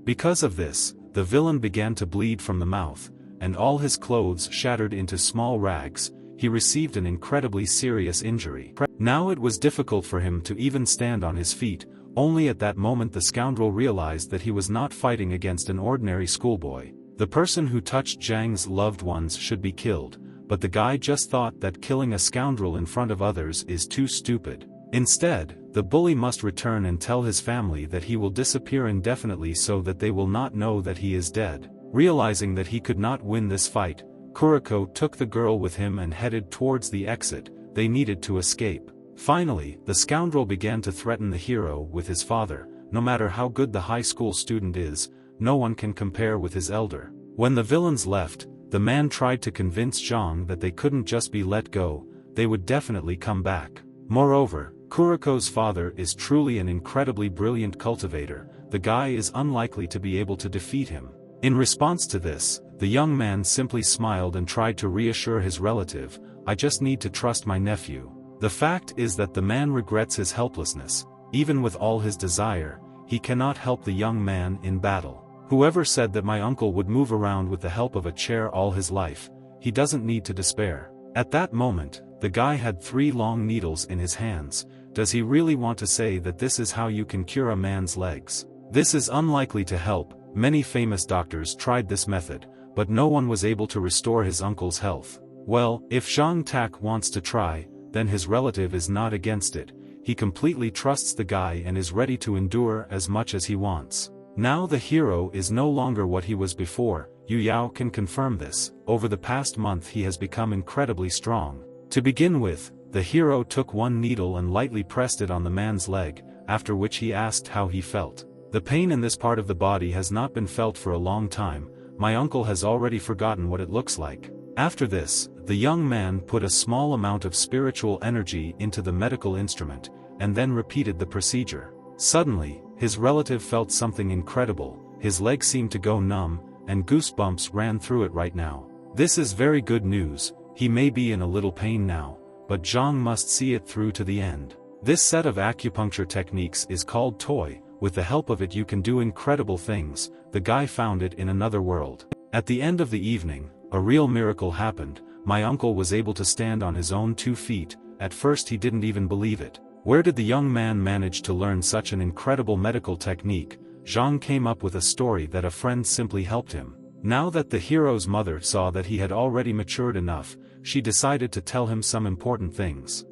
Because of this, the villain began to bleed from the mouth, and all his clothes shattered into small rags. He received an incredibly serious injury. Now it was difficult for him to even stand on his feet. Only at that moment the scoundrel realized that he was not fighting against an ordinary schoolboy. The person who touched Zhang's loved ones should be killed, but the guy just thought that killing a scoundrel in front of others is too stupid. Instead, the bully must return and tell his family that he will disappear indefinitely so that they will not know that he is dead. Realizing that he could not win this fight, Kuriko took the girl with him and headed towards the exit. They needed to escape. Finally, the scoundrel began to threaten the hero with his father. No matter how good the high school student is, no one can compare with his elder. When the villains left, the man tried to convince Zhang that they couldn't just be let go, they would definitely come back. Moreover, Kuriko's father is truly an incredibly brilliant cultivator. The guy is unlikely to be able to defeat him. In response to this, the young man simply smiled and tried to reassure his relative, "I just need to trust my nephew." The fact is that the man regrets his helplessness. Even with all his desire, he cannot help the young man in battle. Whoever said that my uncle would move around with the help of a chair all his life, he doesn't need to despair. At that moment, the guy had 3 long needles in his hands. Does he really want to say that this is how you can cure a man's legs? This is unlikely to help. Many famous doctors tried this method, but no one was able to restore his uncle's health. Well, if Zhang Tak wants to try, then his relative is not against it. He completely trusts the guy and is ready to endure as much as he wants. Now the hero is no longer what he was before. Yu Yao can confirm this. Over the past month he has become incredibly strong. To begin with, the hero took one needle and lightly pressed it on the man's leg, after which he asked how he felt. The pain in this part of the body has not been felt for a long time. My uncle has already forgotten what it looks like. After this, the young man put a small amount of spiritual energy into the medical instrument, and then repeated the procedure. Suddenly, his relative felt something incredible. His leg seemed to go numb, and goosebumps ran through it right now. This is very good news. He may be in a little pain now, but Zhang must see it through to the end. This set of acupuncture techniques is called Toy. With the help of it you can do incredible things. The guy found it in another world. At the end of the evening, a real miracle happened. My uncle was able to stand on his own 2 feet. At first he didn't even believe it. Where did the young man manage to learn such an incredible medical technique? Zhang came up with a story that a friend simply helped him. Now that the hero's mother saw that he had already matured enough, she decided to tell him some important things.